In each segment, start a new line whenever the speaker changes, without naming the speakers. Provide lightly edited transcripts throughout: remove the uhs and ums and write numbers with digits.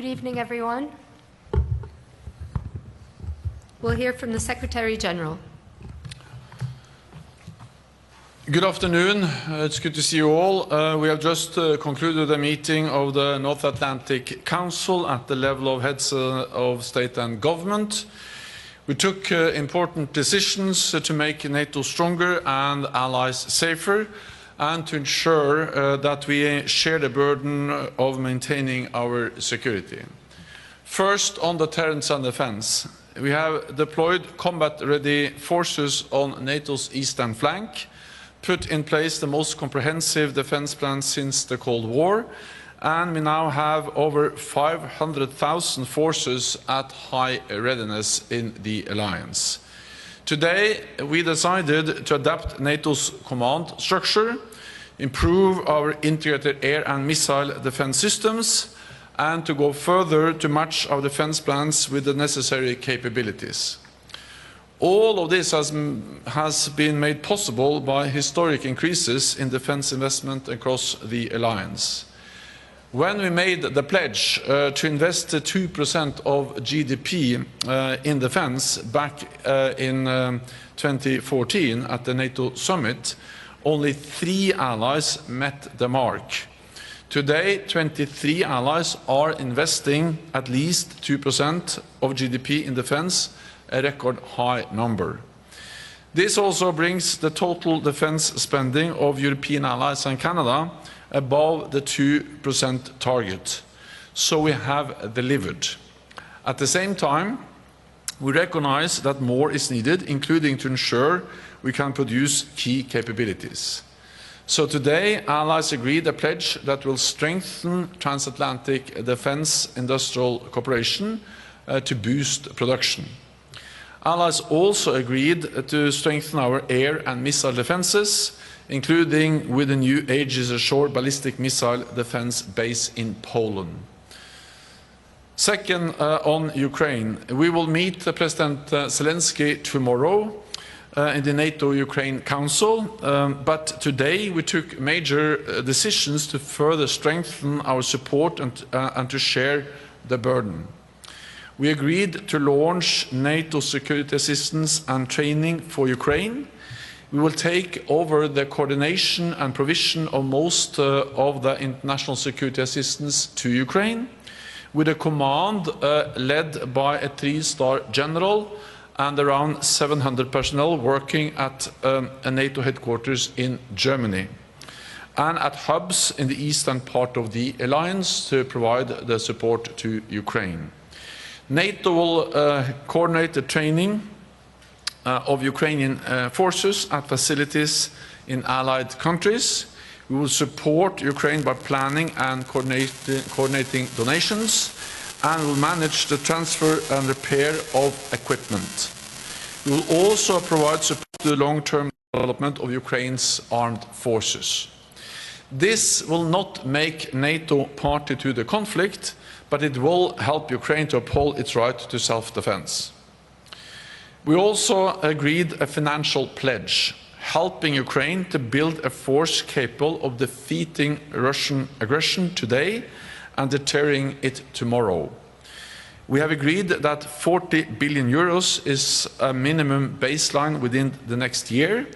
Good evening, everyone. We'll hear from the Secretary General.
Good afternoon. It's good to see you all. We have just concluded a meeting of the North Atlantic Council at the level of heads of state and government. We took important decisions to make NATO stronger and allies safer, and to ensure that we share the burden of maintaining our security. First, on deterrence and defense. We have deployed combat-ready forces on NATO's eastern flank, put in place the most comprehensive defense plan since the Cold War, and we now have over 500,000 forces at high readiness in the alliance. Today, we decided to adapt NATO's command structure, improve our integrated air and missile defense systems, and to go further to match our defense plans with the necessary capabilities. All of this has been made possible by historic increases in defense investment across the alliance. When we made the pledge to invest 2% of GDP in defense back in 2014 at the NATO summit, only 3 allies met the mark. Today, 23 allies are investing at least 2% of GDP in defense, a record high number. This also brings the total defense spending of European allies and Canada above the 2% target. So we have delivered. At the same time, we recognize that more is needed, including to ensure we can produce key capabilities. So today, allies agreed a pledge that will strengthen transatlantic defense industrial cooperation to boost production. Allies also agreed to strengthen our air and missile defenses, including with a new Aegis Ashore ballistic missile defense base in Poland. Second, on Ukraine, we will meet President Zelensky tomorrow in the NATO-Ukraine Council, but today we took major decisions to further strengthen our support and to share the burden. We agreed to launch NATO security assistance and training for Ukraine. We will take over the coordination and provision of most of the international security assistance to Ukraine, with a command led by a 3-star general and around 700 personnel working at a NATO headquarters in Germany, and at hubs in the eastern part of the alliance to provide the support to Ukraine. NATO will coordinate the training of Ukrainian forces at facilities in allied countries. We will support Ukraine by planning and coordinating donations, and will manage the transfer and repair of equipment. We will also provide support to the long-term development of Ukraine's armed forces. This will not make NATO party to the conflict, but it will help Ukraine to uphold its right to self-defense. We also agreed a financial pledge, helping Ukraine to build a force capable of defeating Russian aggression today and deterring it tomorrow. We have agreed that 40 billion euros is a minimum baseline within the next year,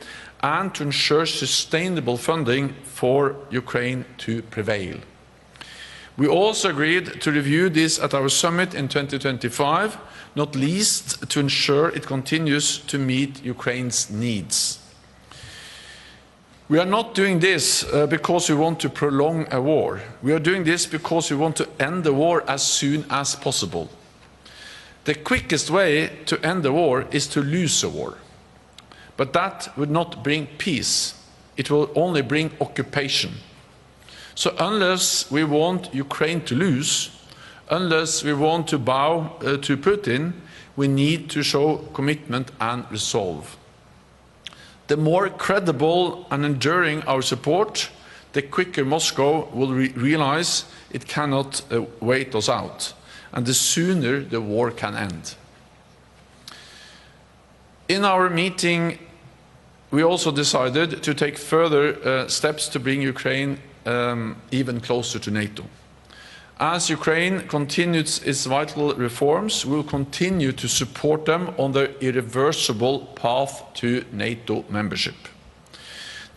and to ensure sustainable funding for Ukraine to prevail. We also agreed to review this at our summit in 2025, not least to ensure it continues to meet Ukraine's needs. We are not doing this because we want to prolong a war. We are doing this because we want to end the war as soon as possible. The quickest way to end the war is to lose a war. But that would not bring peace. It will only bring occupation. So unless we want Ukraine to lose, unless we want to bow to Putin, we need to show commitment and resolve. The more credible and enduring our support, the quicker Moscow will realize it cannot wait us out, and the sooner the war can end. In our meeting, we also decided to take further steps to bring Ukraine even closer to NATO. As Ukraine continues its vital reforms, we will continue to support them on their irreversible path to NATO membership.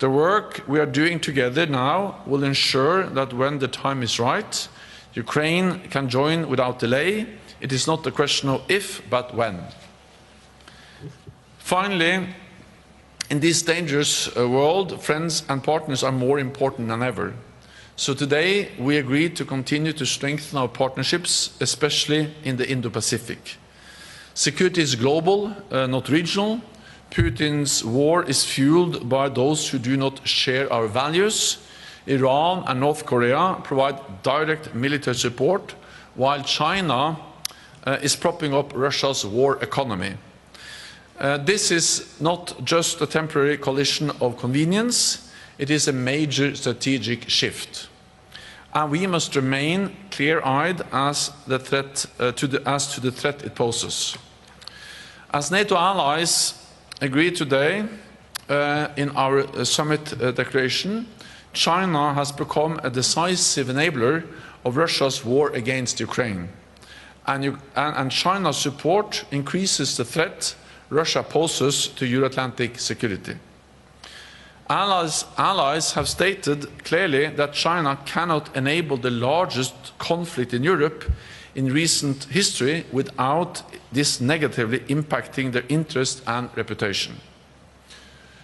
The work we are doing together now will ensure that when the time is right, Ukraine can join without delay. It is not a question of if, but when. Finally, in this dangerous world, friends and partners are more important than ever. So today, we agreed to continue to strengthen our partnerships, especially in the Indo-Pacific. Security is global, not regional. Putin's war is fueled by those who do not share our values. Iran and North Korea provide direct military support, while China is propping up Russia's war economy. This is not just a temporary collision of convenience, it is a major strategic shift. And we must remain clear-eyed as to the threat it poses. As NATO allies agreed today in our summit declaration, China has become a decisive enabler of Russia's war against Ukraine. And China's support increases the threat Russia poses to Euro-Atlantic security. Allies have stated clearly that China cannot enable the largest conflict in Europe in recent history without this negatively impacting their interest and reputation.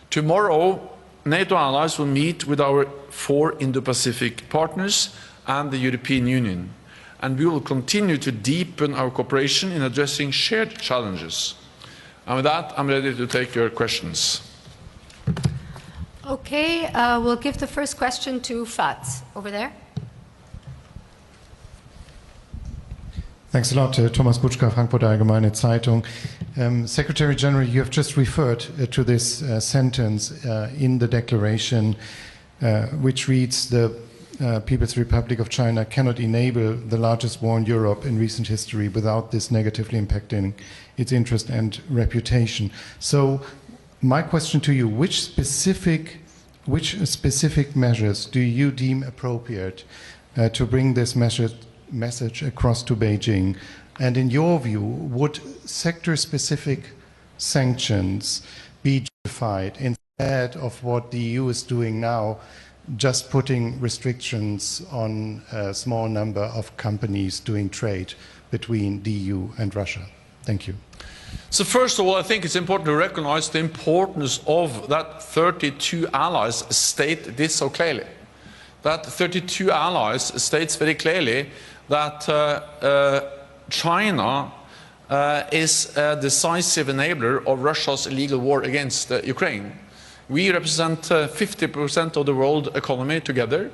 Tomorrow, NATO allies will meet with our 4 Indo-Pacific partners and the European Union, and we will continue to deepen our cooperation in addressing shared challenges. And with that, I'm ready to take your questions.
Okay, we'll give the first question to Fats over there.
Thanks a lot, Thomas Butschka, Frankfurter Allgemeine Zeitung. Secretary General, you have just referred to this sentence in the declaration, which reads, the People's Republic of China cannot enable the largest war in Europe in recent history without this negatively impacting its interest and reputation. So my question to you, which specific measures do you deem appropriate to bring this message across to Beijing? And in your view, would sector-specific sanctions be justified instead of what the EU is doing now, just putting restrictions on a small number of companies doing trade between the EU and Russia? Thank you.
So first of all, I think it's important to recognize the importance of that 32 allies state this so clearly. That 32 allies states very clearly that China is a decisive enabler of Russia's illegal war against Ukraine. We represent 50% of the world economy together,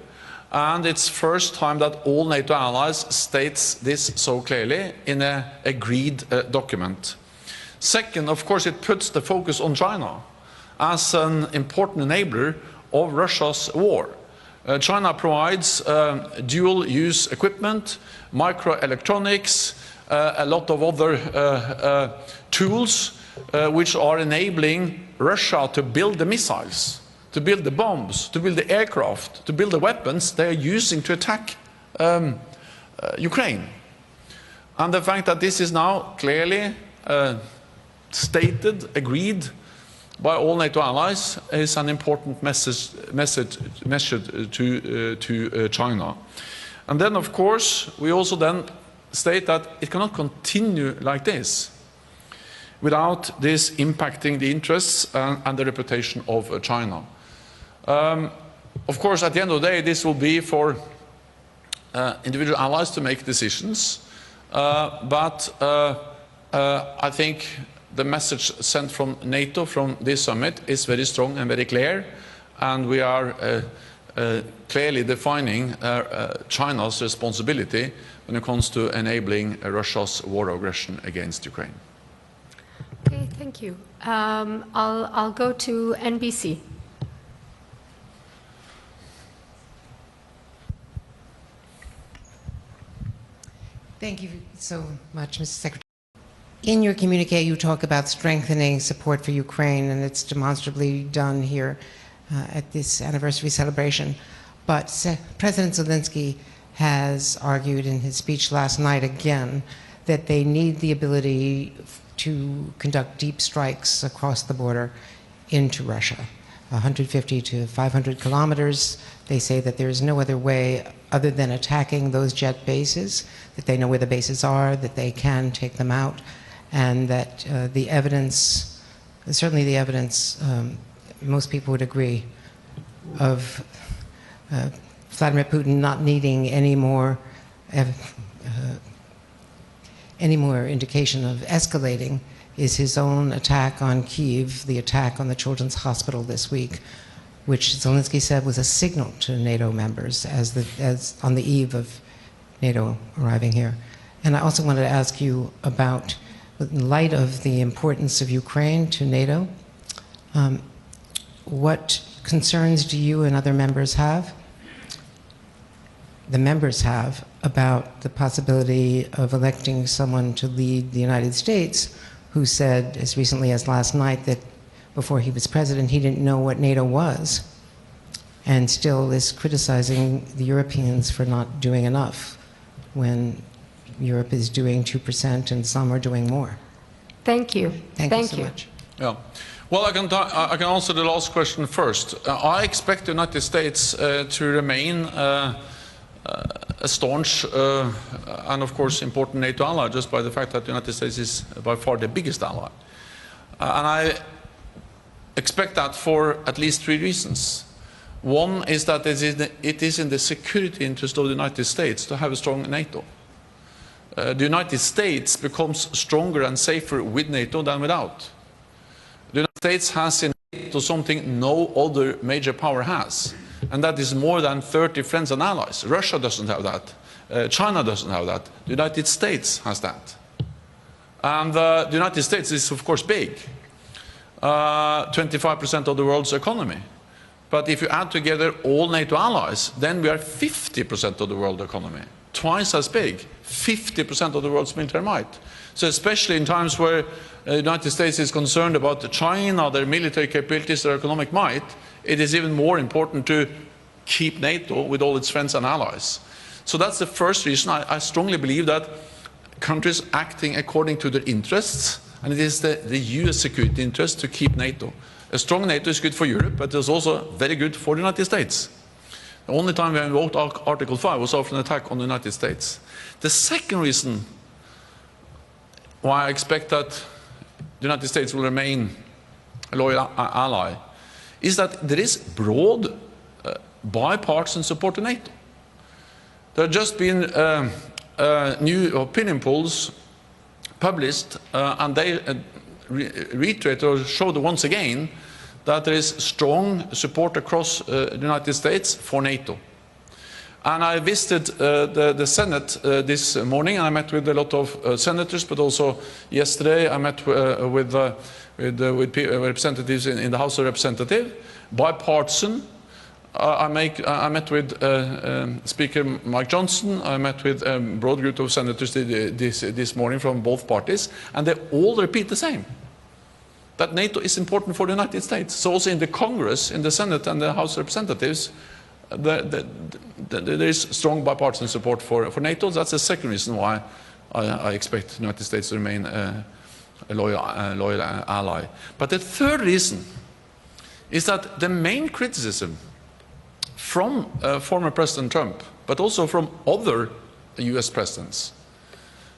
and it's first time that all NATO allies states this so clearly in an agreed document. Second, of course, it puts the focus on China as an important enabler of Russia's war. China provides dual-use equipment, microelectronics, a lot of other tools which are enabling Russia to build the missiles, to build the bombs, to build the aircraft, to build the weapons they are using to attack Ukraine. And the fact that this is now clearly stated, agreed by all NATO allies is an important message to China. And then, of course, we also then state that it cannot continue like this without this impacting the interests and the reputation of China. Of course, at the end of the day, this will be for individual allies to make decisions, but I think the message sent from NATO from this summit is very strong and very clear, and we are clearly defining China's responsibility when it comes to enabling Russia's war aggression against Ukraine.
Okay, thank you. I'll go to NBC.
Thank you so much, Mr. Secretary. In your communique, you talk about strengthening support for Ukraine, and it's demonstrably done here at this anniversary celebration. But President Zelensky has argued in his speech last night again that they need the ability to conduct deep strikes across the border into Russia. 150 to 500 kilometers. They say that there is no other way other than attacking those jet bases, that they know where the bases are, that they can take them out, and that the evidence, certainly the evidence, most people would agree, of Vladimir Putin not needing any more indication of escalating is his own attack on Kyiv, the attack on the Children's Hospital this week, which Zelensky said was a signal to NATO members as on the eve of NATO arriving here. And I also wanted to ask you about, in light of the importance of Ukraine to NATO, what concerns do you and other members have? The members have about the possibility of electing someone to lead the United States who said as recently as last night that before he was president he didn't know what NATO was, and still is criticizing the Europeans for not doing enough when Europe is doing 2% and some are doing more.
Thank you.
Thank you so much.
Yeah. Well, I can answer the last question first. I expect the United States to remain a staunch and, of course, important NATO ally, just by the fact that the United States is by far the biggest ally. And I expect that for at least 3 reasons. One is that it is in the security interest of the United States to have a strong NATO. The United States becomes stronger and safer with NATO than without. The United States has in NATO something no other major power has, and that is more than 30 friends and allies. Russia doesn't have that. China doesn't have that. The United States has that. And the United States is, of course, big. 25% of the world's economy. But if you add together all NATO allies, then we are 50% of the world economy. Twice as big, 50% of the world's military might. So especially in times where the United States is concerned about China, their military capabilities, their economic might, it is even more important to keep NATO with all its friends and allies. So that's the first reason. I strongly believe that countries acting according to their interests, and it is the US security interest to keep NATO. A strong NATO is good for Europe, but it's also very good for the United States. The only time we invoked Article 5 was after an attack on the United States. The second reason why I expect that the United States will remain a loyal ally is that there is broad bipartisan support to NATO. There have just been new opinion polls published, and they reiterate or show once again that there is strong support across the United States for NATO. And I visited the Senate this morning, and I met with a lot of senators, but also yesterday I met with representatives in the House of Representatives, bipartisan. I met with Speaker Mike Johnson. I met with a broad group of senators this morning from both parties, and they all repeat the same, that NATO is important for the United States. So also in the Congress, in the Senate and the House of Representatives, there is strong bipartisan support for NATO. That's the second reason why I expect the United States to remain a loyal ally. But the third reason is that the main criticism from former President Trump, but also from other US presidents,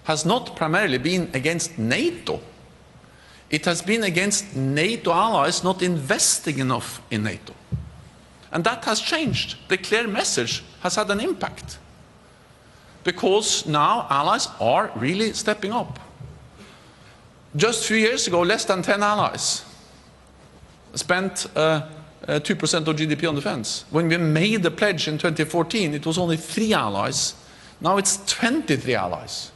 has not primarily been against NATO. It has been against NATO allies not investing enough in NATO. And that has changed. The clear message has had an impact, because now allies are really stepping up. Just a few years ago, less than 10 allies spent 2% of GDP on defense. When we made the pledge in 2014, it was only 3 allies. Now it's 23 allies.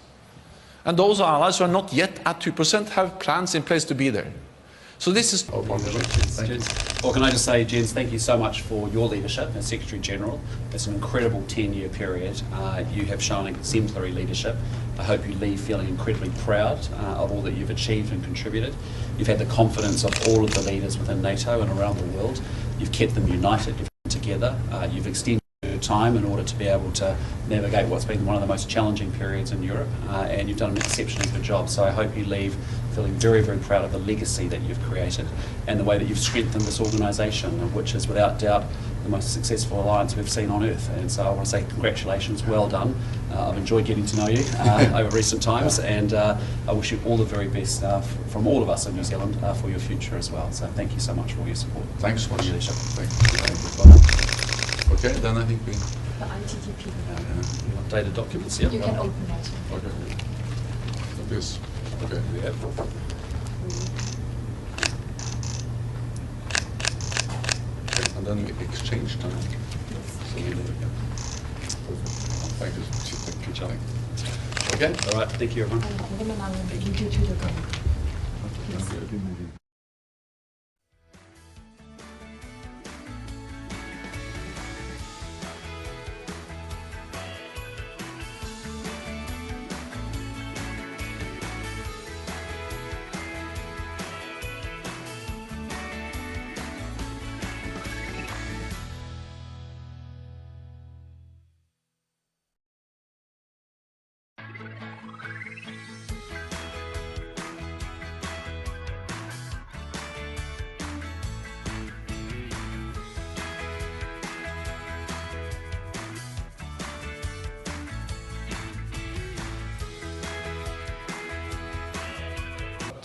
And those allies who are not yet at 2% have plans in place to be there. So this is...
Well, can I just say, Jens, thank you so much for your leadership as Secretary General. It's an incredible 10-year period. You have shown exemplary leadership. I hope you leave feeling incredibly proud of all that you've achieved and contributed. You've had the confidence of all of the leaders within NATO and around the world. You've kept them united, together. You've extended her time in order to be able to navigate what's been one of the most challenging periods in Europe, and you've done an exceptionally good job. So I hope you leave feeling very, very proud of the legacy that you've created and the way that you've strengthened this organisation, which is without doubt the most successful alliance we've seen on earth. And so I want to say congratulations, well done. I've enjoyed getting to know you over recent times, and I wish you all the very best from all of us in New Zealand for your future as well. So thank you so much for all your support.
Thanks so much.
For your leadership.
Okay, then I think we...
The ITTP.
Updated documents, yeah.
You can open it.
Okay. Like this. Okay.
Yeah.
And then we exchange time. So we Thank you. Thank you, Charlie. Okay.
All right. Thank you, everyone.
Thank you to the government.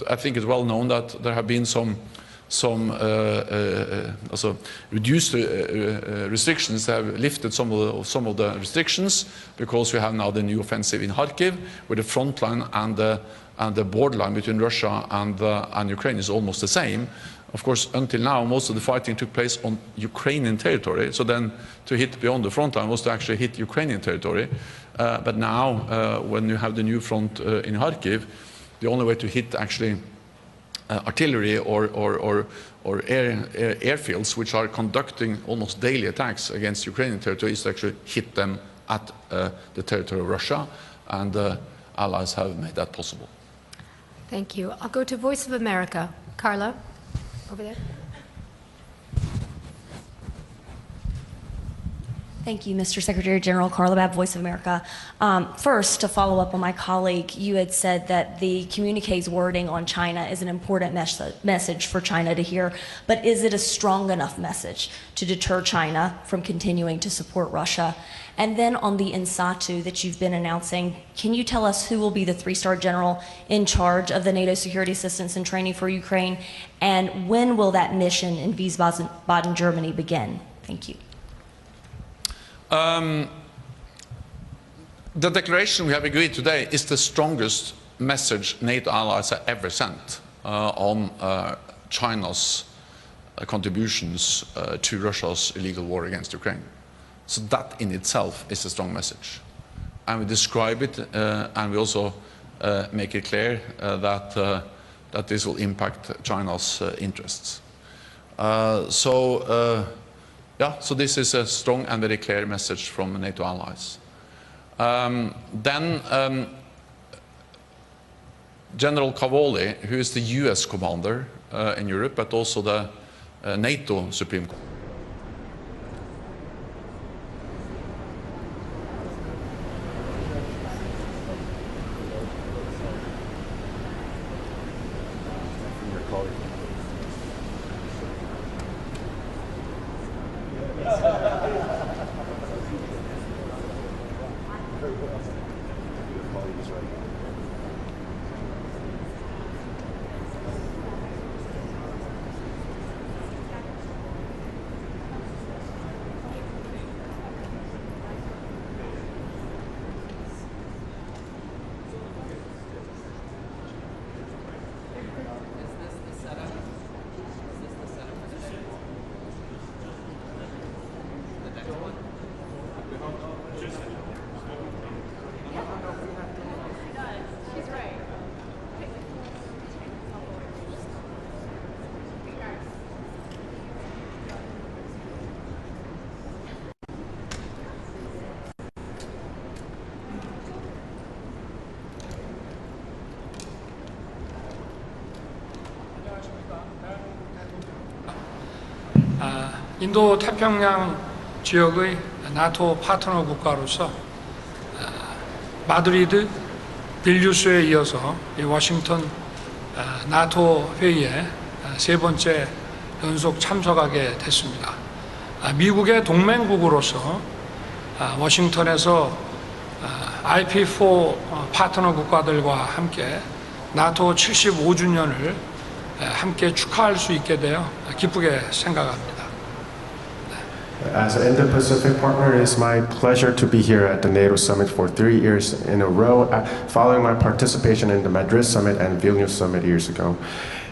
I think it's well known that there have been some also reduced restrictions. They have lifted some of the restrictions because we have now the new offensive in Kharkiv, where the front line and the borderline between Russia and Ukraine is almost the same. Of course, until now, most of the fighting took place on Ukrainian territory. So then to hit beyond the front line was to actually hit Ukrainian territory. But now, when you have the new front in Kharkiv, the only way to hit actually artillery or airfields which are conducting almost daily attacks against Ukrainian territory is to actually hit them at the territory of Russia, and allies have made that possible.
Thank you. I'll go to Voice of America. Carla, over there.
Thank you, Mr. Secretary General. Carla Babb, Voice of America. First, to follow up on my colleague, you had said that the communique's wording on China is an important message for China to hear, but is it a strong enough message to deter China from continuing to support Russia? And then on the INSATU that you've been announcing, can you tell us who will be the three-star general in charge of the NATO security assistance and training for Ukraine, and when will that mission in Wiesbaden, Germany begin? Thank you.
The declaration we have agreed today is the strongest message NATO allies have ever sent on China's contributions to Russia's illegal war against Ukraine. So that in itself is a strong message. And we describe it and we also make it clear that this will impact China's interests. Yeah, so this is a strong and very clear message from NATO allies. General Cavoli, who is the US commander in Europe, but also the NATO Supreme Court.
인도 태평양 지역의 나토 파트너 국가로서 마드리드, 빌뉴스에 이어서 이 워싱턴 나토 회의에 세 번째 연속 참석하게 됐습니다. 미국의 동맹국으로서 워싱턴에서 IP4 파트너 국가들과 함께 나토 75주년을 함께 축하할 수 있게 되어 기쁘게 생각합니다.
As an Indo-Pacific partner, it is my pleasure to be here at the NATO Summit for 3 years in a row, following my participation in the Madrid Summit and Vilnius Summit years ago.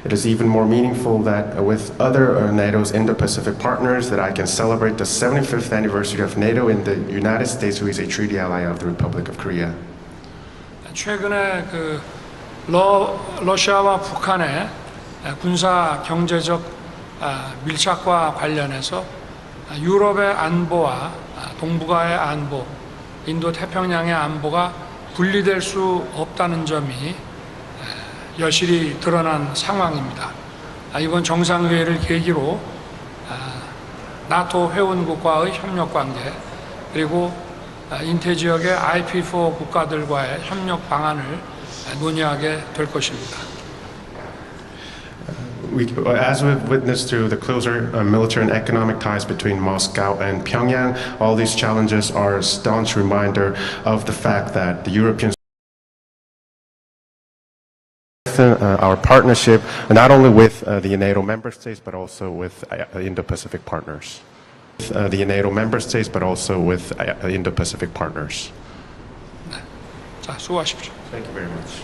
It is even more meaningful that with other NATO's Indo-Pacific partners that I can celebrate the 75th anniversary of NATO in the United States, who is a treaty ally of the Republic of Korea.
최근에 러시아와 북한의 군사 경제적 밀착과 관련해서 유럽의 안보와 동북아의 안보, 인도 태평양의 안보가 분리될 수 없다는 점이 여실히 드러난 상황입니다. 이번 정상회의를 계기로 나토 회원국과의 협력관계 그리고 인태지역의 IP4 국가들과의 협력 방안을 논의하게 될 것입니다.
As we've witnessed through the closer military and economic ties between Moscow and Pyongyang, all these challenges are a staunch reminder of the fact that the Europeans our partnership not only with the NATO member states but also with Indo-Pacific partners. The NATO member states but also with Indo-Pacific partners.
자, 수고하십시오.
Thank you very much.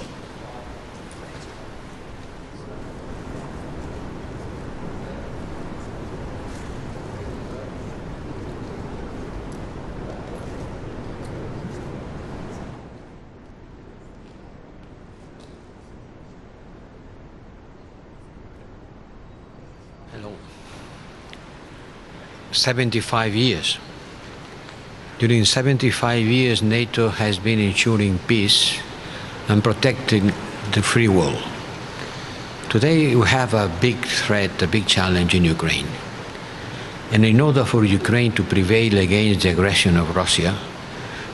Hello. 75 years. During 75 years, NATO has been ensuring peace and protecting the free world. Today, we have a big threat, a big challenge in Ukraine. And in order for Ukraine to prevail against the aggression of Russia,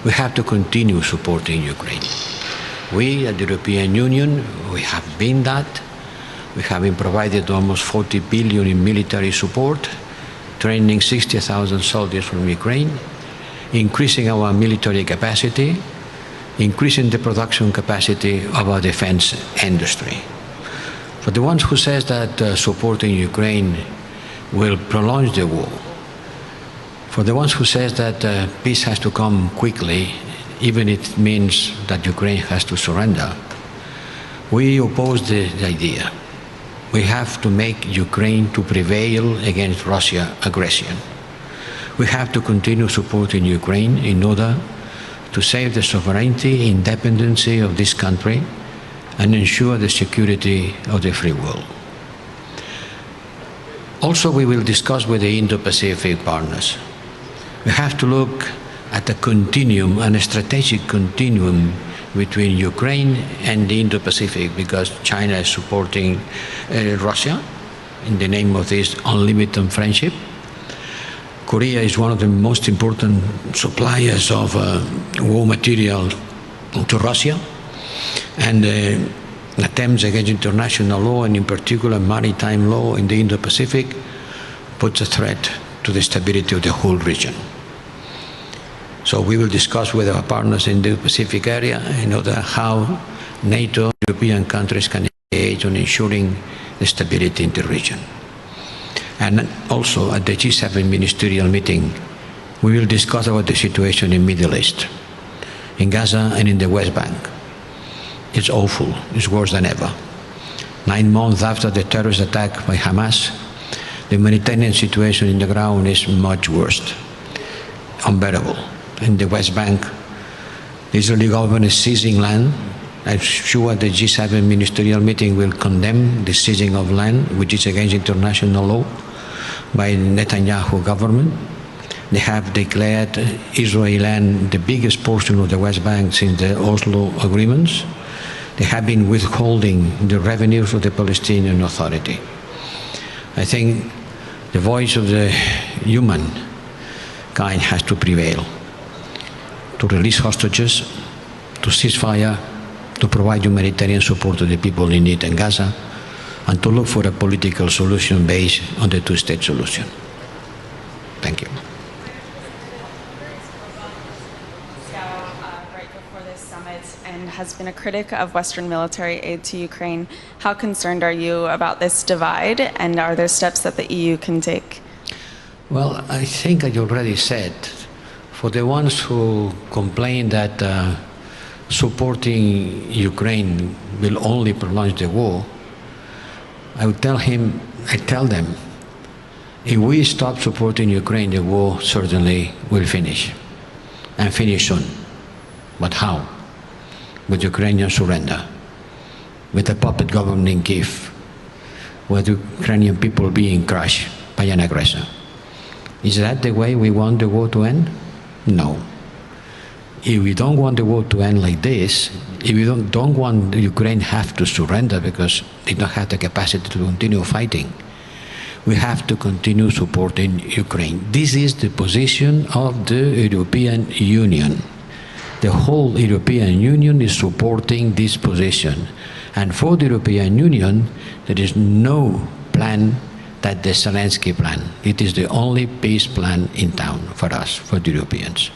we have to continue supporting Ukraine. We at the European Union, we have been that. We have been provided almost 40 billion in military support, training 60,000 soldiers from Ukraine, increasing our military capacity, increasing the production capacity of our defense industry. For the ones who says that supporting Ukraine will prolong the war, for the ones who says that peace has to come quickly, even if it means that Ukraine has to surrender, we oppose the idea. We have to make Ukraine to prevail against Russia's aggression. We have to continue supporting Ukraine in order to save the sovereignty, independence of this country and ensure the security of the free world. Also, we will discuss with the Indo-Pacific partners. We have to look at a continuum, a strategic continuum between Ukraine and the Indo-Pacific, because China is supporting Russia in the name of this unlimited friendship. Korea is one of the most important suppliers of war material to Russia, and attempts against international law, and in particular maritime law in the Indo-Pacific, puts a threat to the stability of the whole region. So we will discuss with our partners in the Pacific area in order how NATO, European countries can engage on ensuring the stability in the region. And also at the G7 ministerial meeting, we will discuss about the situation in Middle East, in Gaza and in the West Bank. It's awful, it's worse than ever. 9 months after the terrorist attack by Hamas, the humanitarian situation in the ground is much worse, unbearable. In the West Bank, the Israeli government is seizing land. I'm sure the G7 ministerial meeting will condemn the seizing of land, which is against international law, by the Netanyahu government. They have declared Israeli land the biggest portion of the West Bank since the Oslo agreements. They have been withholding the revenues of the Palestinian Authority. I think the voice of the human kind has to prevail. To release hostages, to cease fire, to provide humanitarian support to the people in need in Gaza, and to look for a political solution based on the two-state solution. Thank you.
Right before this summit and has been a critic of Western military aid to Ukraine. How concerned are you about this divide, and are there steps that the EU can take?
Well, I think I already said, for the ones who complain that supporting Ukraine will only prolong the war, I tell them, if we stop supporting Ukraine, the war certainly will finish, and finish soon. But how? With Ukrainian surrender, with a puppet government in Kiev, with Ukrainian people being crushed by an aggressor. Is that the way we want the war to end? No. If we don't want the war to end like this, if we don't want Ukraine have to surrender because they don't have the capacity to continue fighting, we have to continue supporting Ukraine. This is the position of the European Union. The whole European Union is supporting this position. And for the European Union, there is no plan that the Zelensky plan. It is the only peace plan in town for us, for the Europeans.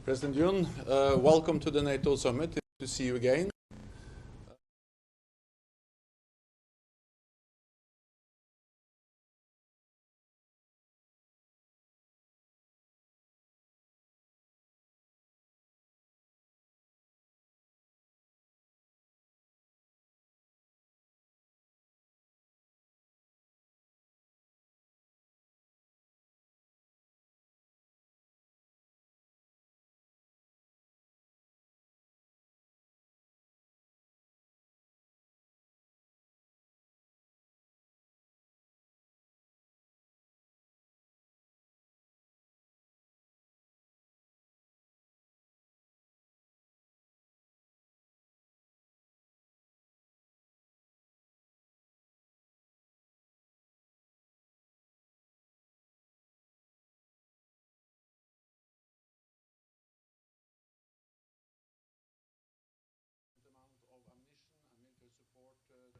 President Yoon, welcome to the NATO summit. Good to see you again.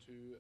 To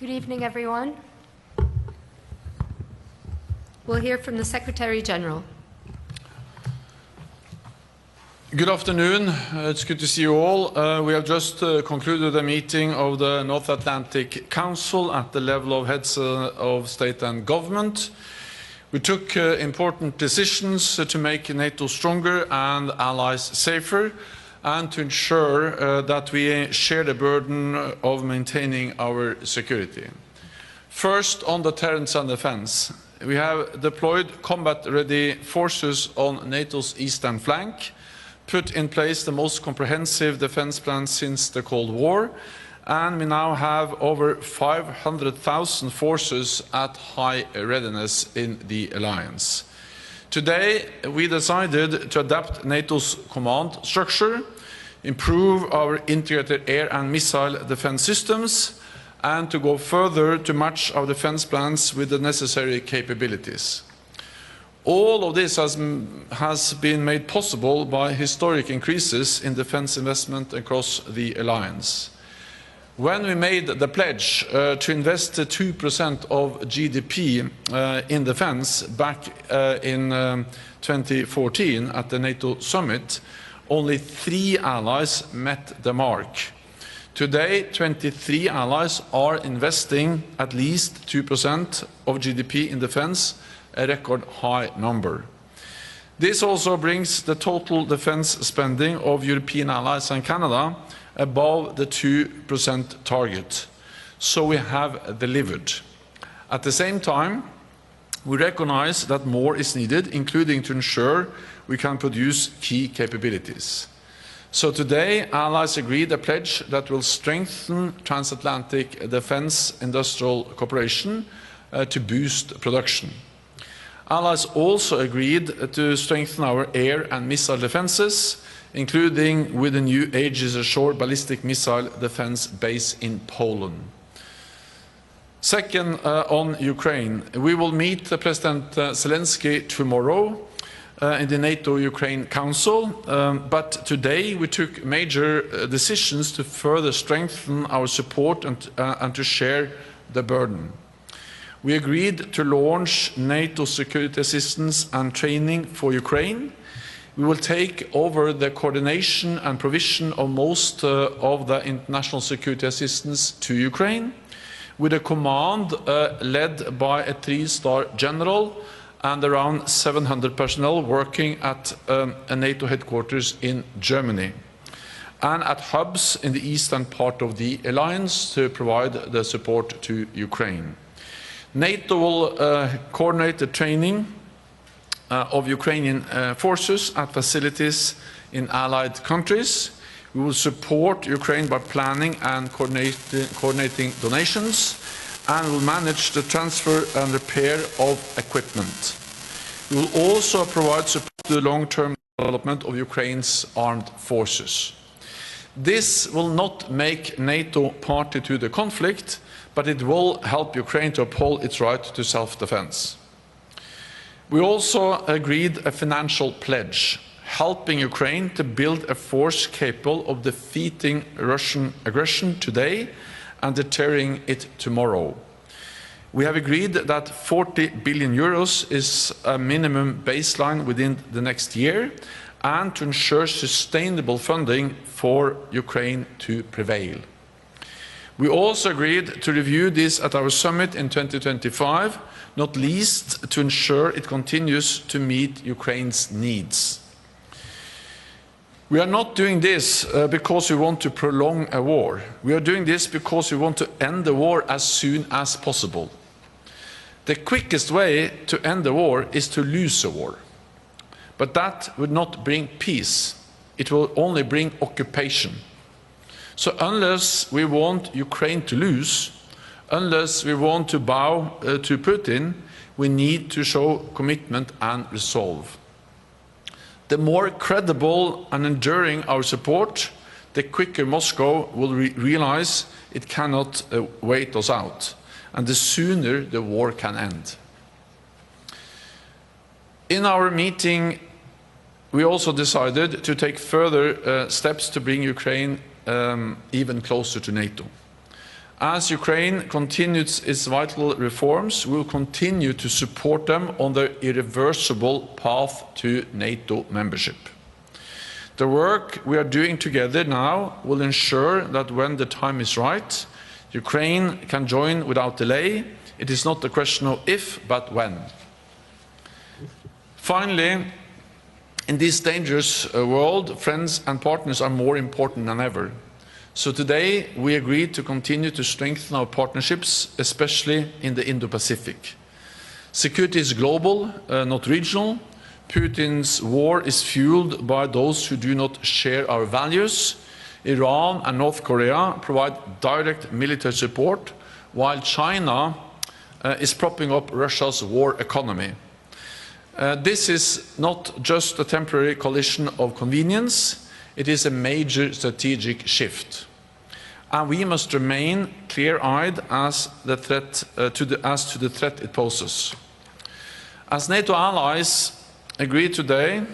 Good evening, everyone. We'll hear from the Secretary General.
Good afternoon. It's good to see you all. We have just concluded a meeting of the North Atlantic Council at the level of heads of state and government. We took important decisions to make NATO stronger and allies safer, and to ensure that we share the burden of maintaining our security. First, on deterrence and defense. We have deployed combat-ready forces on NATO's eastern flank, put in place the most comprehensive defense plan since the Cold War, and we now have over 500,000 forces at high readiness in the alliance. Today, we decided to adapt NATO's command structure, improve our integrated air and missile defense systems, and to go further to match our defense plans with the necessary capabilities. All of this has been made possible by historic increases in defense investment across the alliance. When we made the pledge to invest 2% of GDP in defense back in 2014 at the NATO summit, only 3 allies met the mark. Today, 23 allies are investing at least 2% of GDP in defense, a record high number. This also brings the total defense spending of European allies and Canada above the 2% target. So we have delivered. At the same time, we recognize that more is needed, including to ensure we can produce key capabilities. So today, allies agreed a pledge that will strengthen transatlantic defense industrial cooperation to boost production. Allies also agreed to strengthen our air and missile defenses, including with a new Aegis Ashore ballistic missile defense base in Poland. Second, on Ukraine, we will meet President Zelensky tomorrow in the NATO-Ukraine Council, but today we took major decisions to further strengthen our support and to share the burden. We agreed to launch NATO security assistance and training for Ukraine. We will take over the coordination and provision of most of the international security assistance to Ukraine, with a command led by a 3-star general and around 700 personnel working at a NATO headquarters in Germany, and at hubs in the eastern part of the alliance to provide the support to Ukraine. NATO will coordinate the training of Ukrainian forces at facilities in allied countries. We will support Ukraine by planning and coordinating donations, and will manage the transfer and repair of equipment. We will also provide support to the long-term development of Ukraine's armed forces. This will not make NATO party to the conflict, but it will help Ukraine to uphold its right to self-defense. We also agreed a financial pledge, helping Ukraine to build a force capable of defeating Russian aggression today and deterring it tomorrow. We have agreed that 40 billion euros is a minimum baseline within the next year, and to ensure sustainable funding for Ukraine to prevail. We also agreed to review this at our summit in 2025, not least to ensure it continues to meet Ukraine's needs. We are not doing this because we want to prolong a war. We are doing this because we want to end the war as soon as possible. The quickest way to end the war is to lose a war. But that would not bring peace. It will only bring occupation. So unless we want Ukraine to lose, unless we want to bow to Putin, we need to show commitment and resolve. The more credible and enduring our support, the quicker Moscow will realize it cannot wait us out, and the sooner the war can end. In our meeting, we also decided to take further steps to bring Ukraine even closer to NATO. As Ukraine continues its vital reforms, we will continue to support them on their irreversible path to NATO membership. The work we are doing together now will ensure that when the time is right, Ukraine can join without delay. It is not a question of if, but when. Finally, in this dangerous world, friends and partners are more important than ever. So today we agreed to continue to strengthen our partnerships, especially in the Indo-Pacific. Security is global, not regional. Putin's war is fueled by those who do not share our values. Iran and North Korea provide direct military support, while China is propping up Russia's war economy. This is not just a temporary coalition of convenience, it is a major strategic shift. And we must remain clear-eyed as to the threat it poses. As NATO allies agreed today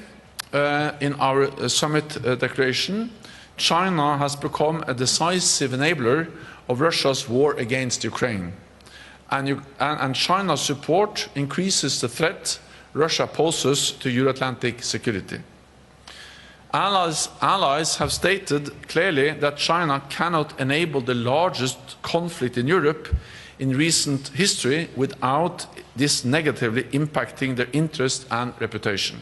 in our summit declaration, China has become a decisive enabler of Russia's war against Ukraine. And China's support increases the threat Russia poses to Euro-Atlantic security. Allies have stated clearly that China cannot enable the largest conflict in Europe in recent history without this negatively impacting their interest and reputation.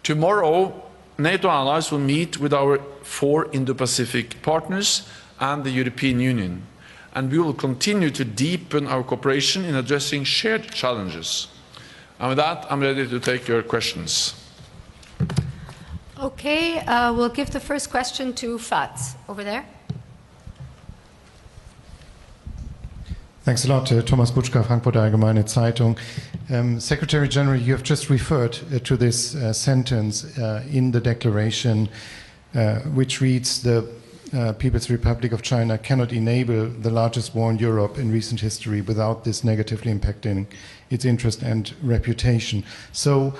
Tomorrow, NATO allies will meet with our 4 Indo-Pacific partners and the European Union, and we will continue to deepen our cooperation in addressing shared challenges. And with that, I'm ready to take your questions.
Okay, we'll give the first question to Fats over there.
Thanks a lot, Thomas Butschka, Frankfurter Allgemeine Zeitung. Secretary General, you have just referred to this sentence in the declaration, which reads, the People's Republic of China cannot enable the largest war in Europe in recent history without this negatively impacting its interest and reputation. So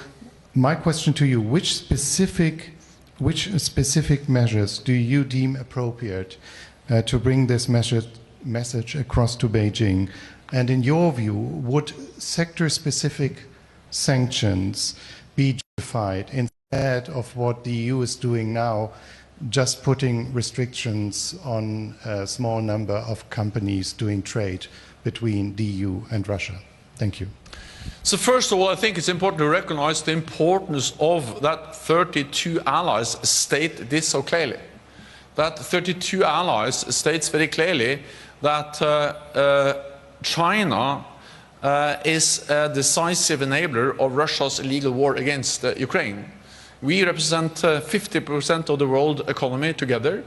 my question to you, which specific measures do you deem appropriate to bring this message across to Beijing? And in your view, would sector-specific sanctions be justified instead of what the EU is doing now, just putting restrictions on a small number of companies doing trade between the EU and Russia? Thank you.
So first of all, I think it's important to recognize the importance of that 32 allies state this so clearly. That 32 allies states very clearly that China is a decisive enabler of Russia's illegal war against Ukraine. We represent 50% of the world economy together,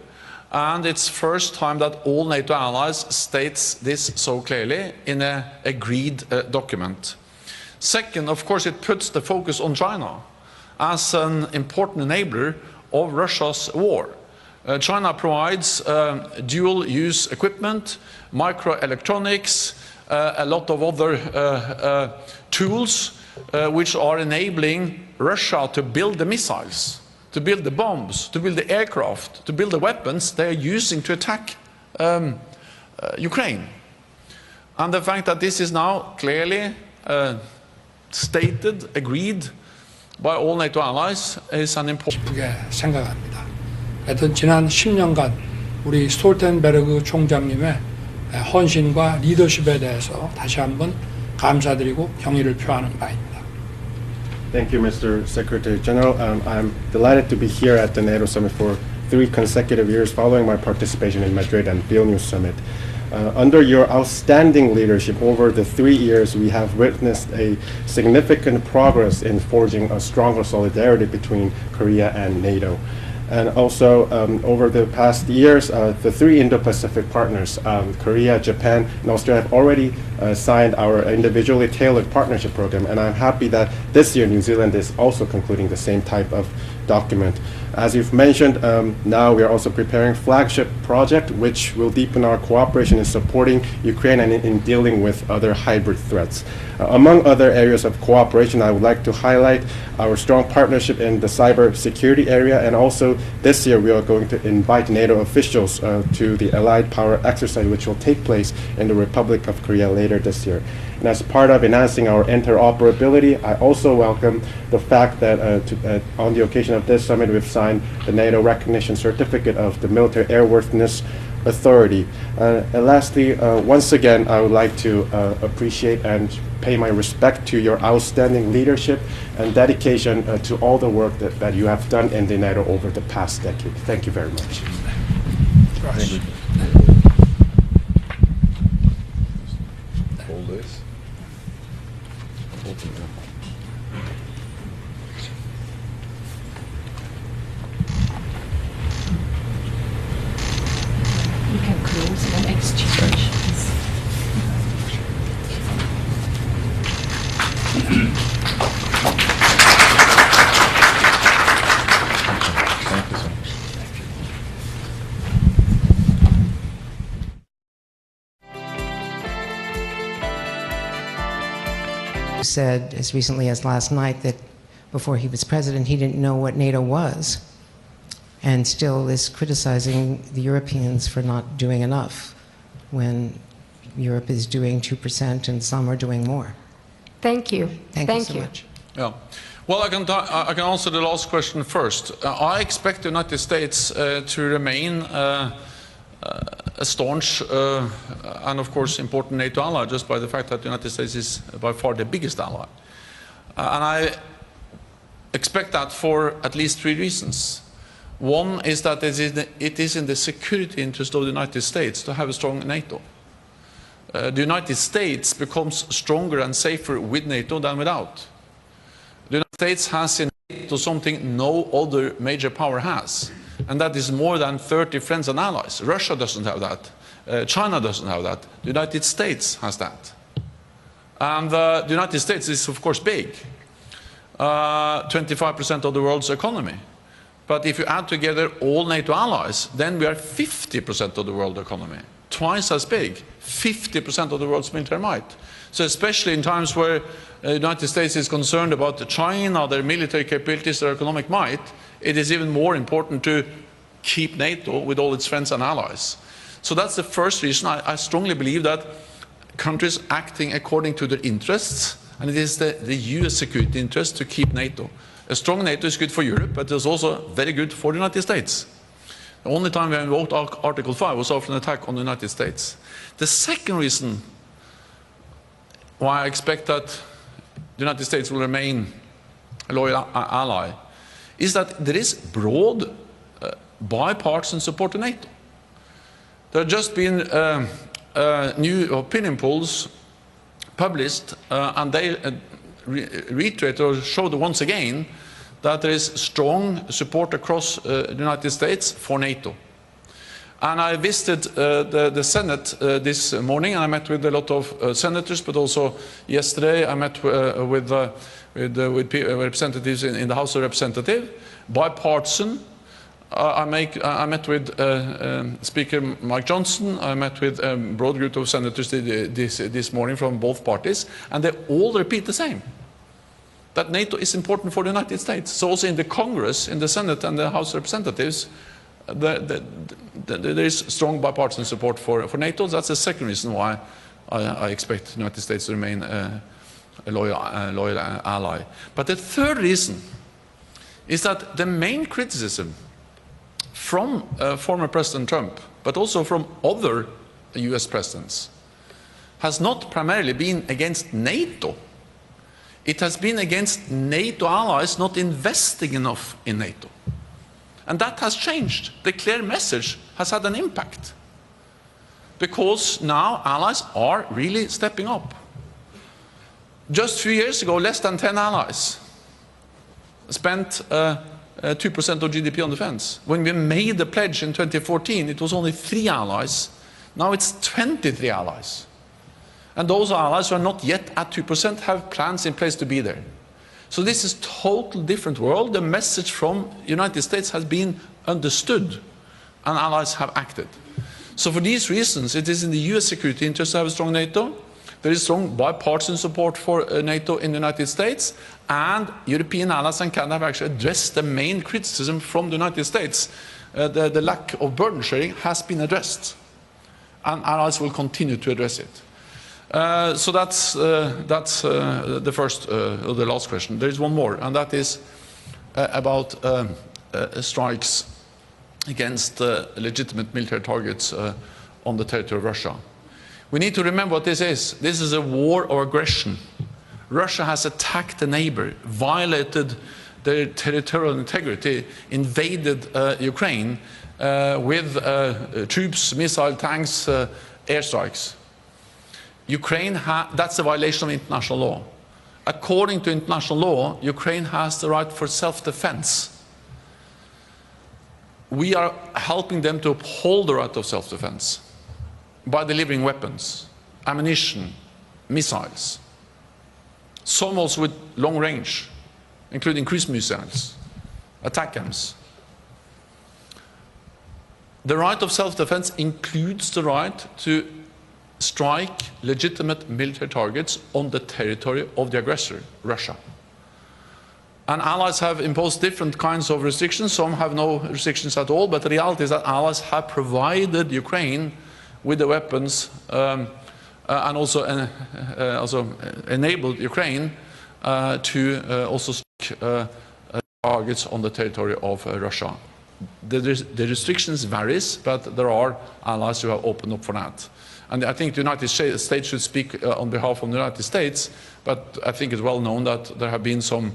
and it's first time that all NATO allies states this so clearly in an agreed document. Second, of course, it puts the focus on China as an important enabler of Russia's war. China provides dual-use equipment, microelectronics, a lot of other tools which are enabling Russia to build the missiles, to build the bombs, to build the aircraft, to build the weapons they are using to attack Ukraine. And the fact that this is now clearly stated, agreed by all NATO allies is an important.
생각합니다. 하여튼 지난 10년간 우리 스톨텐베르그 총장님의 헌신과 리더십에 대해서 다시 한번 감사드리고 경의를 표하는 바입니다.
Thank you, Mr. Secretary General. I'm delighted to be here at the NATO Summit for 3 consecutive years following my participation in Madrid and Vilnius Summit. Under your outstanding leadership over the 3 years, we have witnessed a significant progress in forging a stronger solidarity between Korea and NATO. And also, over the past years, the 3 Indo-Pacific partners, Korea, Japan, and Australia, have already signed our individually tailored partnership program. And I'm happy that this year New Zealand is also concluding the same type of document. As you've mentioned, now we are also preparing a flagship project which will deepen our cooperation in supporting Ukraine and in dealing with other hybrid threats. Among other areas of cooperation, I would like to highlight our strong partnership in the cyber security area, and also this year we are going to invite NATO officials to the Allied Power exercise which will take place in the Republic of Korea later this year. And as part of enhancing our interoperability, I also welcome the fact that on the occasion of this summit we've signed the NATO recognition certificate of the Military Airworthiness Authority. And lastly, once again, I would like to appreciate and pay my respect to your outstanding leadership and dedication to all the work that you have done in the NATO over the past decade. Thank you very much.
Thank you. Hold this. Open it up.
You can close and exchange.
Thank you so much.
Said as recently as last night that before he was president, he didn't know what NATO was, and still is criticizing the Europeans for not doing enough when Europe is doing 2% and some are doing more.
Thank you.
Thank you so much.
Yeah. Well, I can answer the last question first. I expect the United States to remain a staunch and, of course, important NATO ally, just by the fact that the United States is by far the biggest ally. And I expect that for at least 3 reasons. One is that it is in the security interest of the United States to have a strong NATO. The United States becomes stronger and safer with NATO than without. The United States has in NATO something no other major power has, and that is more than 30 friends and allies. Russia doesn't have that. China doesn't have that. The United States has that. And the United States is, of course, big. 25% of the world's economy. But if you add together all NATO allies, then we are 50% of the world economy. Twice as big, 50% of the world's military might. So especially in times where the United States is concerned about China, their military capabilities, their economic might, it is even more important to keep NATO with all its friends and allies. So that's the first reason. I strongly believe that countries acting according to their interests, and it is the US security interest to keep NATO. A strong NATO is good for Europe, but it's also very good for the United States. The only time we invoked Article 5 was after an attack on the United States. The second reason why I expect that the United States will remain a loyal ally is that there is broad bipartisan support to NATO. There have just been new opinion polls published, and they reiterate or show once again that there is strong support across the United States for NATO. And I visited the Senate this morning, and I met with a lot of senators, but also yesterday I met with representatives in the House of Representatives, bipartisan. I met with Speaker Mike Johnson. I met with a broad group of senators this morning from both parties, and they all repeat the same, that NATO is important for the United States. So also in the Congress, in the Senate and the House of Representatives, there is strong bipartisan support for NATO. That's the second reason why I expect the United States to remain a loyal ally. But the third reason is that the main criticism from former President Trump, but also from other US presidents, has not primarily been against NATO. It has been against NATO allies not investing enough in NATO. And that has changed. The clear message has had an impact, because now allies are really stepping up. Just a few years ago, less than 10 allies spent 2% of GDP on defense. When we made the pledge in 2014, it was only 3 allies. Now it's 23 allies. And those allies who are not yet at 2% have plans in place to be there. So this is a totally different world. The message from the United States has been understood, and allies have acted. So for these reasons, it is in the US security interest to have a strong NATO. There is strong bipartisan support for NATO in the United States, and European allies and Canada have actually addressed the main criticism from the United States. The lack of burden sharing has been addressed, and allies will continue to address it. So that's the first, or the last question. There is one more, and that is about strikes against legitimate military targets on the territory of Russia. We need to remember what this is. This is a war of aggression. Russia has attacked a neighbor, violated their territorial integrity, invaded Ukraine with troops, missile tanks, airstrikes. Ukraine, that's a violation of international law. According to international law, Ukraine has the right for self-defense. We are helping them to uphold the right of self-defense by delivering weapons, ammunition, missiles, some also with long range, including cruise missiles, ATACMS. The right of self-defense includes the right to strike legitimate military targets on the territory of the aggressor, Russia. And allies have imposed different kinds of restrictions. Some have no restrictions at all, but the reality is that allies have provided Ukraine with the weapons and also enabled Ukraine to also strike targets on the territory of Russia. The restrictions varies, but there are allies who have opened up for that. And I think the United States should speak on behalf of the United States, but I think it's well known that there have been some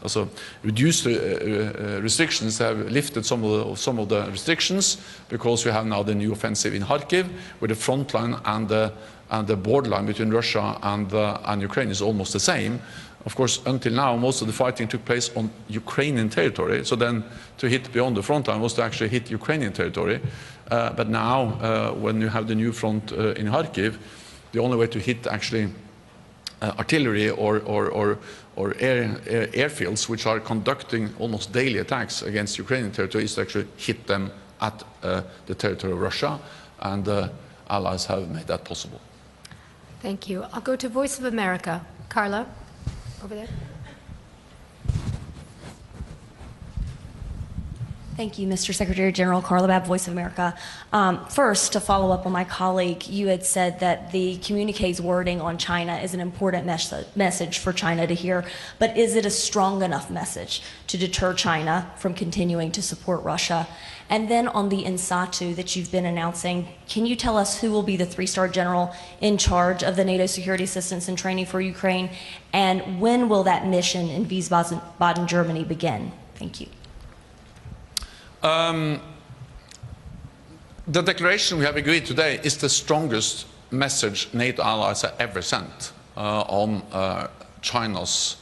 also reduced restrictions. They have lifted some of the restrictions because we have now the new offensive in Kharkiv, where the front line and the borderline between Russia and Ukraine is almost the same. Of course, until now, most of the fighting took place on Ukrainian territory. So then to hit beyond the front line was to actually hit Ukrainian territory. But now, when you have the new front in Kharkiv, the only way to hit actually artillery or airfields which are conducting almost daily attacks against Ukrainian territory is to actually hit them at the territory of Russia, and allies have made that possible.
Thank you. I'll go to Voice of America. Carla, over there.
Thank you, Mr. Secretary General. Carla Babb, Voice of America. First, to follow up on my colleague, you had said that the communique's wording on China is an important message for China to hear, but is it a strong enough message to deter China from continuing to support Russia? And then on the INSATU that you've been announcing, can you tell us who will be the three-star general in charge of the NATO security assistance and training for Ukraine, and when will that mission in Wiesbaden, Germany begin? Thank you.
The declaration we have agreed today is the strongest message NATO allies have ever sent on China's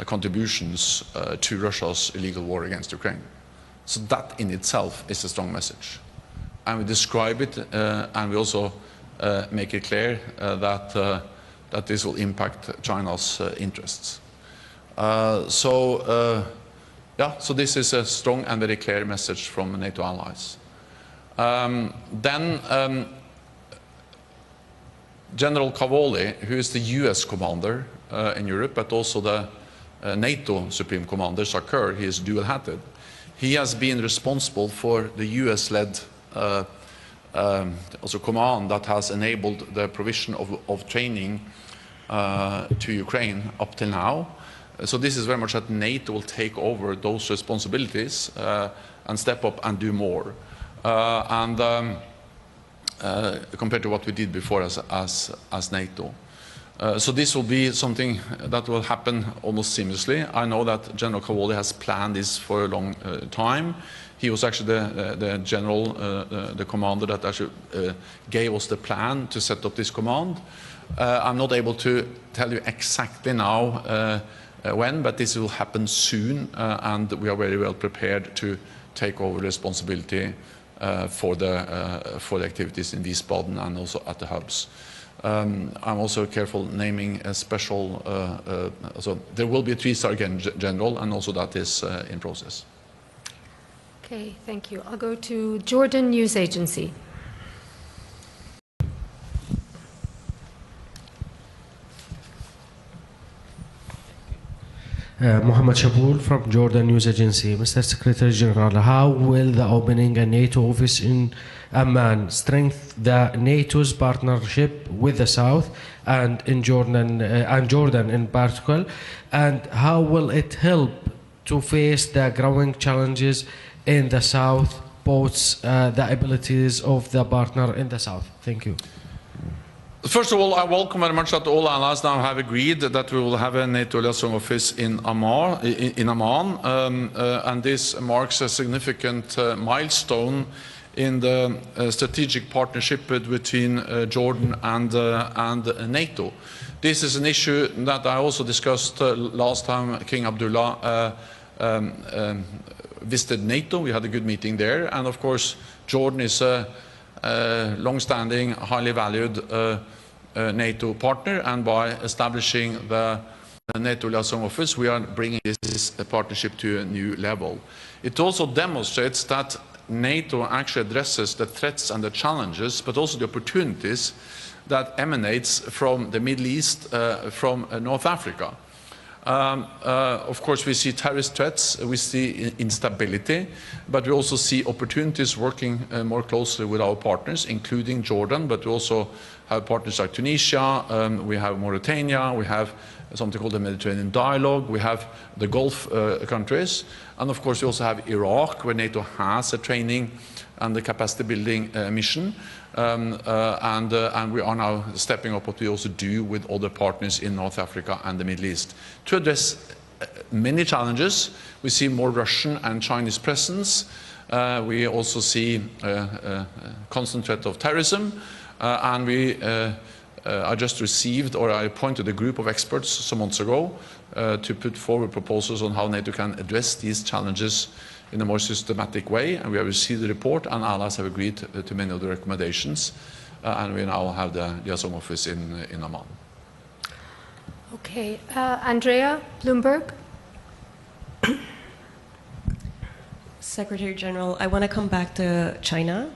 contributions to Russia's illegal war against Ukraine. So that in itself is a strong message. And we describe it and we also make it clear that this will impact China's interests. So this is a strong and very clear message from NATO allies. General Cavoli, who is the US commander in Europe, but also the NATO Supreme Commander, Sakir, he is dual-hatted. He has been responsible for the US-led also command that has enabled the provision of training to Ukraine up till now. So this is very much that NATO will take over those responsibilities and step up and do more. Compared to what we did before as NATO. So this will be something that will happen almost seamlessly. I know that General Cavoli has planned this for a long time. He was actually the general, the commander that actually gave us the plan to set up this command. I'm not able to tell you exactly now when, but this will happen soon, and we are very well prepared to take over responsibility for the activities in Wiesbaden and also at the hubs. I'm also careful naming a special, so there will be a three-star general, and also that is in process.
Okay, thank you. I'll go to Jordan News Agency.
Mohammed Shaboul from Jordan News Agency. Mr. Secretary General, how will the opening a NATO office in Amman strengthen the NATO's partnership with the South and in Jordan in particular? And how will it help to face the growing challenges in the South, both the abilities of the partner in the South? Thank you.
First of all, I welcome very much that all allies now have agreed that we will have a NATO liaison office in Amman, and this marks a significant milestone in the strategic partnership between Jordan and NATO. This is an issue that I also discussed last time King Abdullah visited NATO. We had a good meeting there, and of course Jordan is a long-standing, highly valued NATO partner, and by establishing the NATO liaison office, we are bringing this partnership to a new level. It also demonstrates that NATO actually addresses the threats and the challenges, but also the opportunities that emanates from the Middle East, from North Africa. Of course, we see terrorist threats, we see instability, but we also see opportunities working more closely with our partners, including Jordan, but we also have partners like Tunisia, we have Mauritania, we have something called the Mediterranean Dialogue, we have the Gulf countries, and of course we also have Iraq, where NATO has a training and the capacity building mission. And we are now stepping up what we also do with other partners in North Africa and the Middle East. To address many challenges, we see more Russian and Chinese presence. We also see a constant threat of terrorism. And I just received, or I appointed a group of experts some months ago to put forward proposals on how NATO can address these challenges in a more systematic way, and we have received the report, and allies have agreed to many of the recommendations, and we now have the liaison office in Amman.
Okay, Andrea Bloomberg.
Secretary General, I want to come back to China.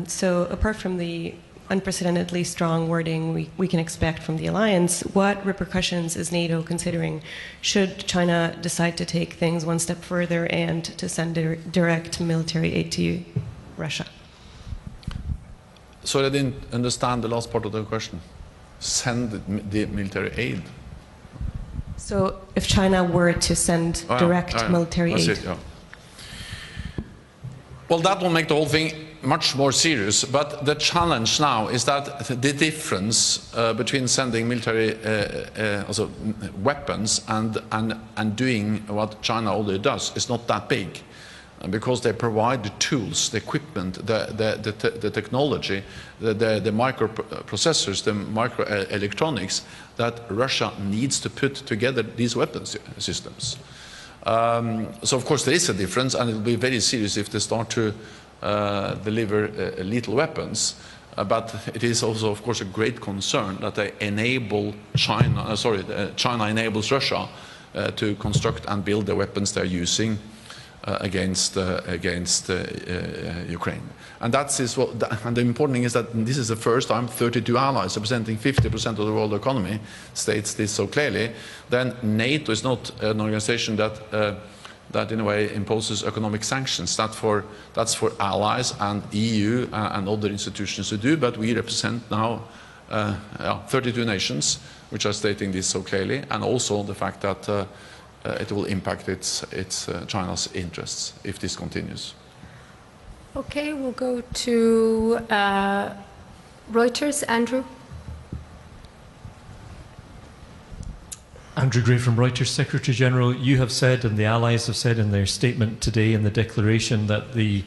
So apart from the unprecedentedly strong wording we can expect from the alliance, what repercussions is NATO considering should China decide to take things one step further and to send direct military aid to Russia?
Sorry, I didn't understand the last part of the question. Send the military aid?
So if China were to send direct military aid?
Well, that will make the whole thing much more serious, but the challenge now is that the difference between sending military also weapons and doing what China already does is not that big, because they provide the tools, the equipment, the technology, the microprocessors, the microelectronics that Russia needs to put together these weapons systems. So of course there is a difference, and it will be very serious if they start to deliver lethal weapons, but it is also of course a great concern that they enable China, China enables Russia to construct and build the weapons they're using against Ukraine. And that is what, and the important thing is that this is the first time 32 allies representing 50% of the world economy states this so clearly. Then NATO is not an organization that in a way imposes economic sanctions. That's for allies and EU and other institutions to do, but we represent now 32 nations which are stating this so clearly, and also the fact that it will impact China's interests if this continues.
Okay, we'll go to Reuters. Andrew.
Andrew Gray from Reuters. Secretary General, you have said, and the Allies have said in their statement today in the declaration, that the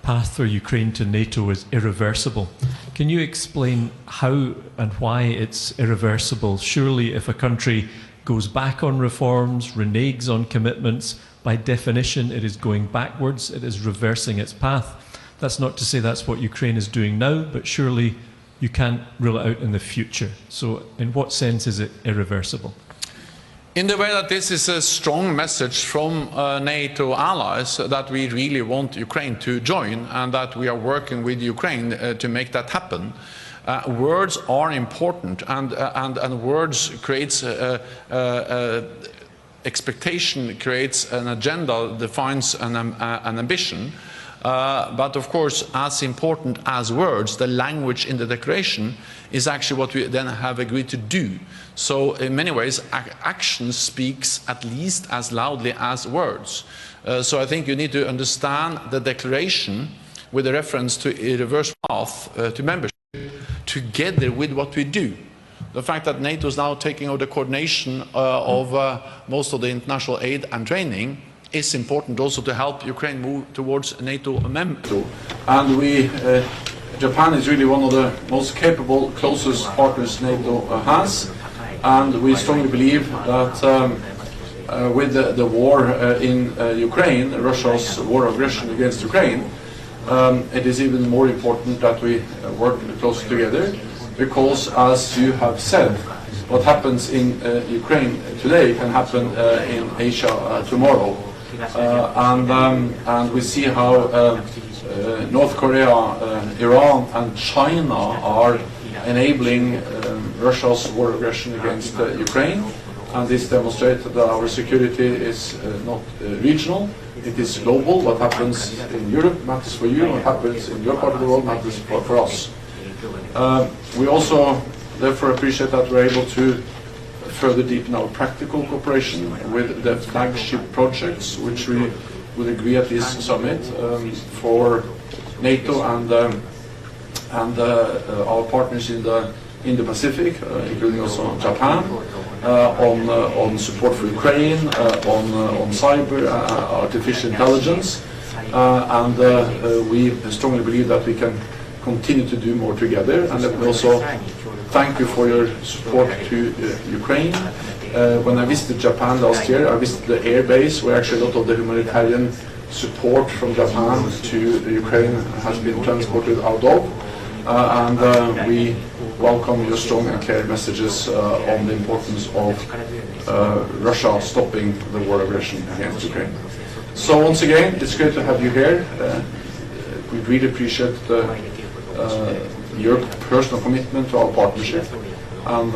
path for Ukraine to NATO is irreversible. Can you explain how and why it's irreversible? Surely if a country goes back on reforms, reneges on commitments, by definition it is going backwards, it is reversing its path. That's not to say that's what Ukraine is doing now, but surely you can't rule it out in the future. So in what sense is it irreversible?
In the way that this is a strong message from NATO allies that we really want Ukraine to join, and that we are working with Ukraine to make that happen. Words are important, and words creates expectation, creates an agenda, defines an ambition. But of course, as important as words, the language in the declaration is actually what we then have agreed to do. So in many ways, action speaks at least as loudly as words. So I think you need to understand the declaration with a reference to a reverse path to membership together with what we do. The fact that NATO is now taking over the coordination of most of the international aid and training is important also to help Ukraine move towards NATO membership. And Japan is really one of the most capable, closest partners NATO has. And we strongly believe that with the war in Ukraine, Russia's war of aggression against Ukraine, it is even more important that we work closely together, because as you have said, what happens in Ukraine today can happen in Asia tomorrow. And we see how North Korea, Iran and China are enabling Russia's war aggression against Ukraine, and this demonstrates that our security is not regional, it is global. What happens in Europe matters for you, what happens in your part of the world matters for us. We also therefore appreciate that we're able to further deepen our practical cooperation with the flagship projects which we would agree at this summit for NATO and our partners in the Pacific, including also Japan, on support for Ukraine, on cyber, artificial intelligence, and we strongly believe that we can continue to do more together. And let me also thank you for your support to Ukraine. When I visited Japan last year, I visited the air base where actually a lot of the humanitarian support from Japan to Ukraine has been transported out of, and we welcome your strong and clear messages on the importance of Russia stopping the war aggression against Ukraine. So once again, it's great to have you here. We really appreciate your personal commitment to our partnership, and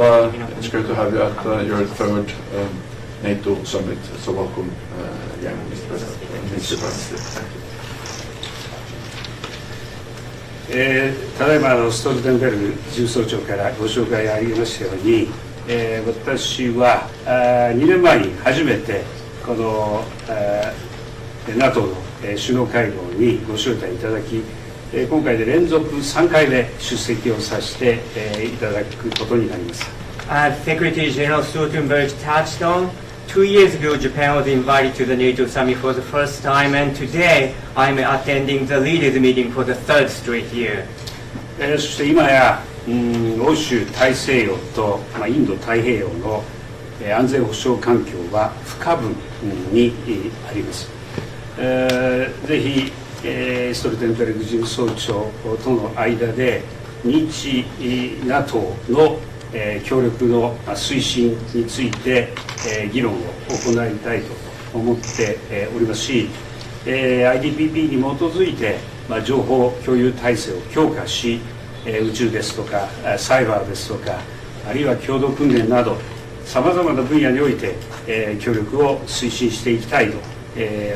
it's great to have you at your third NATO summit. So welcome again, Mr. President. Mr. President.
ただいまストルテンベルグ事務総長からご紹介ありましたように、私は2年前に初めてこのNATO の首脳会合にご招待いただき、今回で連続3回目出席をさせていただくことになります。
As Secretary General Stoltenberg touched on, 2 years ago Japan was invited to the NATO summit for the first time, and today I'm attending the leaders meeting for the third straight year.
そして今や、欧州大西洋と、インド太平洋の安全保障環境は不可分にあります。ぜひ、ストルテンベルグ事務総長との間で日 NATO の協力の推進について議論を行いたいと思っておりますし、IDPP に基づいて情報共有体制を強化し、宇宙ですとかサイバーですとか、あるいは共同訓練などさまざまな分野において協力を推進していきたいと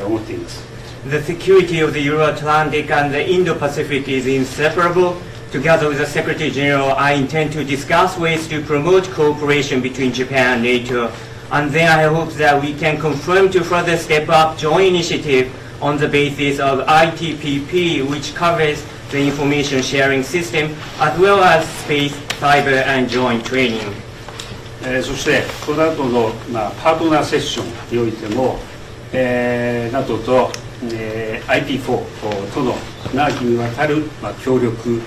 思っています。
The security of the Euro-Atlantic and the Indo-Pacific is inseparable. Together with the Secretary General, I intend to discuss ways to promote cooperation between Japan and NATO, and then I hope that we can confirm to further step up joint initiative on the basis of ITPP, which covers the information sharing system, as well as space, cyber, and joint training.
そしてこの後のパートナーセッションにおいても、NATO とIP4 との長きにわたる協力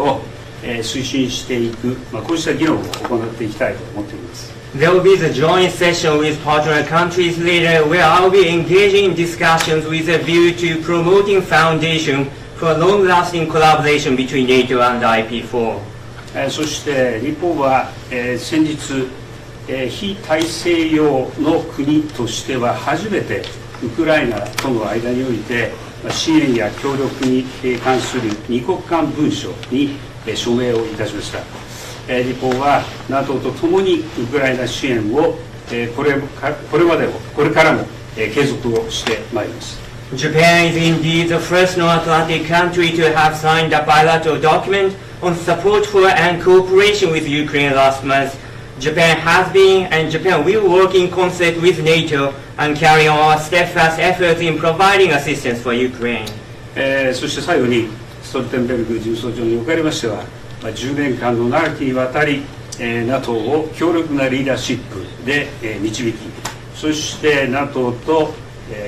を推進していく、こうした議論を行っていきたいと思っています。
There will be the joint session with partner countries later, where I'll be engaging in discussions with a view to promoting foundation for long-lasting collaboration between NATO and IP4.
そして日本は先日非大西洋の国としては初めてウクライナとの間において支援や協力に関する2国間文書に署名をいたしました。日本は NATO とともにウクライナ支援をこれからも継続をしてまいります。
Japan is indeed the first North-Atlantic country to have signed a bilateral document on support for and cooperation with Ukraine last month. Japan has been and Japan will work in concert with NATO and carry on our steadfast efforts in providing assistance for Ukraine.
そして最後にストルテンベルグ事務総長におかれましては、10年間の長きにわたり NATO を強力なリーダーシップで導き、そして NATO と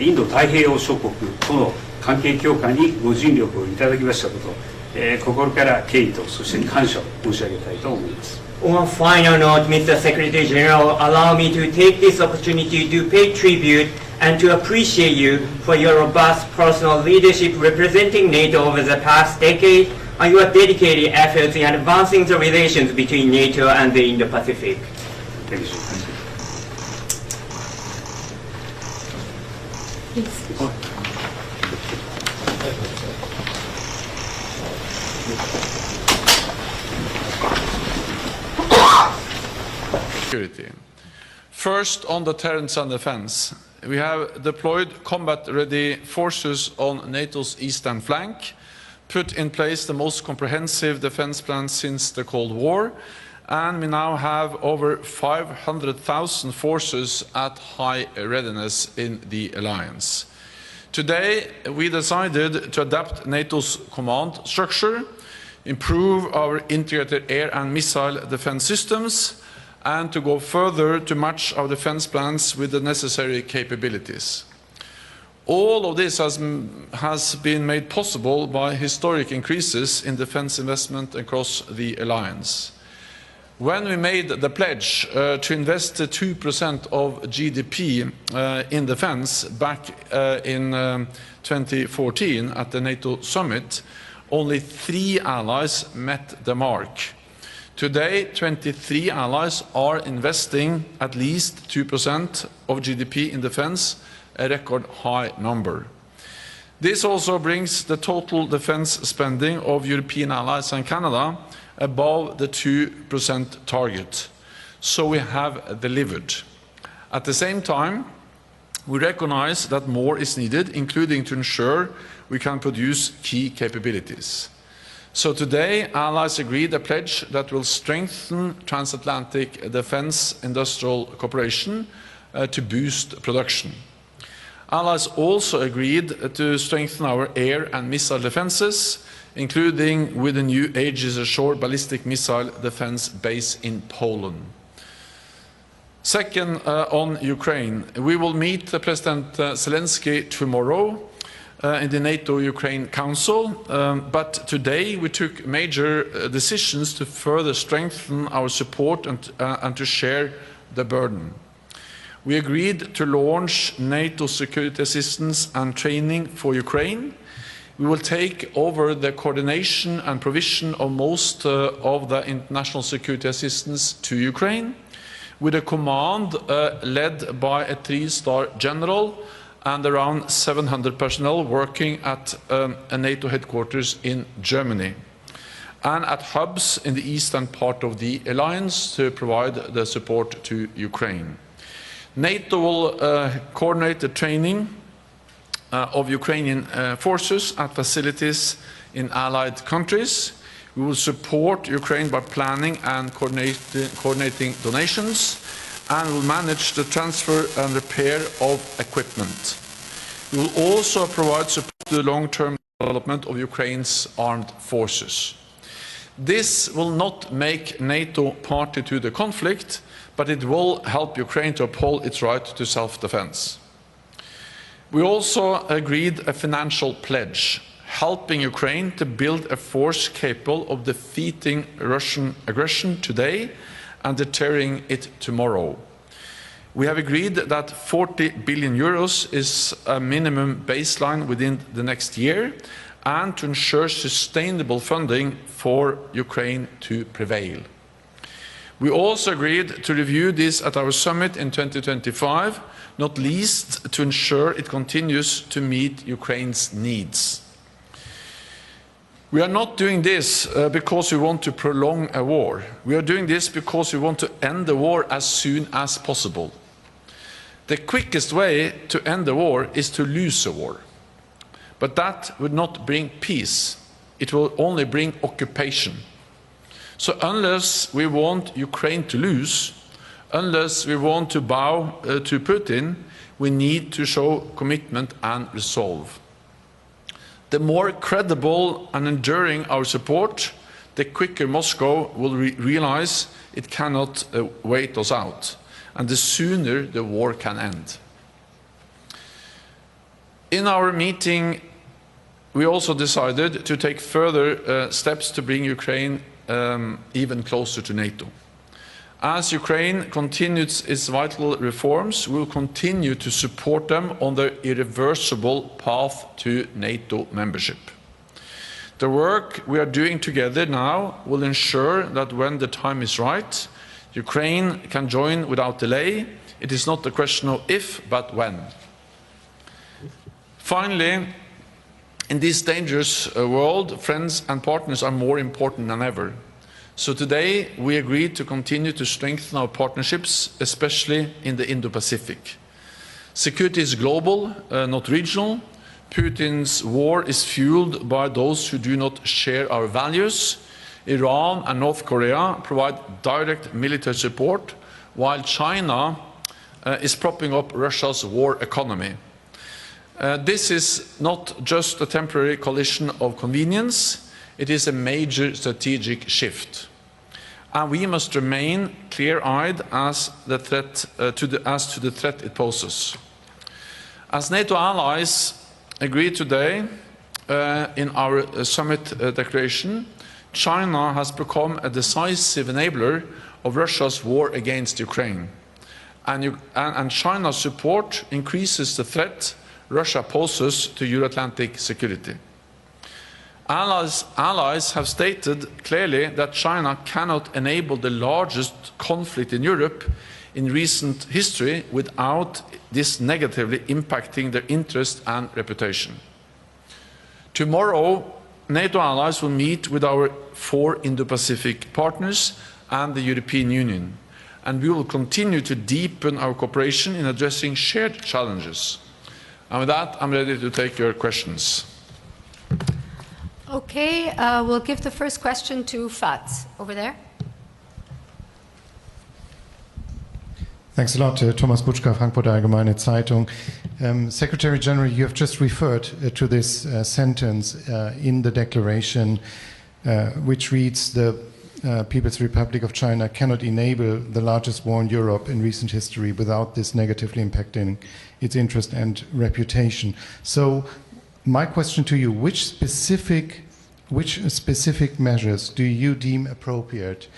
インド太平洋諸国との関係強化にご尽力をいただきましたこと、心から敬意とそして感謝を申し上げたいと思います。
On a final note, Mr. Secretary General, allow me to take this opportunity to pay tribute and to appreciate you for your robust personal leadership representing NATO over the past decade and your dedicated efforts in advancing the relations between NATO and the Indo-Pacific.
Thank you.
Security. First, on deterrence and defense, we have deployed combat-ready forces on NATO's eastern flank, put in place the most comprehensive defense plan since the Cold War, and we now have over 500,000 forces at high readiness in the alliance. Today, we decided to adapt NATO's command structure, improve our integrated air and missile defense systems, and to go further to match our defense plans with the necessary capabilities. All of this has been made possible by historic increases in defense investment across the alliance. When we made the pledge to invest 2% of GDP in defense back in 2014 at the NATO summit, only 3 allies met the mark. Today, 23 allies are investing at least 2% of GDP in defense, a record high number. This also brings the total defense spending of European allies and Canada above the 2% target. So we have delivered. At the same time, we recognize that more is needed, including to ensure we can produce key capabilities. So today, allies agreed a pledge that will strengthen transatlantic defense industrial cooperation to boost production. Allies also agreed to strengthen our air and missile defenses, including with a new Aegis Ashore ballistic missile defense base in Poland. Second, on Ukraine, we will meet President Zelensky tomorrow in the NATO-Ukraine Council, but today we took major decisions to further strengthen our support and to share the burden. We agreed to launch NATO security assistance and training for Ukraine. We will take over the coordination and provision of most of the international security assistance to Ukraine, with a command led by a 3-star general and around 700 personnel working at a NATO headquarters in Germany, and at hubs in the eastern part of the alliance to provide the support to Ukraine. NATO will coordinate the training of Ukrainian forces at facilities in allied countries. We will support Ukraine by planning and coordinating donations, and will manage the transfer and repair of equipment. We will also provide support to the long-term development of Ukraine's armed forces. This will not make NATO party to the conflict, but it will help Ukraine to uphold its right to self-defense. We also agreed a financial pledge, helping Ukraine to build a force capable of defeating Russian aggression today and deterring it tomorrow. We have agreed that 40 billion euros is a minimum baseline within the next year, and to ensure sustainable funding for Ukraine to prevail. We also agreed to review this at our summit in 2025, not least to ensure it continues to meet Ukraine's needs. We are not doing this because we want to prolong a war. We are doing this because we want to end the war as soon as possible. The quickest way to end the war is to lose a war. But that would not bring peace. It will only bring occupation. So unless we want Ukraine to lose, unless we want to bow to Putin, we need to show commitment and resolve. The more credible and enduring our support, the quicker Moscow will realize it cannot wait us out, and the sooner the war can end. In our meeting, we also decided to take further steps to bring Ukraine even closer to NATO. As Ukraine continues its vital reforms, we will continue to support them on their irreversible path to NATO membership. The work we are doing together now will ensure that when the time is right, Ukraine can join without delay. It is not a question of if, but when. Finally, in this dangerous world, friends and partners are more important than ever. So today, we agreed to continue to strengthen our partnerships, especially in the Indo-Pacific. Security is global, not regional. Putin's war is fueled by those who do not share our values. Iran and North Korea provide direct military support, while China is propping up Russia's war economy. This is not just a temporary coalition of convenience. It is a major strategic shift, and we must remain clear-eyed as to the threat it poses. As NATO allies agreed today in our summit declaration, China has become a decisive enabler of Russia's war against Ukraine. And China's support increases the threat Russia poses to Euro-Atlantic security. Allies have stated clearly that China cannot enable the largest conflict in Europe in recent history without this negatively impacting their interest and reputation. Tomorrow, NATO allies will meet with our 4 Indo-Pacific partners and the European Union, and we will continue to deepen our cooperation in addressing shared challenges. And with that, I'm ready to take your questions.
Okay, we'll give the first question to Fats over there.
Thanks a lot, Thomas Butschka, Frankfurter Allgemeine Zeitung. Secretary General, you have just referred to this sentence in the declaration, which reads, the People's Republic of China cannot enable the largest war in Europe in recent history without this negatively impacting its interest and reputation. So my question to you, which specific measures do you deem appropriate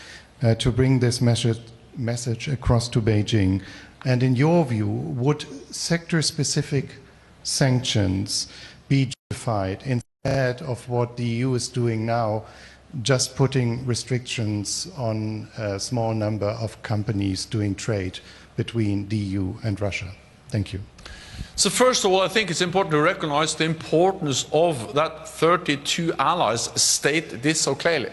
to bring this message across to Beijing? And in your view, would sector-specific sanctions be justified instead of what the EU is doing now, just putting restrictions on a small number of companies doing trade between the EU and Russia? Thank you.
So first of all, I think it's important to recognize the importance of that 32 allies state this so clearly.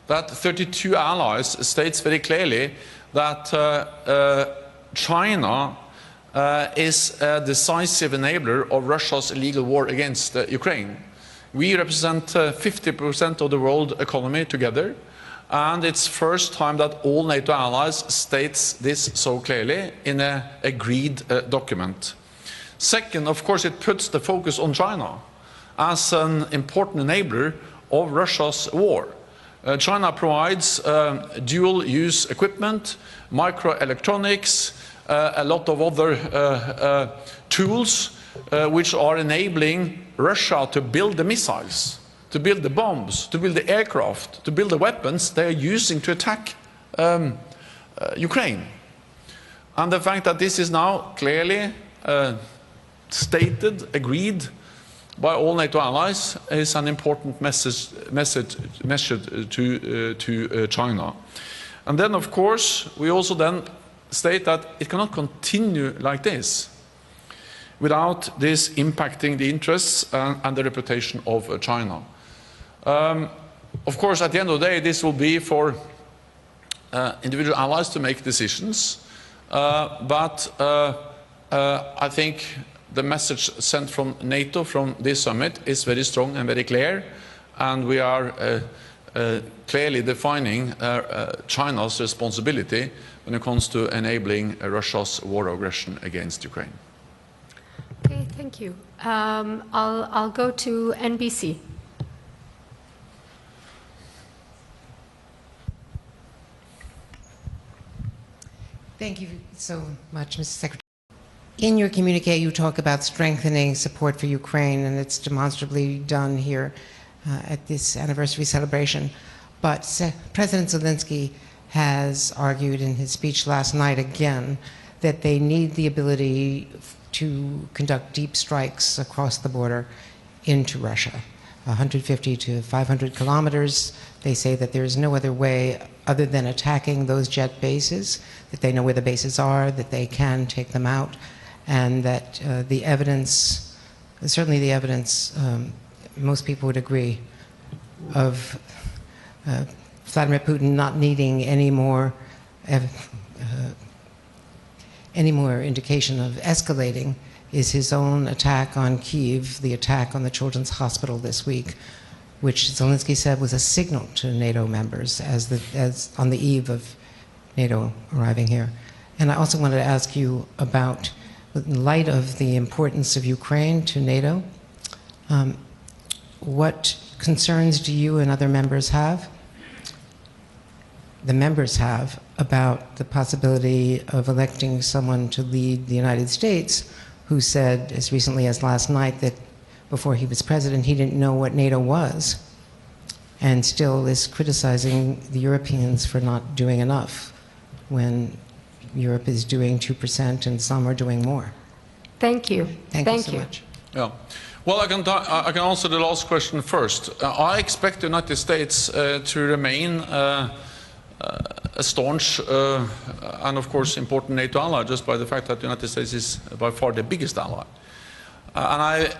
That 32 allies states very clearly that China is a decisive enabler of Russia's illegal war against Ukraine. We represent 50% of the world economy together, and it's first time that all NATO allies states this so clearly in an agreed document. Second, of course, it puts the focus on China as an important enabler of Russia's war. China provides dual-use equipment, microelectronics, a lot of other tools which are enabling Russia to build the missiles, to build the bombs, to build the aircraft, to build the weapons they are using to attack Ukraine. And the fact that this is now clearly stated, agreed by all NATO allies is an important message to China. And then, of course, we also then state that it cannot continue like this without this impacting the interests and the reputation of China. Of course, at the end of the day, this will be for individual allies to make decisions, but I think the message sent from NATO from this summit is very strong and very clear, and we are clearly defining China's responsibility when it comes to enabling Russia's war aggression against Ukraine.
Okay, thank you. I'll go to NBC.
Thank you so much, Mr. Secretary. In your communique, you talk about strengthening support for Ukraine, and it's demonstrably done here at this anniversary celebration. But President Zelensky has argued in his speech last night again that they need the ability to conduct deep strikes across the border into Russia. 150 to 500 kilometers. They say that there is no other way other than attacking those jet bases, that they know where the bases are, that they can take them out, and that the evidence, certainly the evidence, most people would agree, of Vladimir Putin not needing any more indication of escalating is his own attack on Kyiv, the attack on the Children's Hospital this week, which Zelensky said was a signal to NATO members as on the eve of NATO arriving here. And I also wanted to ask you about, in light of the importance of Ukraine to NATO, what concerns do you and other members have? The members have about the possibility of electing someone to lead the United States who said as recently as last night that before he was president he didn't know what NATO was, and still is criticizing the Europeans for not doing enough when Europe is doing 2% and some are doing more.
Thank you.
Thank you so much.
Yeah. Well, I can answer the last question first. I expect the United States to remain a staunch and, of course, important NATO ally, just by the fact that the United States is by far the biggest ally. And I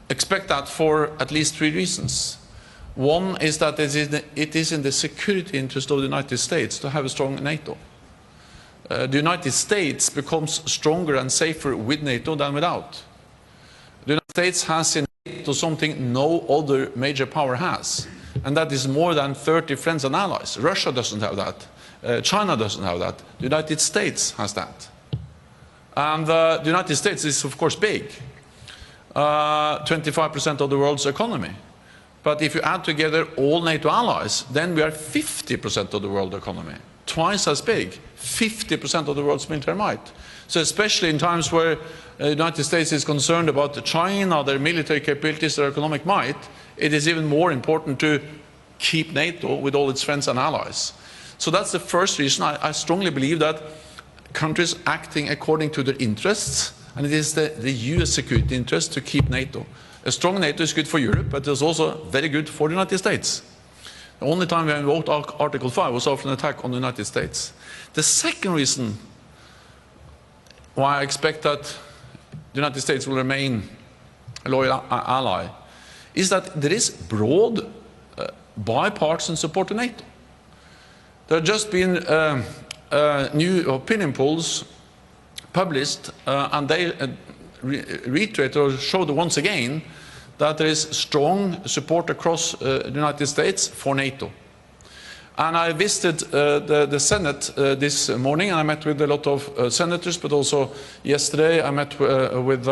expect that for at least 3 reasons. One is that it is in the security interest of the United States to have a strong NATO. The United States becomes stronger and safer with NATO than without. The United States has in NATO something no other major power has, and that is more than 30 friends and allies. Russia doesn't have that. China doesn't have that. The United States has that. And the United States is, of course, big. 25% of the world's economy. But if you add together all NATO allies, then we are 50% of the world economy. Twice as big, 50% of the world's military might. So especially in times where the United States is concerned about China, their military capabilities, their economic might, it is even more important to keep NATO with all its friends and allies. So that's the first reason. I strongly believe that countries acting according to their interests, and it is the US security interest to keep NATO. A strong NATO is good for Europe, but it's also very good for the United States. The only time we invoked Article 5 was after an attack on the United States. The second reason why I expect that the United States will remain a loyal ally is that there is broad bipartisan support to NATO. There have just been new opinion polls published, and they reiterate or show once again that there is strong support across the United States for NATO. And I visited the Senate this morning, and I met with a lot of senators, but also yesterday I met with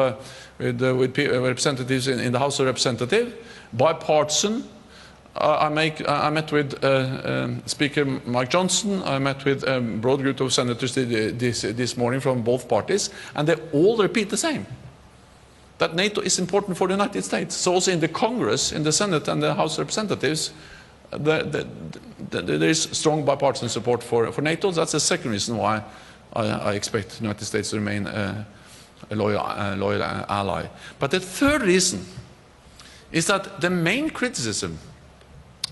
representatives in the House of Representatives, bipartisan. I met with Speaker Mike Johnson. I met with a broad group of senators this morning from both parties, and they all repeat the same, that NATO is important for the United States. So also in the Congress, in the Senate and the House of Representatives, there is strong bipartisan support for NATO. That's the second reason why I expect the United States to remain a loyal ally. But the third reason is that the main criticism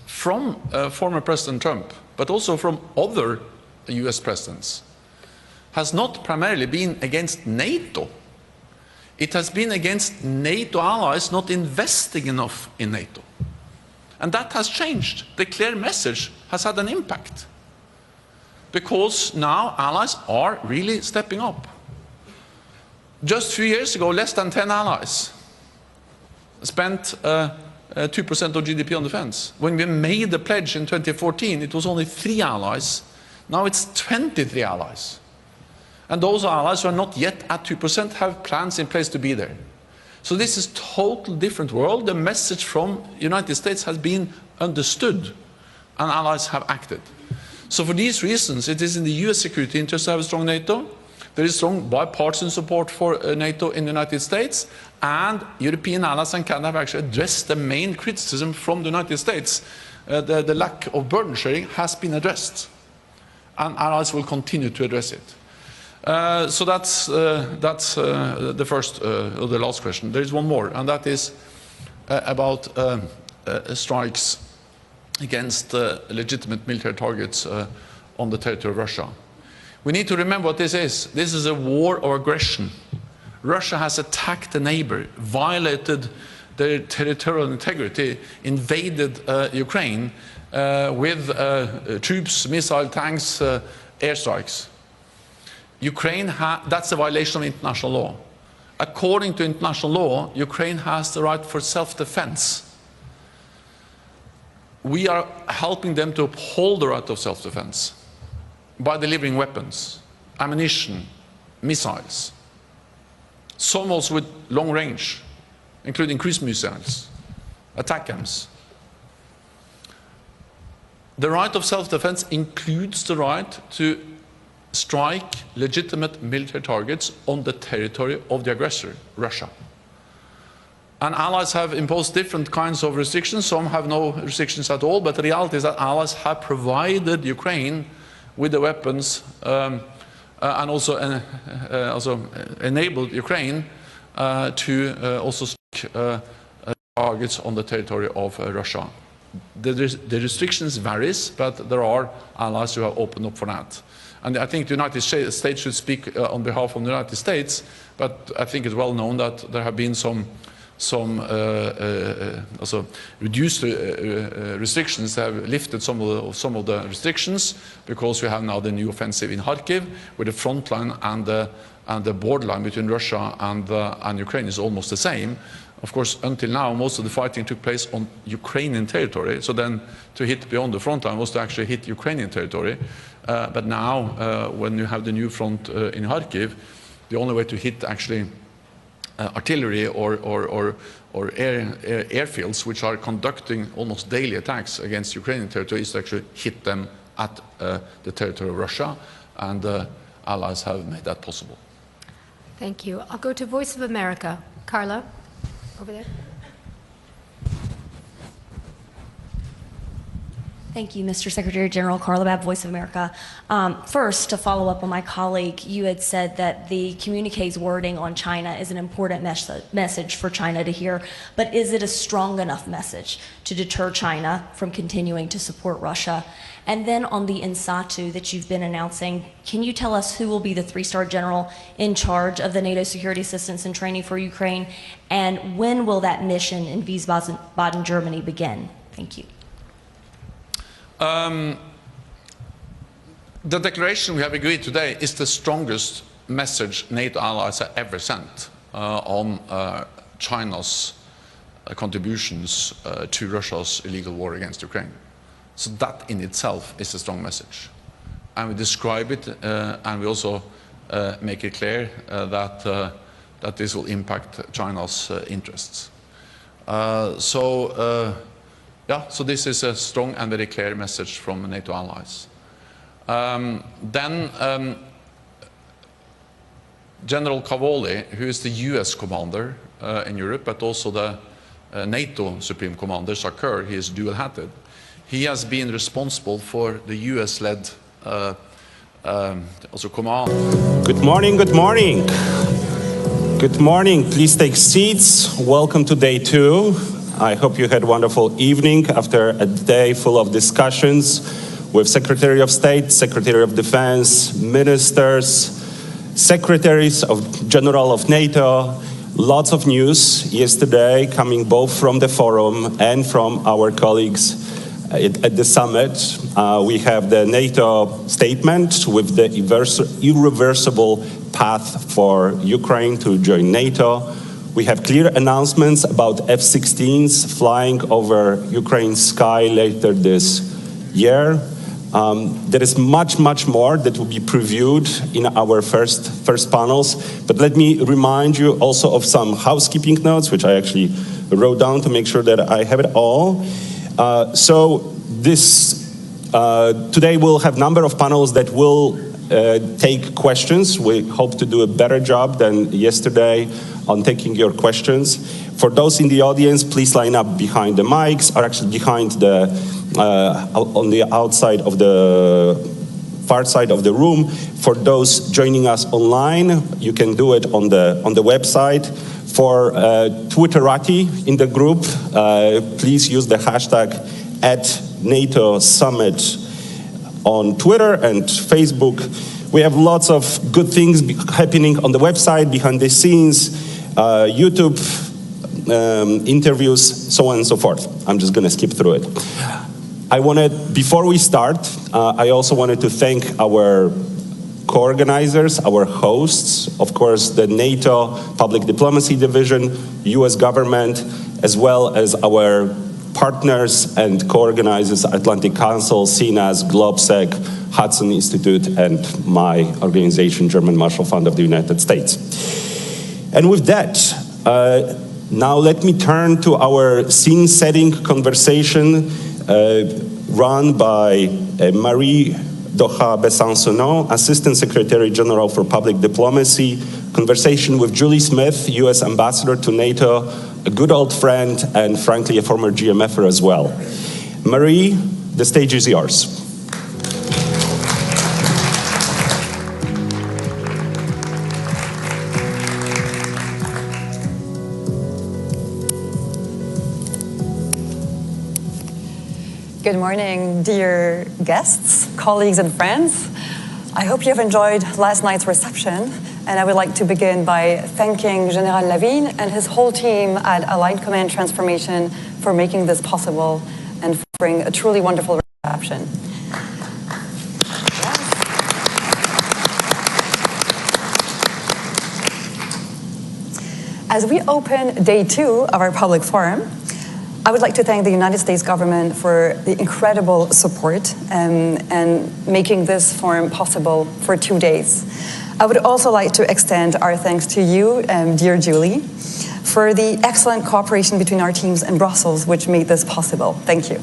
from former President Trump, but also from other US presidents, has not primarily been against NATO. It has been against NATO allies not investing enough in NATO. And that has changed. The clear message has had an impact, because now allies are really stepping up. Just a few years ago, less than 10 allies spent 2% of GDP on defense. When we made the pledge in 2014, it was only 3 allies. Now it's 23 allies. And those allies who are not yet at 2% have plans in place to be there. So this is a totally different world. The message from the United States has been understood, and allies have acted. So for these reasons, it is in the US security interest to have a strong NATO. There is strong bipartisan support for NATO in the United States, and European allies and Canada have actually addressed the main criticism from the United States. The lack of burden sharing has been addressed, and allies will continue to address it. So that's the first or the last question. There is one more, and that is about strikes against legitimate military targets on the territory of Russia. We need to remember what this is. This is a war of aggression. Russia has attacked a neighbor, violated their territorial integrity, invaded Ukraine with troops, missile tanks, airstrikes. Ukraine, that's a violation of international law. According to international law, Ukraine has the right for self-defense. We are helping them to uphold the right of self-defense by delivering weapons, ammunition, missiles, some also with long range, including cruise missiles, ATACMS. The right of self-defense includes the right to strike legitimate military targets on the territory of the aggressor, Russia. And allies have imposed different kinds of restrictions. Some have no restrictions at all, but the reality is that allies have provided Ukraine with the weapons and also enabled Ukraine to also strike targets on the territory of Russia. The restrictions varies, but there are allies who have opened up for that. And I think the United States should speak on behalf of the United States, but I think it's well known that there have been some also reduced restrictions. They have lifted some of the restrictions because we have now the new offensive in Kharkiv, where the front line and the borderline between Russia and Ukraine is almost the same. Of course, until now, most of the fighting took place on Ukrainian territory. So then to hit beyond the front line was to actually hit Ukrainian territory. But now, when you have the new front in Kharkiv, the only way to hit actually artillery or airfields which are conducting almost daily attacks against Ukrainian territory is to actually hit them at the territory of Russia. And allies have made that possible.
Thank you. I'll go to Voice of America. Carla, over there.
Thank you, Mr. Secretary General. Carla Babb, Voice of America. First, to follow up on my colleague, you had said that the communique's wording on China is an important message for China to hear, but is it a strong enough message to deter China from continuing to support Russia? And then on the INSATU that you've been announcing, can you tell us who will be the three-star general in charge of the NATO security assistance and training for Ukraine, and when will that mission in Wiesbaden, Germany begin? Thank you.
The declaration we have agreed today is the strongest message NATO allies have ever sent on China's contributions to Russia's illegal war against Ukraine. So that in itself is a strong message. And we describe it and we also make it clear that this will impact China's interests. So this is a strong and very clear message from NATO allies. General Cavoli, who is the US commander in Europe, but also the NATO Supreme Commander, Sakur, he is dual-hatted. He has been responsible for the US-led also command.
Good morning, good morning. Good morning, please take seats. Welcome to day 2. I hope you had a wonderful evening after a day full of discussions with Secretary of State, Secretary of Defense, ministers, secretaries general of NATO. Lots of news yesterday coming both from the forum and from our colleagues at the summit. We have the NATO statement with the irreversible path for Ukraine to join NATO. We have clear announcements about F-16s flying over Ukraine's sky later this year. There is much more that will be previewed in our first panels. But let me remind you also of some housekeeping notes, which I actually wrote down to make sure that I have it all. Today we'll have a number of panels that will take questions. We hope to do a better job than yesterday on taking your questions. For those in the audience, please line up behind the mics, or actually behind the, on the outside of the far side of the room. For those joining us online, you can do it on the website. For Twitterati in the group, please use the hashtag @NATO Summit on Twitter and Facebook. We have lots of good things happening on the website, behind the scenes, YouTube interviews, so on and so forth. I'm just going to skip through it. Before we start, I also wanted to thank our co-organizers, our hosts, of course, the NATO Public Diplomacy Division, US government, as well as our partners and co-organizers, Atlantic Council, CNAS, GlobeSec, Hudson Institute, and my organization, German Marshall Fund of the United States. And with that, now let me turn to our scene-setting conversation run by Marie Doha Besançonneau, Assistant Secretary General for Public Diplomacy, conversation with Julie Smith, US Ambassador to NATO, a good old friend, and frankly, a former GMFer as well. Marie, the stage is yours.
Good morning, dear guests, colleagues, and friends. I hope you have enjoyed last night's reception, and I would like to begin by thanking General Lavigne and his whole team at Allied Command Transformation for making this possible and for offering a truly wonderful reception. As we open day 2 of our public forum, I would like to thank the United States government for the incredible support and making this forum possible for 2 days. I would also like to extend our thanks to you, dear Julie, for the excellent cooperation between our teams in Brussels, which made this possible. Thank you.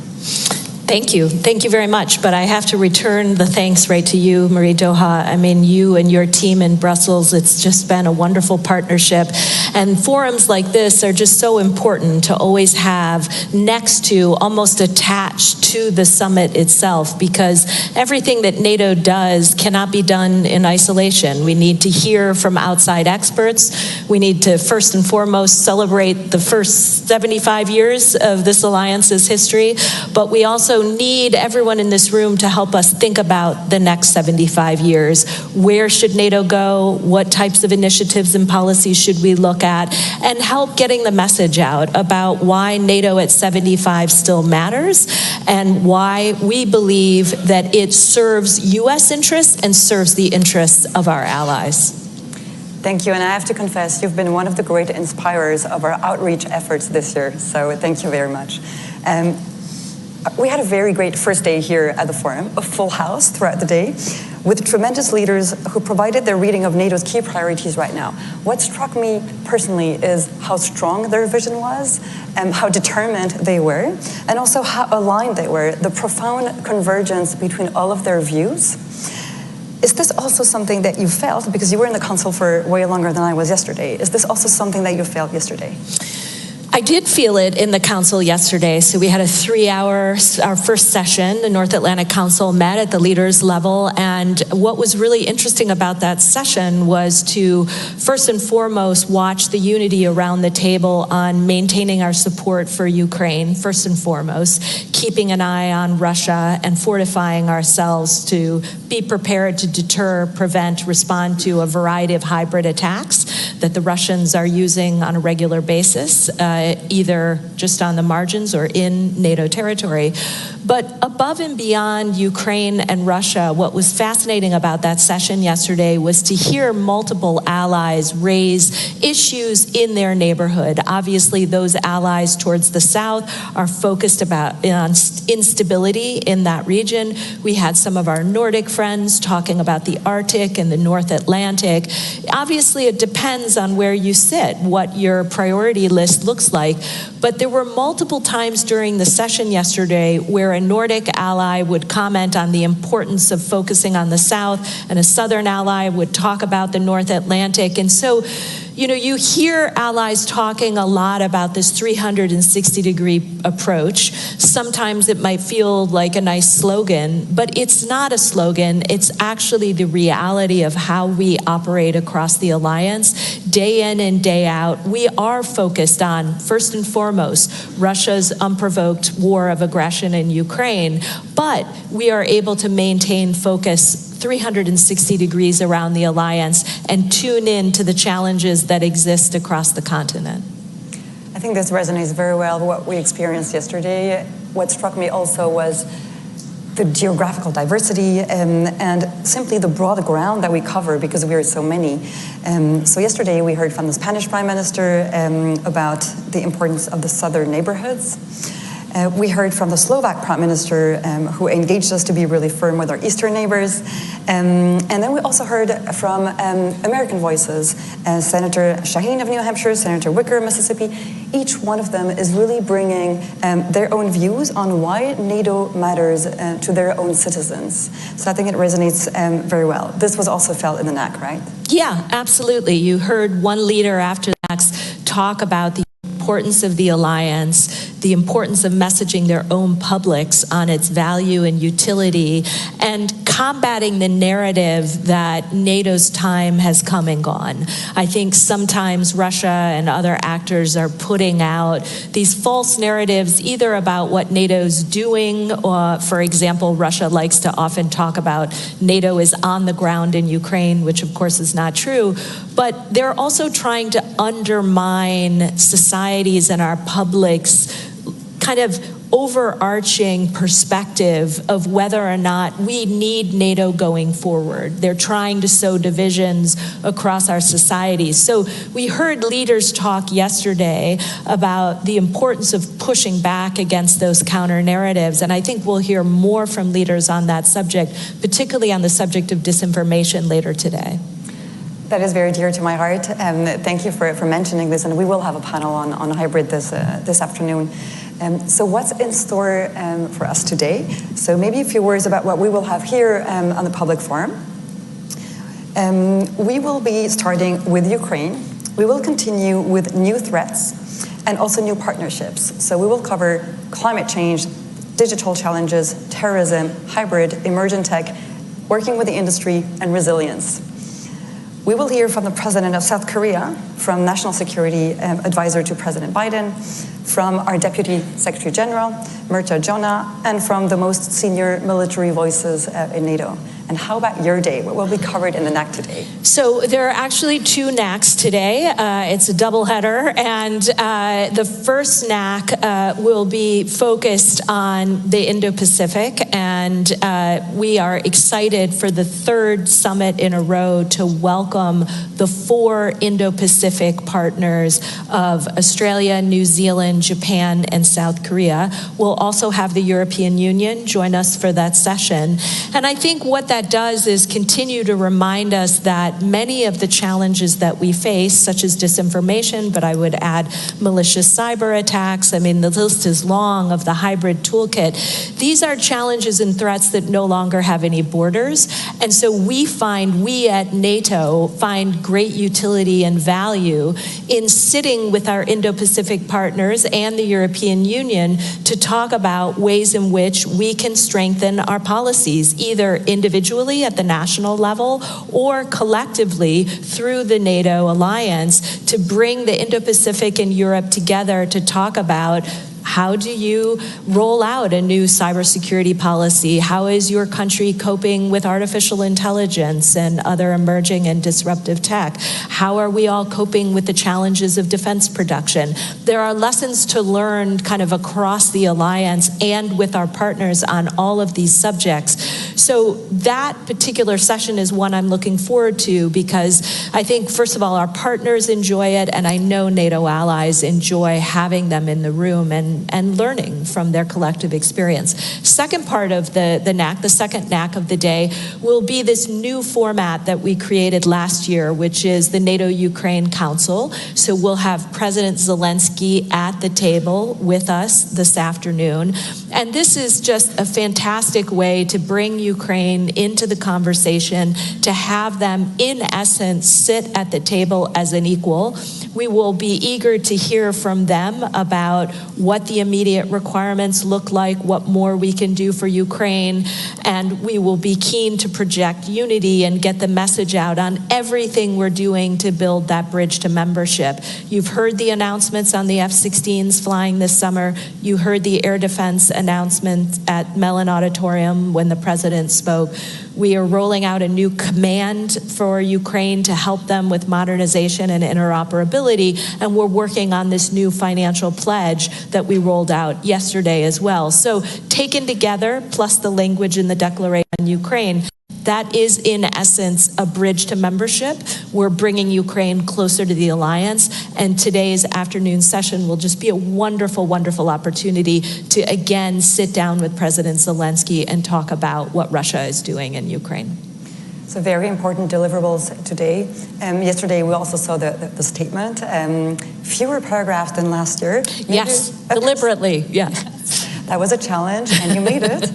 Thank you. Thank you very much. But I have to return the thanks right to you, Marie Doha. I mean, you and your team in Brussels, it's just been a wonderful partnership. And forums like this are just so important to always have next to, almost attached to the summit itself, because everything that NATO does cannot be done in isolation. We need to hear from outside experts. We need to first and foremost celebrate the first 75 years of this alliance's history, but we also need everyone in this room to help us think about the next 75 years. Where should NATO go? What types of initiatives and policies should we look at? And help getting the message out about why NATO at 75 still matters and why we believe that it serves U.S. interests and serves the interests of our allies.
Thank you, and I have to confess, you've been one of the great inspirers of our outreach efforts this year, so thank you very much. We had a very great first day here at the forum, a full house throughout the day, with tremendous leaders who provided their reading of NATO's key priorities right now. What struck me personally is how strong their vision was, and how determined they were, and also how aligned they were, the profound convergence between all of their views. Is this also something that you felt, because you were in the Council for way longer than I was yesterday, is this also something that you felt yesterday?
I did feel it in the Council yesterday. So we had a 3-hour, our first session. The North Atlantic Council met at the leaders level. And what was really interesting about that session was to first and foremost watch the unity around the table on maintaining our support for Ukraine, first and foremost, keeping an eye on Russia and fortifying ourselves to be prepared to deter, prevent, respond to a variety of hybrid attacks that the Russians are using on a regular basis, either just on the margins or in NATO territory. But above and beyond Ukraine and Russia, what was fascinating about that session yesterday was to hear multiple allies raise issues in their neighborhood. Obviously, those allies towards the south are focused on instability in that region. We had some of our Nordic friends talking about the Arctic and the North Atlantic. Obviously, it depends on where you sit, what your priority list looks like. But there were multiple times during the session yesterday where a Nordic ally would comment on the importance of focusing on the South, and a Southern ally would talk about the North Atlantic. And so, you know, you hear allies talking a lot about this 360-degree approach. Sometimes it might feel like a nice slogan, but it's not a slogan. It's actually the reality of how we operate across the alliance. Day in and day out, we are focused on, first and foremost, Russia's unprovoked war of aggression in Ukraine, but we are able to maintain focus 360 degrees around the alliance and tune in to the challenges that exist across the continent.
I think this resonates very well with what we experienced yesterday. What struck me also was the geographical diversity and simply the broad ground that we cover because we are so many. So yesterday we heard from the Spanish Prime Minister about the importance of the southern neighborhoods. We heard from the Slovak Prime Minister who engaged us to be really firm with our eastern neighbors. And then we also heard from American voices, Senator Shaheen of New Hampshire, Senator Wicker of Mississippi. Each one of them is really bringing their own views on why NATO matters to their own citizens. So I think it resonates very well. This was also felt in the NAC, right?
Yeah, absolutely. You heard one leader after that talk about the importance of the alliance, the importance of messaging their own publics on its value and utility, and combating the narrative that NATO's time has come and gone. I think sometimes Russia and other actors are putting out these false narratives either about what NATO's doing, or, for example, Russia likes to often talk about NATO is on the ground in Ukraine, which of course is not true, but they're also trying to undermine societies and our public's kind of overarching perspective of whether or not we need NATO going forward. They're trying to sow divisions across our societies. So we heard leaders talk yesterday about the importance of pushing back against those counter narratives, and I think we'll hear more from leaders on that subject, particularly on the subject of disinformation later today.
That is very dear to my heart, and thank you for mentioning this, and we will have a panel on hybrid this afternoon. So what's in store for us today? So maybe a few words about what we will have here on the public forum. We will be starting with Ukraine. We will continue with new threats and also new partnerships. So we will cover climate change, digital challenges, terrorism, hybrid, emerging tech, working with the industry, and resilience. We will hear from the President of South Korea, from National Security Advisor to President Biden, from our Deputy Secretary General, Mirta Jonah, and from the most senior military voices in NATO. And how about your day? What will be covered in the NAC today?
So there are actually two NACs today. It's a doubleheader, and the first NAC will be focused on the Indo-Pacific, and we are excited for the third summit in a row to welcome the 4 Indo-Pacific partners of Australia, New Zealand, Japan, and South Korea. We'll also have the European Union join us for that session. And I think what that does is continue to remind us that many of the challenges that we face, such as disinformation, but I would add malicious cyber attacks, I mean, the list is long of the hybrid toolkit, these are challenges and threats that no longer have any borders. And so we at NATO find great utility and value in sitting with our Indo-Pacific partners and the European Union to talk about ways in which we can strengthen our policies, either individually at the national level or collectively through the NATO alliance, to bring the Indo-Pacific and Europe together to talk about how do you roll out a new cybersecurity policy? How is your country coping with artificial intelligence and other emerging and disruptive tech? How are we all coping with the challenges of defense production? There are lessons to learn kind of across the alliance and with our partners on all of these subjects. So that particular session is one I'm looking forward to, because I think, first of all, our partners enjoy it, and I know NATO allies enjoy having them in the room and learning from their collective experience. Second part of the NAC, the second NAC of the day, will be this new format that we created last year, which is the NATO-Ukraine Council. So we'll have President Zelensky at the table with us this afternoon. And this is just a fantastic way to bring Ukraine into the conversation, to have them, in essence, sit at the table as an equal. We will be eager to hear from them about what the immediate requirements look like, what more we can do for Ukraine, and we will be keen to project unity and get the message out on everything we're doing to build that bridge to membership. You've heard the announcements on the F-16s flying this summer. You heard the air defense announcement at Mellon Auditorium when the president spoke. We are rolling out a new command for Ukraine to help them with modernization and interoperability, and we're working on this new financial pledge that we rolled out yesterday as well. So taken together, plus the language in the Declaration on Ukraine, that is, in essence, a bridge to membership. We're bringing Ukraine closer to the alliance, and today's afternoon session will just be a wonderful, wonderful opportunity to, again, sit down with President Zelensky and talk about what Russia is doing in Ukraine.
So very important deliverables today. Yesterday, we also saw the statement. Fewer paragraphs than last year.
Yes, deliberately, yeah.
That was a challenge, and you made it.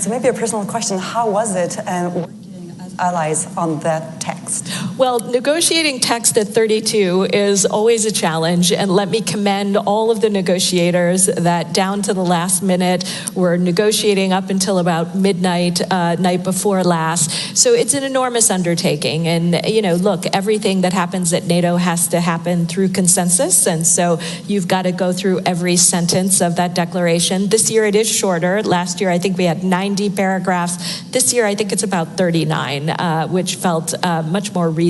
So maybe a personal question, how was it working as allies on that text?
Well, negotiating text at 32 is always a challenge, and let me commend all of the negotiators that down to the last minute were negotiating up until about midnight, night before last. So it's an enormous undertaking, and look, everything that happens at NATO has to happen through consensus, and so you've got to go through every sentence of that declaration. This year it is shorter. Last year I think we had 90 paragraphs. This year I think it's about 39, which felt much more reasonable.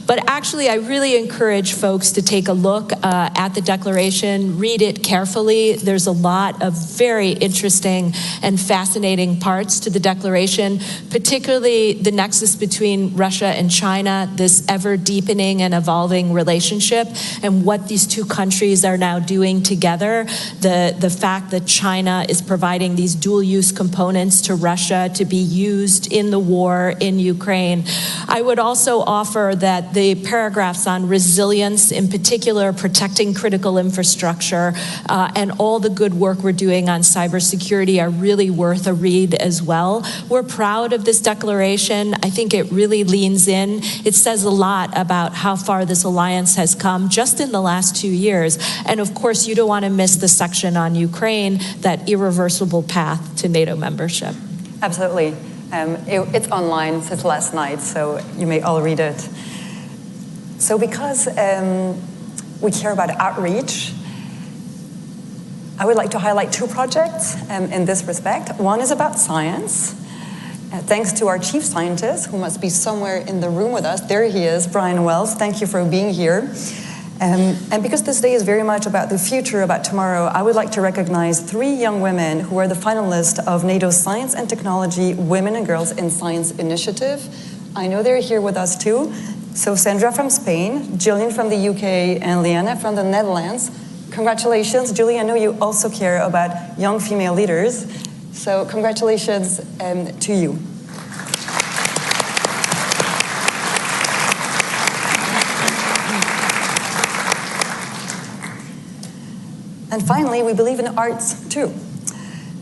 But actually, I really encourage folks to take a look at the declaration, read it carefully. There's a lot of very interesting and fascinating parts to the declaration, particularly the nexus between Russia and China, this ever-deepening and evolving relationship, and what these two countries are now doing together. The fact that China is providing these dual-use components to Russia to be used in the war in Ukraine. I would also offer that the paragraphs on resilience, in particular protecting critical infrastructure, and all the good work we're doing on cybersecurity are really worth a read as well. We're proud of this declaration. I think it really leans in. It says a lot about how far this alliance has come just in the last 2 years. And of course, you don't want to miss the section on Ukraine, that irreversible path to NATO membership.
Absolutely. It's online since last night, so you may all read it. So because we care about outreach, I would like to highlight 2 projects in this respect. One is about science. Thanks to our chief scientist, who must be somewhere in the room with us. There he is, Brian Wells. Thank you for being here. And because this day is very much about the future, about tomorrow, I would like to recognize 3 young women who are the finalists of NATO's Science and Technology Women and Girls in Science Initiative. I know they're here with us too. So Sandra from Spain, Jillian from the UK, and Liana from the Netherlands. Congratulations. Julie, I know you also care about young female leaders. So congratulations to you. And finally, we believe in arts too.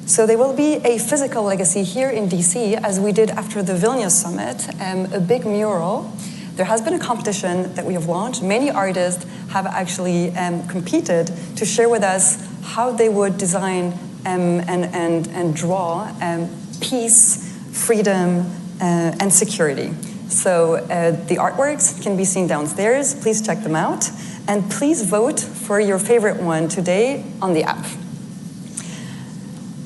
So there will be a physical legacy here in DC, as we did after the Vilnius summit, a big mural. There has been a competition that we have launched. Many artists have actually competed to share with us how they would design and draw peace, freedom, and security. So the artworks can be seen downstairs. Please check them out. And please vote for your favorite one today on the app.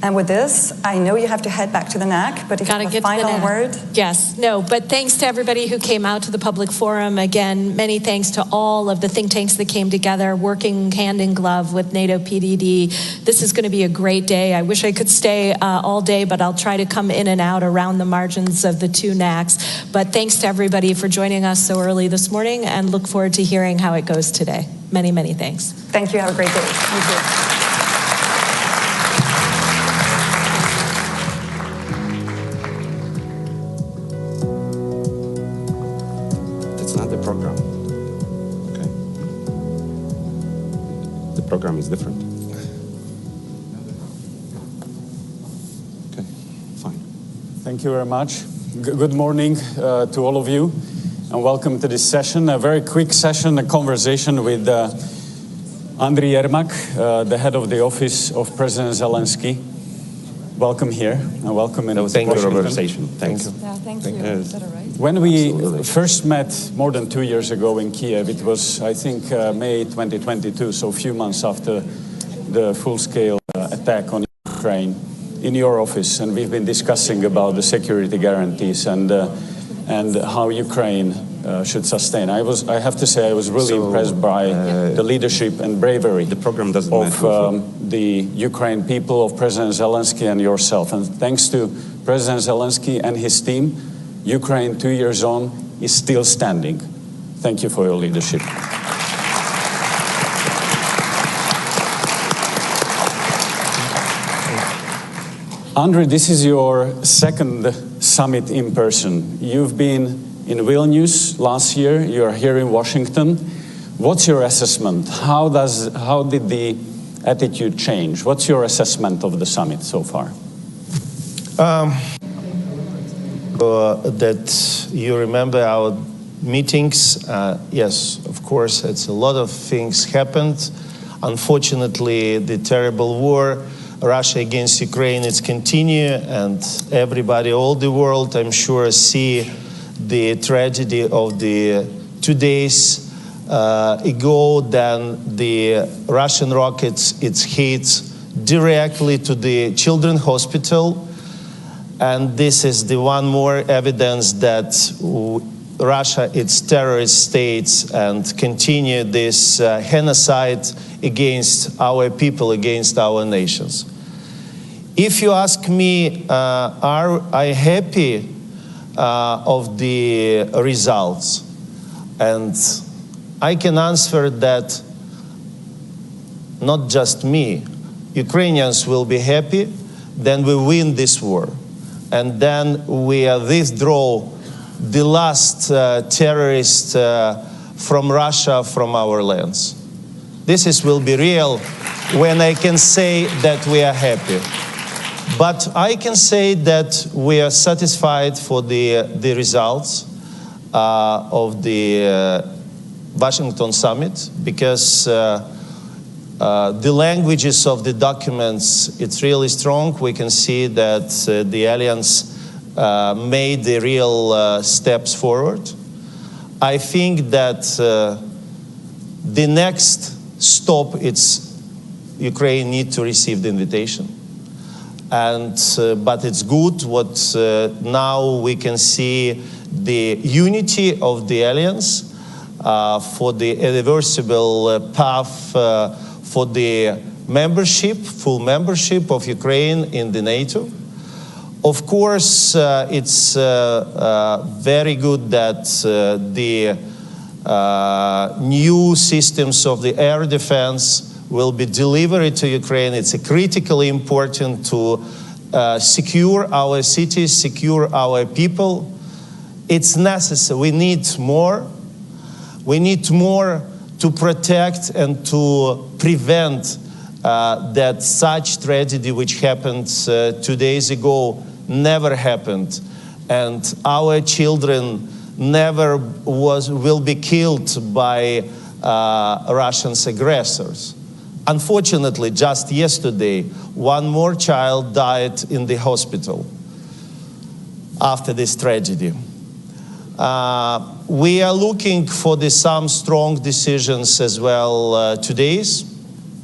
And with this, I know you have to head back to the NAC, but if you have a final word.
Yes, no, but thanks to everybody who came out to the public forum. Again, many thanks to all of the think tanks that came together, working hand in glove with NATO PDD. This is going to be a great day. I wish I could stay all day, but I'll try to come in and out around the margins of the 2 NACs. But thanks to everybody for joining us so early this morning, and look forward to hearing how it goes today. Many, many thanks.
Thank you. Have a great day. Thank you.
Program is different. Okay, fine.
Thank you very much. Good morning to all of you, and welcome to this session. A very quick session, a conversation with Andriy Yermak, the head of the office of President Zelensky. Welcome here, and welcome in Washington.
Thank you, conversation. Thanks.
Yeah, thank you. Is that all right?
When we first met more than 2 years ago in Kiev, it was, I think, May 2022, so a few months after the full-scale attack on Ukraine, in your office, and we've been discussing about the security guarantees and how Ukraine should sustain. I have to say, I was really impressed by the leadership and bravery of the Ukraine people, of President Zelensky and yourself. And thanks to President Zelensky and his team, Ukraine 2 years on is still standing. Thank you for your leadership. Andriy, this is your second summit in person. You've been in Vilnius last year, you're here in Washington. What's your assessment? How did the attitude change? What's your assessment of the summit so far?
That you remember our meetings. Yes, of course, it's a lot of things happened. Unfortunately, the terrible war, Russia against Ukraine, it's continue, and everybody, all the world, I'm sure, see the tragedy of the 2 days ago. Then the Russian rockets, it's hit directly to the children's hospital, and this is the one more evidence that Russia, it's terrorist states, and continue this genocide against our people, against our nations. If you ask me, are I happy of the results? And I can answer that not just me. Ukrainians will be happy, then we win this war. And then we withdraw the last terrorist from Russia, from our lands. This will be real when I can say that we are happy. But I can say that we are satisfied for the results of the Washington summit, because the languages of the documents, it's really strong. We can see that the alliance made the real steps forward. I think that the next stop, it's Ukraine need to receive the invitation. And but it's good what now we can see the unity of the alliance for the irreversible path for the membership, full membership of Ukraine in the NATO. Of course, it's very good that the new systems of the air defense will be delivered to Ukraine. It's critically important to secure our cities, secure our people. It's necessary. We need more. We need more to protect and to prevent that such tragedy which happened 2 days ago never happened, and our children never will be killed by Russian aggressors. Unfortunately, just yesterday, one more child died in the hospital after this tragedy. We are looking for some strong decisions as well today.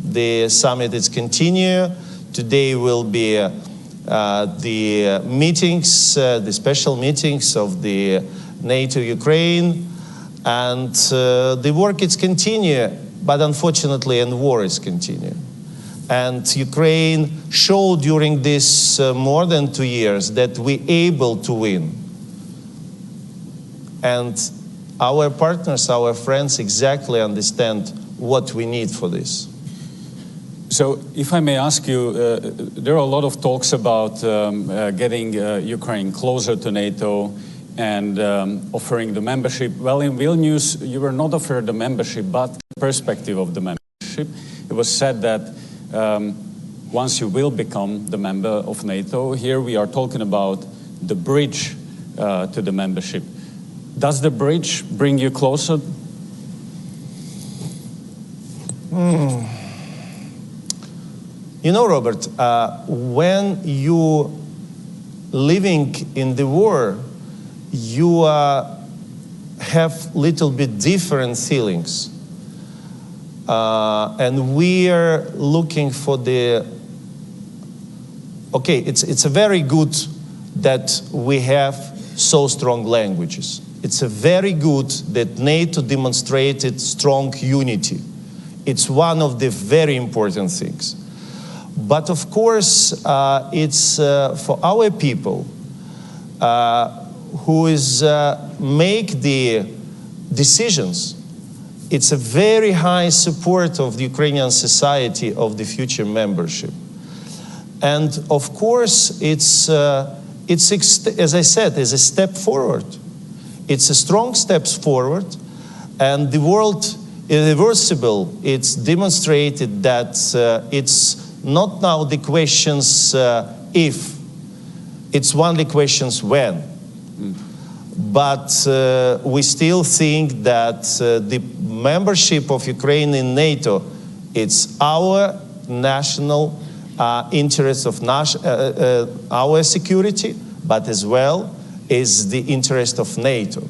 The summit is continue. Today will be the meetings, the special meetings of the NATO Ukraine, and the work is continue. But unfortunately, and war is continuing. And Ukraine showed during this more than 2 years that we're able to win. And our partners, our friends exactly understand what we need for this.
So if I may ask you, there are a lot of talks about getting Ukraine closer to NATO and offering the membership. Well, in Vilnius, you were not offered the membership, but the perspective of the membership. It was said that once you will become the member of NATO, here we are talking about the bridge to the membership. Does the bridge bring you closer?
You know, Robert, when you living in the war, you have little bit different feelings. And we are looking for the, okay, it's a very good that we have so strong languages. It's a very good that NATO demonstrated strong unity. It's one of the very important things. But of course, it's for our people who is make the decisions. It's a very high support of the Ukrainian society of the future membership. And of course, it's as I said, is a step forward. It's a strong steps forward, and the world irreversible. It's demonstrated that it's not now the questions if, it's only questions when. but we still think that the membership of Ukraine in NATO, it's our national interest of our security, but as well is the interest of NATO.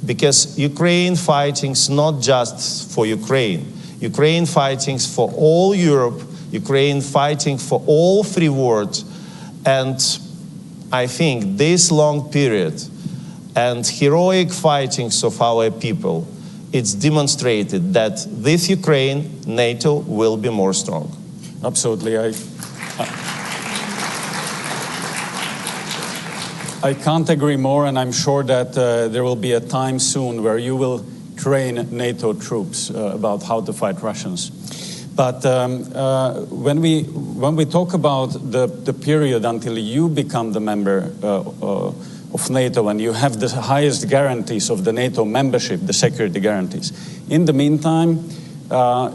Because Ukraine fighting is not just for Ukraine. Ukraine fighting for all Europe, Ukraine fighting for all free world. And I think this long period and heroic fightings of our people, it's demonstrated that with Ukraine, NATO will be more strong.
Absolutely. I can't agree more, and I'm sure that there will be a time soon where you will train NATO troops about how to fight Russians. But when we talk about the period until you become the member of NATO and you have the highest guarantees of the NATO membership, the security guarantees, in the meantime,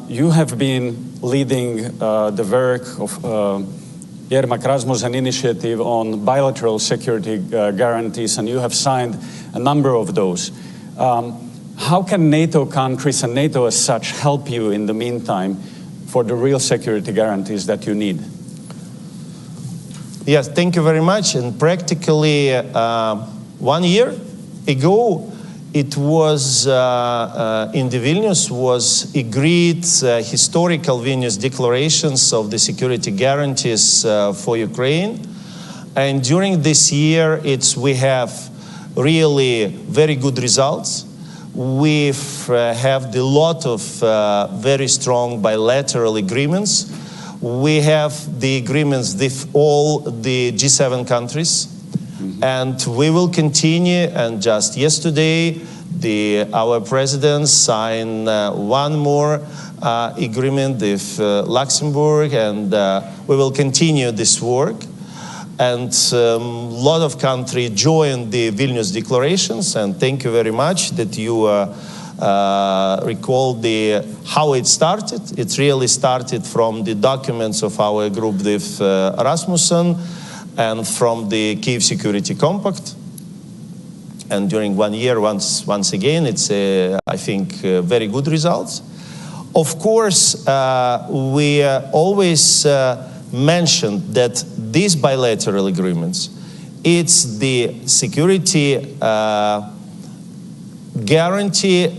you have been leading the work of Yermak Rasmussen initiative on bilateral security guarantees, and you have signed a number of those. How can NATO countries and NATO as such help you in the meantime for the real security guarantees that you need?
Yes, thank you very much. And practically 1 year ago, it was in the Vilnius was agreed historical Vilnius declarations of the security guarantees for Ukraine. And during this year, we have really very good results. We have a lot of very strong bilateral agreements. We have the agreements with all the G7 countries. And we will continue, and just yesterday, our president signed one more agreement with Luxembourg, and we will continue this work. And a lot of countries joined the Vilnius declarations, and thank you very much that you recall how it started. It really started from the documents of our group with Rasmussen, and from the Kyiv Security Compact. And during 1 year, once again, it's, I think, very good results. Of course, we always mentioned that these bilateral agreements, it's the security guarantee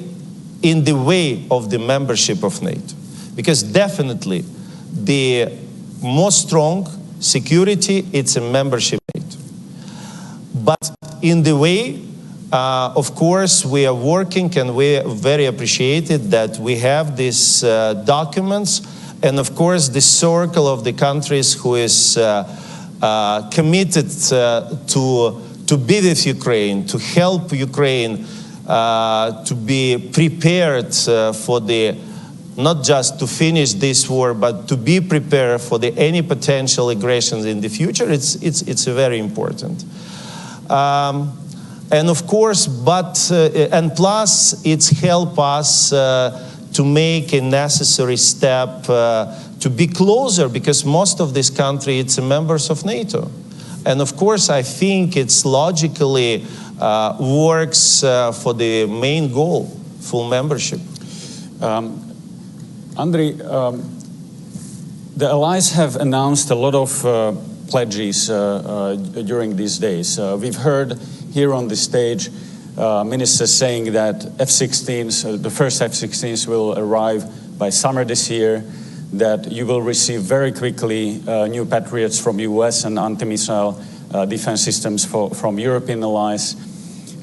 in the way of the membership of NATO. Because definitely the most strong security, it's a membership of NATO. But in the way, of course, we are working, and we are very appreciated that we have these documents, and of course the circle of the countries who is committed to be with Ukraine, to help Ukraine to be prepared for not just to finish this war, but to be prepared for any potential aggressions in the future. It's very important. And of course, and plus, it's help us to make a necessary step to be closer, because most of this country, it's members of NATO. And of course, I think it's logically works for the main goal, full membership.
Andriy, the allies have announced a lot of pledges during these days. We've heard here on the stage ministers saying that F-16s, the first F-16s will arrive by summer this year, that you will receive very quickly new Patriots from US and anti-missile defense systems from European allies.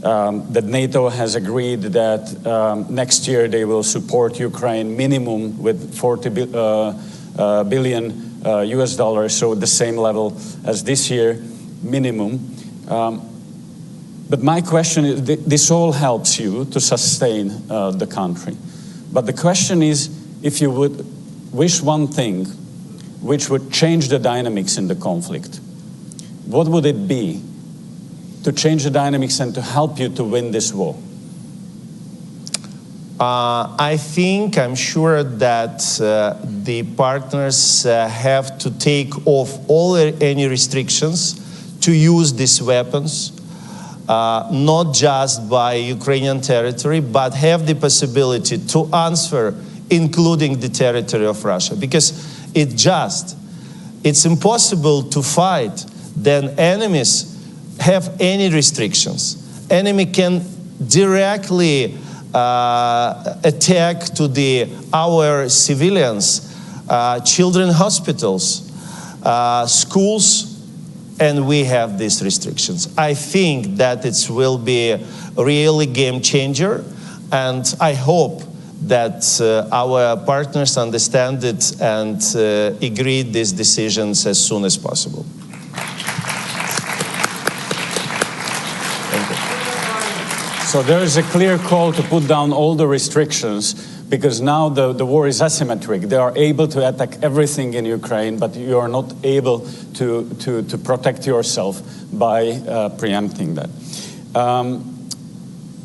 That NATO has agreed that next year they will support Ukraine minimum with 40 billion US dollars, so the same level as this year, minimum. But my question is, this all helps you to sustain the country. But the question is, if you would wish one thing which would change the dynamics in the conflict, what would it be to change the dynamics and to help you to win this war?
I'm sure that the partners have to take off any restrictions to use these weapons. not just by Ukrainian territory, but have the possibility to answer, including the territory of Russia. Because it's impossible to fight then enemies have any restrictions. Enemy can directly attack to our civilians, children hospitals, schools, and we have these restrictions. I think that it will be a really game changer, and I hope that our partners understand it and agree these decisions as soon as possible.
So there is a clear call to put down all the restrictions, because now the war is asymmetric. They are able to attack everything in Ukraine, but you are not able to protect yourself by preempting that.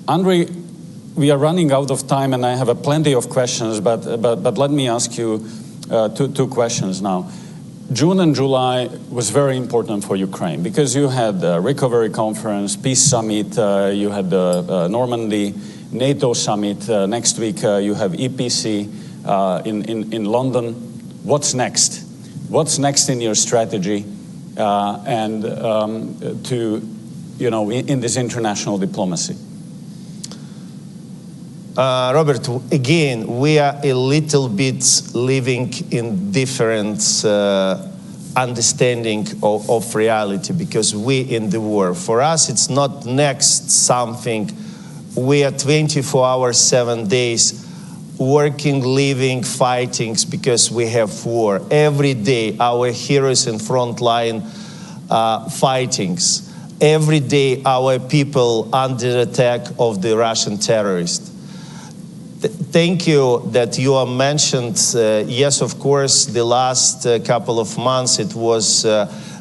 Andrei, we are running out of time, and I have plenty of questions, but let me ask you two questions now. June and July was very important for Ukraine because you had the recovery conference, peace summit, you had the Normandy, NATO summit. Next week you have EPC in London. What's next? What's next in your strategy and in this international diplomacy?
Robert, again, we are a little bit living in different understanding of reality, because we in the war. For us, it's not next something. We are 24 hours, 7 days, working, living, fighting, because we have war. Every day, our heroes in front line fightings. Every day, our people under attack of the Russian terrorists. Thank you that you have mentioned, yes, of course, the last couple of months it was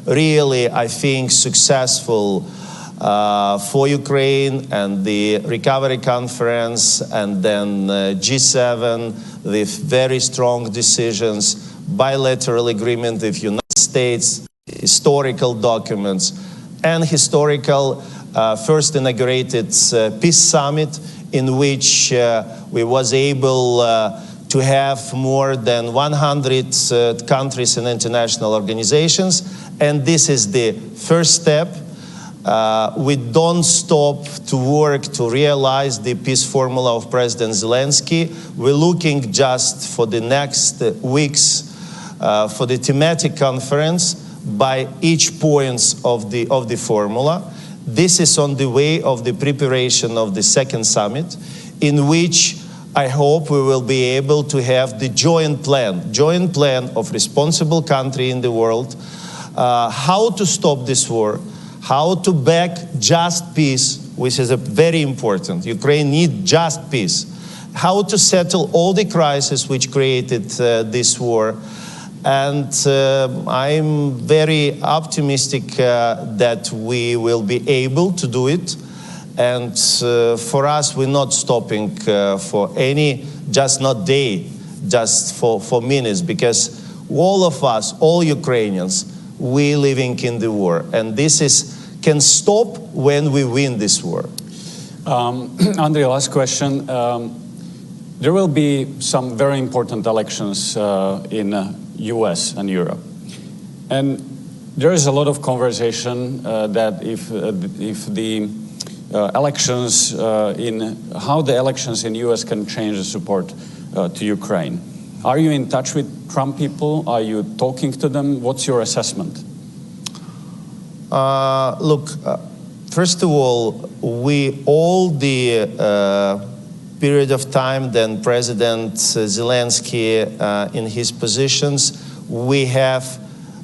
really, I think, successful for Ukraine, and the recovery conference, and then G7 with very strong decisions, bilateral agreement with United States, historical documents, and historical first inaugurated peace summit, in which we was able to have more than 100 countries and international organizations. And this is the first step. We don't stop to work to realize the peace formula of President Zelensky. We're looking just for the next weeks for the thematic conference by each points of the formula. This is on the way of the preparation of the second summit, in which I hope we will be able to have the joint plan of responsible country in the world, how to stop this war, how to back just peace, which is very important. Ukraine needs just peace. How to settle all the crises which created this war. And I'm very optimistic that we will be able to do it. And for us, we're not stopping for any, just not day, just for minutes, because all of us, all Ukrainians, we living in the war. And this can stop when we win this war.
Andrei, last question. There will be some very important elections in US and Europe. And there is a lot of conversation that if the elections how the elections in US can change the support to Ukraine. Are you in touch with Trump people? Are you talking to them? What's your assessment?
Look, first of all, all the period of time then President Zelensky in his positions, we have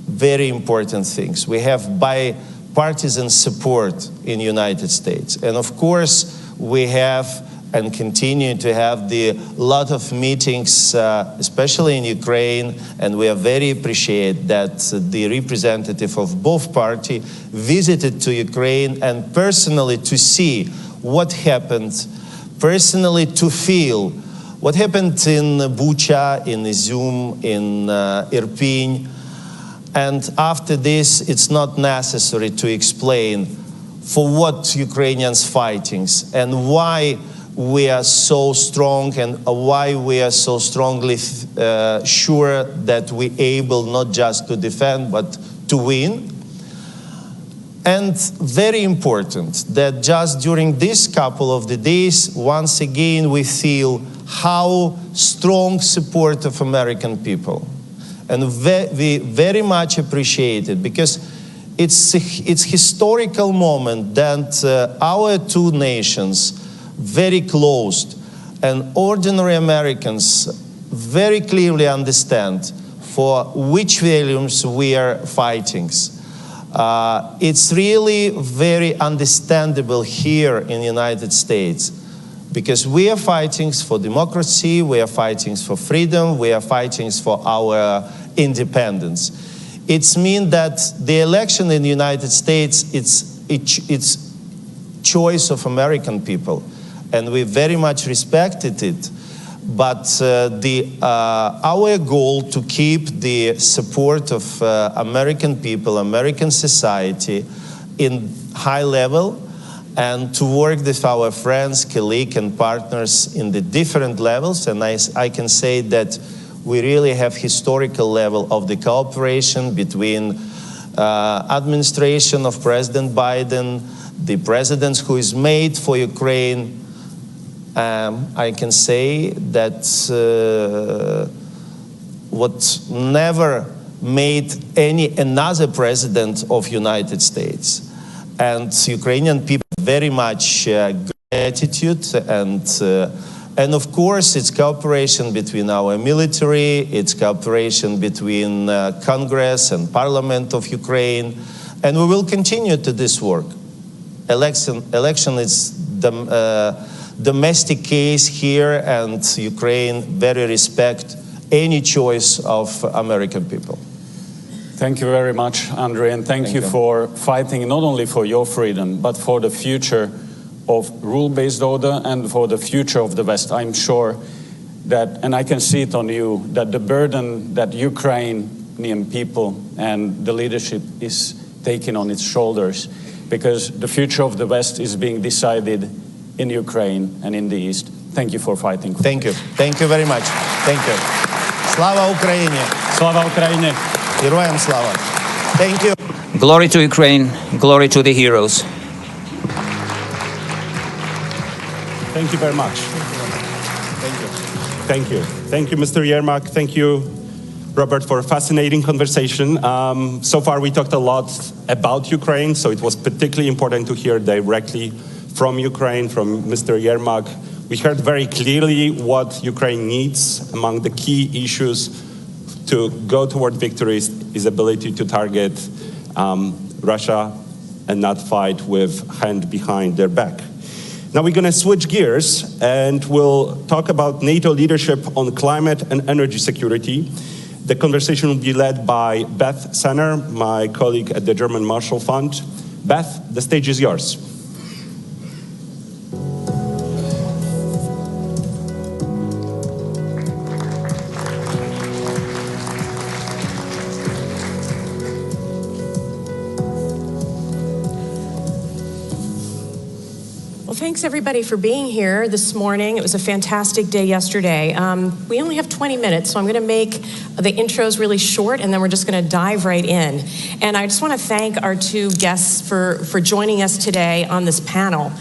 very important things. We have bipartisan support in the United States. And of course, we have and continue to have the lot of meetings, especially in Ukraine, and we are very appreciate that the representative of both parties visited to Ukraine and personally to see what happened, personally to feel what happened in Bucha, in Izum, in Irpin. And after this, it's not necessary to explain for what Ukrainians fighting and why we are so strong and why we are so strongly sure that we're able not just to defend but to win. And very important that just during this couple of the days, once again, we feel how strong support of American people. And we very much appreciate it because it's historical moment that our two nations, very close, and ordinary Americans very clearly understand for which values we are fighting. It's really very understandable here in the United States because we are fighting for democracy, we are fighting for freedom, we are fighting for our independence. It means that the election in the United States, it's choice of American people, and we very much respected it. But our goal to keep the support of American people, American society in high level, and to work with our friends, colleagues, and partners in the different levels. And I can say that we really have historical level of the cooperation between administration of President Biden, the president who is made for Ukraine. I can say that what never made another president of United States. And Ukrainian people very much gratitude and of course it's cooperation between our military, it's cooperation between Congress and Parliament of Ukraine, and we will continue to this work. Election is the domestic case here, and Ukraine very respect any choice of American people.
Thank you very much, Andrei, and thank you for fighting not only for your freedom, but for the future of rule-based order and for the future of the West. I'm sure that, and I can see it on you, that the burden that Ukrainian people and the leadership is taking on its shoulders, because the future of the West is being decided in Ukraine and in the East. Thank you for fighting.
Thank you. Thank you very much. Thank you. Slava Ukraini.
Slava Ukraini.
Героям слава. Thank you.
Glory to Ukraine. Glory to the heroes.
Thank you very much. Thank you. Thank you. Thank you, Mr. Yermak. Thank you, Robert, for a fascinating conversation. So far, we talked a lot about Ukraine, so it was particularly important to hear directly from Ukraine, from Mr. Yermak. We heard very clearly what Ukraine needs. Among the key issues to go toward victory is ability to target Russia and not fight with hand behind their back. Now we're going to switch gears and we'll talk about NATO leadership on climate and energy security. The conversation will be led by Beth Sanner, my colleague at the German Marshall Fund. Beth, the stage is yours.
Thanks everybody for being here this morning. It was a fantastic day yesterday. We only have 20 minutes, so I'm going to make the intros really short, and then we're just going to dive right in. And I just want to thank our two guests for joining us today on this panel.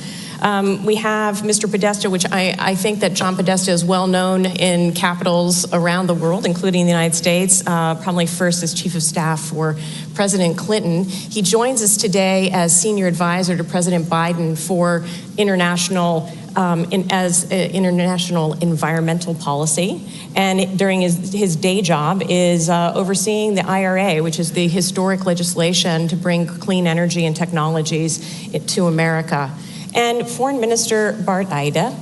We have Mr. Podesta, which I think that John Podesta is well known in capitals around the world, including the United States, probably first as Chief of Staff for President Clinton. He joins us today as Senior Advisor to President Biden for international environmental policy. And during his day job is overseeing the IRA, which is the historic legislation to bring clean energy and technologies to America. And Foreign Minister Bart Aida.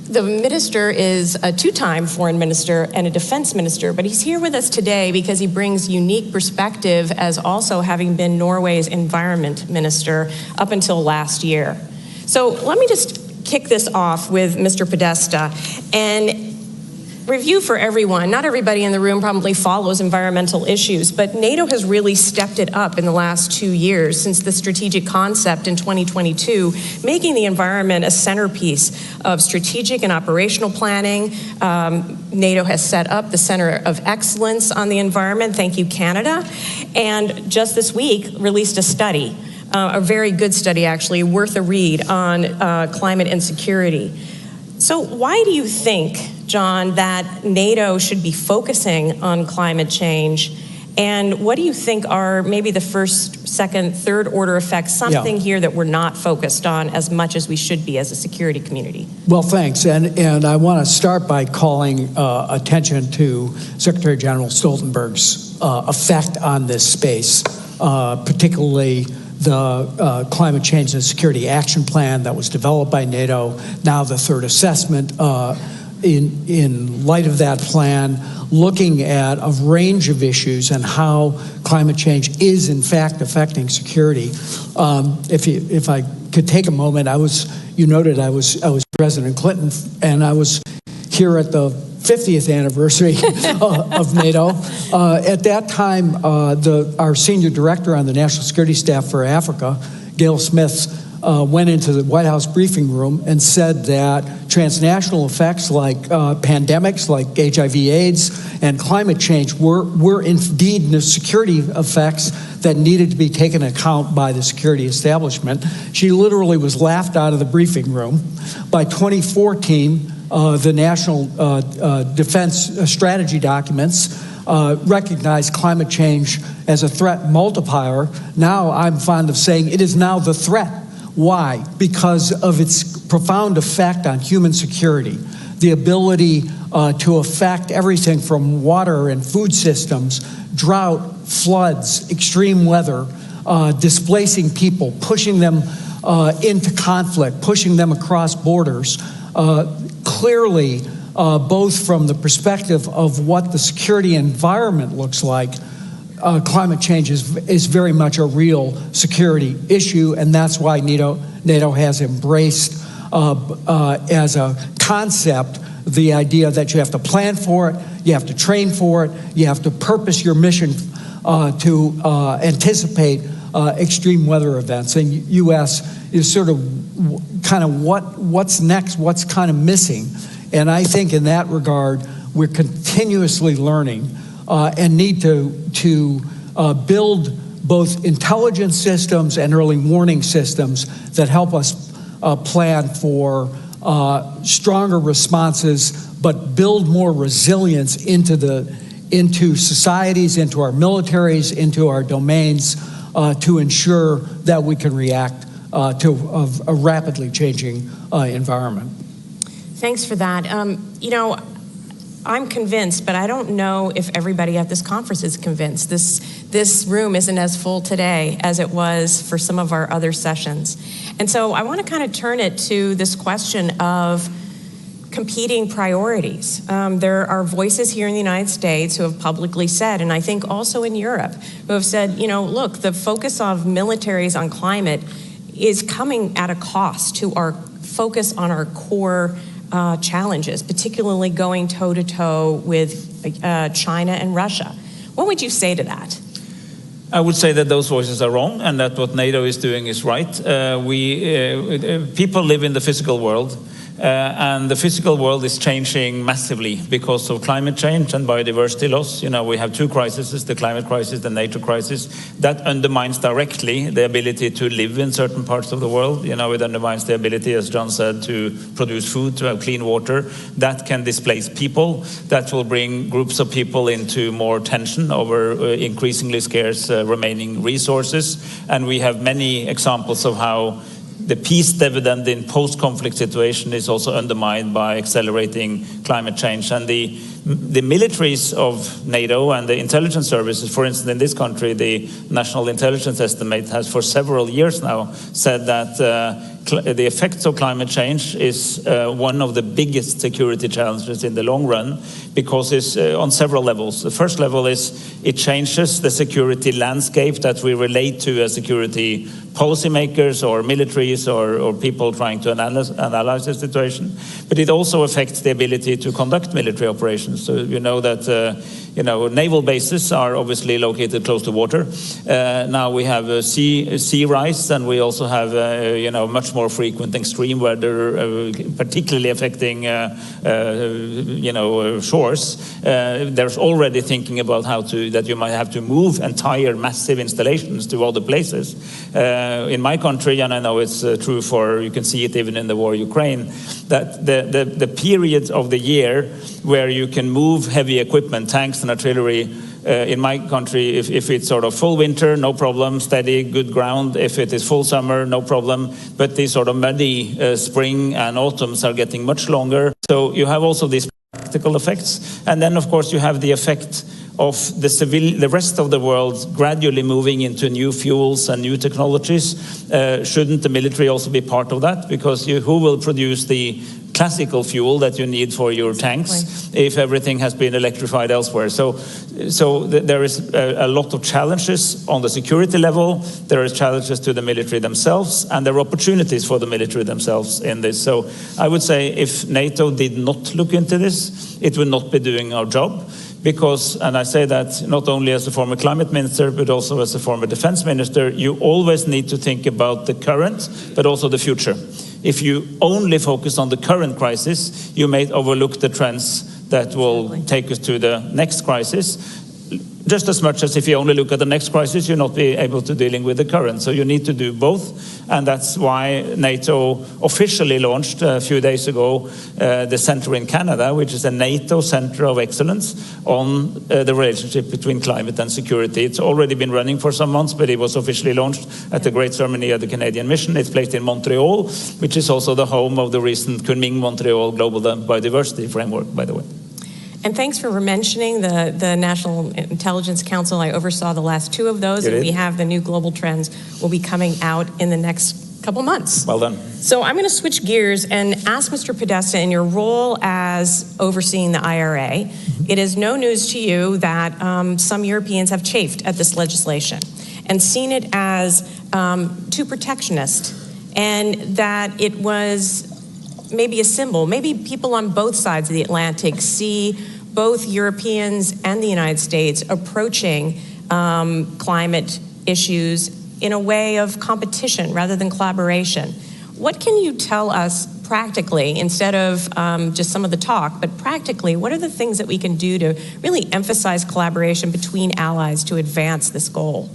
The minister is a two-time foreign minister and a defense minister, but he's here with us today because he brings unique perspective as also having been Norway's environment minister up until last year. So let me just kick this off with Mr. Podesta. And review for everyone. Not everybody in the room probably follows environmental issues, but NATO has really stepped it up in the last 2 years since the strategic concept in 2022, making the environment a centerpiece of strategic and operational planning. NATO has set up the Center of Excellence on the environment. Thank you, Canada. And just this week released a study, a very good study actually, worth a read on climate insecurity. So why do you think, John, that NATO should be focusing on climate change? And what do you think are maybe the first, second, third order effects, something here that we're not focused on as much as we should be as a security community?
Well, thanks. And I want to start by calling attention to Secretary General Stoltenberg's effect on this space, particularly the Climate Change and Security Action Plan that was developed by NATO, now the third assessment in light of that plan, looking at a range of issues and how climate change is in fact affecting security. If I could take a moment, you noted I was President Clinton, and I was here at the 50th anniversary of NATO. At that time, our senior director on the National Security Staff for Africa, Gail Smith, went into the White House briefing room and said that transnational effects like pandemics, like HIV/AIDS, and climate change were indeed the security effects that needed to be taken into account by the security establishment. She literally was laughed out of the briefing room. By 2014, the National Defense Strategy documents recognized climate change as a threat multiplier. Now I'm fond of saying it is now the threat. Why? Because of its profound effect on human security, the ability to affect everything from water and food systems, drought, floods, extreme weather, displacing people, pushing them into conflict, pushing them across borders. Clearly, both from the perspective of what the security environment looks like, climate change is very much a real security issue, and that's why NATO has embraced as a concept the idea that you have to plan for it, you have to train for it, you have to purpose your mission to anticipate extreme weather events. And U.S. is sort of kind of what's next, what's kind of missing. And I think in that regard, we're continuously learning and need to build both intelligence systems and early warning systems that help us plan for stronger responses, but build more resilience into societies, into our militaries, into our domains, to ensure that we can react to a rapidly changing environment.
Thanks for that. You know, I'm convinced, but I don't know if everybody at this conference is convinced. This room isn't as full today as it was for some of our other sessions. And so I want to kind of turn it to this question of competing priorities. There are voices here in the United States who have publicly said, and I think also in Europe, who have said, you know, look, the focus of militaries on climate is coming at a cost to our focus on our core challenges, particularly going toe-to-toe with China and Russia. What would you say to that?
I would say that those voices are wrong, and that what NATO is doing is right. People live in the physical world, and the physical world is changing massively because of climate change and biodiversity loss. You know, we have two crises, the climate crisis, the NATO crisis. That undermines directly the ability to live in certain parts of the world. You know, it undermines the ability, as John said, to produce food, to have clean water. That can displace people. That will bring groups of people into more tension over increasingly scarce remaining resources. And we have many examples of how the peace dividend in post-conflict situation is also undermined by accelerating climate change. And the militaries of NATO and the intelligence services, for instance, in this country, the National Intelligence Estimate has for several years now said that the effects of climate change is one of the biggest security challenges in the long run, because it's on several levels. The first level is it changes the security landscape that we relate to as security policymakers or militaries or people trying to analyze the situation. But it also affects the ability to conduct military operations. So you know that naval bases are obviously located close to water. Now we have sea rise, and we also have much more frequent extreme weather, particularly affecting shores. There's already thinking about that you might have to move entire massive installations to other places. In my country, and I know it's true you can see it even in the war in Ukraine, that the period of the year where you can move heavy equipment, tanks and artillery, in my country, if it's sort of full winter, no problem, steady, good ground. If it is full summer, no problem. But these sort of muddy spring and autumns are getting much longer. So you have also these practical effects. And then, of course, you have the effect of the rest of the world gradually moving into new fuels and new technologies. Shouldn't the military also be part of that? Because who will produce the classical fuel that you need for your tanks if everything has been electrified elsewhere? So there is a lot of challenges on the security level. There is challenges to the military themselves, and there are opportunities for the military themselves in this. So I would say if NATO did not look into this, it would not be doing our job. Because, and I say that not only as a former climate minister, but also as a former defense minister, you always need to think about the current, but also the future. If you only focus on the current crisis, you may overlook the trends that will take us to the next crisis. Just as much as if you only look at the next crisis, you'll not be able to dealing with the current. So you need to do both. And that's why NATO officially launched a few days ago the center in Canada, which is a NATO center of excellence on the relationship between climate and security. It's already been running for some months, but it was officially launched at the great ceremony of the Canadian mission. It's placed in Montreal, which is also the home of the recent Kunming-Montreal Global Biodiversity Framework, by the way.
And thanks for mentioning the National Intelligence Council. I oversaw the last two of those, and we have the new global trends will be coming out in the next couple months.
Well done.
So I'm going to switch gears and ask Mr. Podesta, in your role as overseeing the IRA, it is no news to you that some Europeans have chafed at this legislation and seen it as too protectionist, and that it was maybe a symbol. Maybe people on both sides of the Atlantic see both Europeans and the United States approaching climate issues in a way of competition rather than collaboration. What can you tell us practically, instead of just some of the talk, but practically, what are the things that we can do to really emphasize collaboration between allies to advance this goal?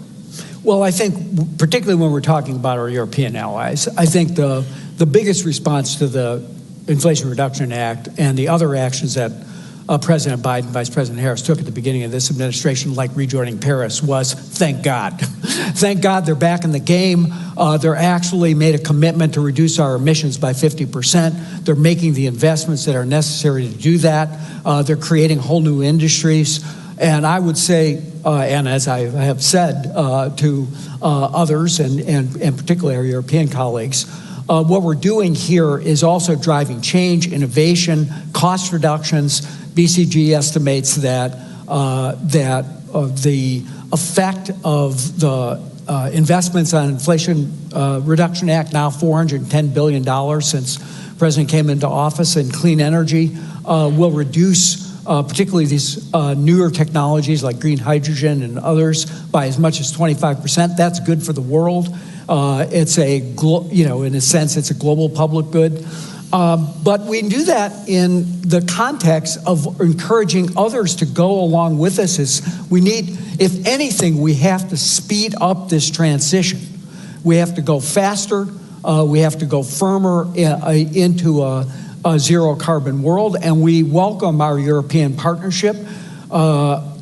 Well, I think, particularly when we're talking about our European allies, I think the biggest response to the Inflation Reduction Act and the other actions that President Biden, Vice President Harris took at the beginning of this administration, like rejoining Paris, was thank God. Thank God they're back in the game. They're actually made a commitment to reduce our emissions by 50%. They're making the investments that are necessary to do that. They're creating whole new industries. And I would say, and as I have said to others, and particularly our European colleagues, what we're doing here is also driving change, innovation, cost reductions. BCG estimates that the effect of the investments on Inflation Reduction Act, now $410 billion since the President came into office, in clean energy, will reduce particularly these newer technologies like green hydrogen and others by as much as 25%. That's good for the world. It's in a sense, it's a global public good. But we do that in the context of encouraging others to go along with us. If anything, we have to speed up this transition. We have to go faster. We have to go firmer into a zero carbon world, and we welcome our European partnership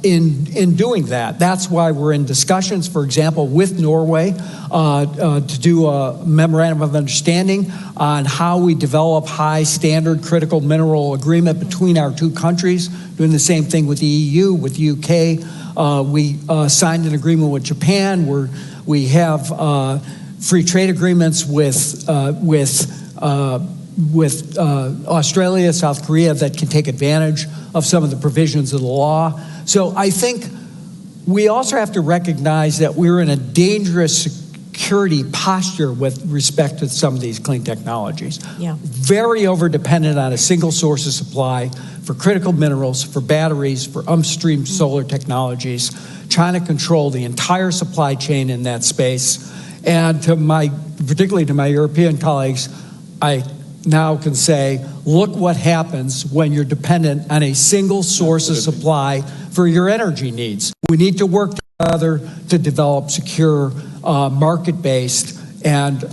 in doing that. That's why we're in discussions, for example, with Norway to do a memorandum of understanding on how we develop high standard critical mineral agreement between our two countries, doing the same thing with the EU, with the UK. We signed an agreement with Japan where we have free trade agreements with Australia, South Korea that can take advantage of some of the provisions of the law. So I think we also have to recognize that we're in a dangerous security posture with respect to some of these clean technologies.
Yeah.
Very over-dependent on a single source of supply for critical minerals, for batteries, for upstream solar technologies, trying to control the entire supply chain in that space. And particularly to my European colleagues, I now can say, look what happens when you're dependent on a single source of supply for your energy needs. We need to work together to develop secure, market-based and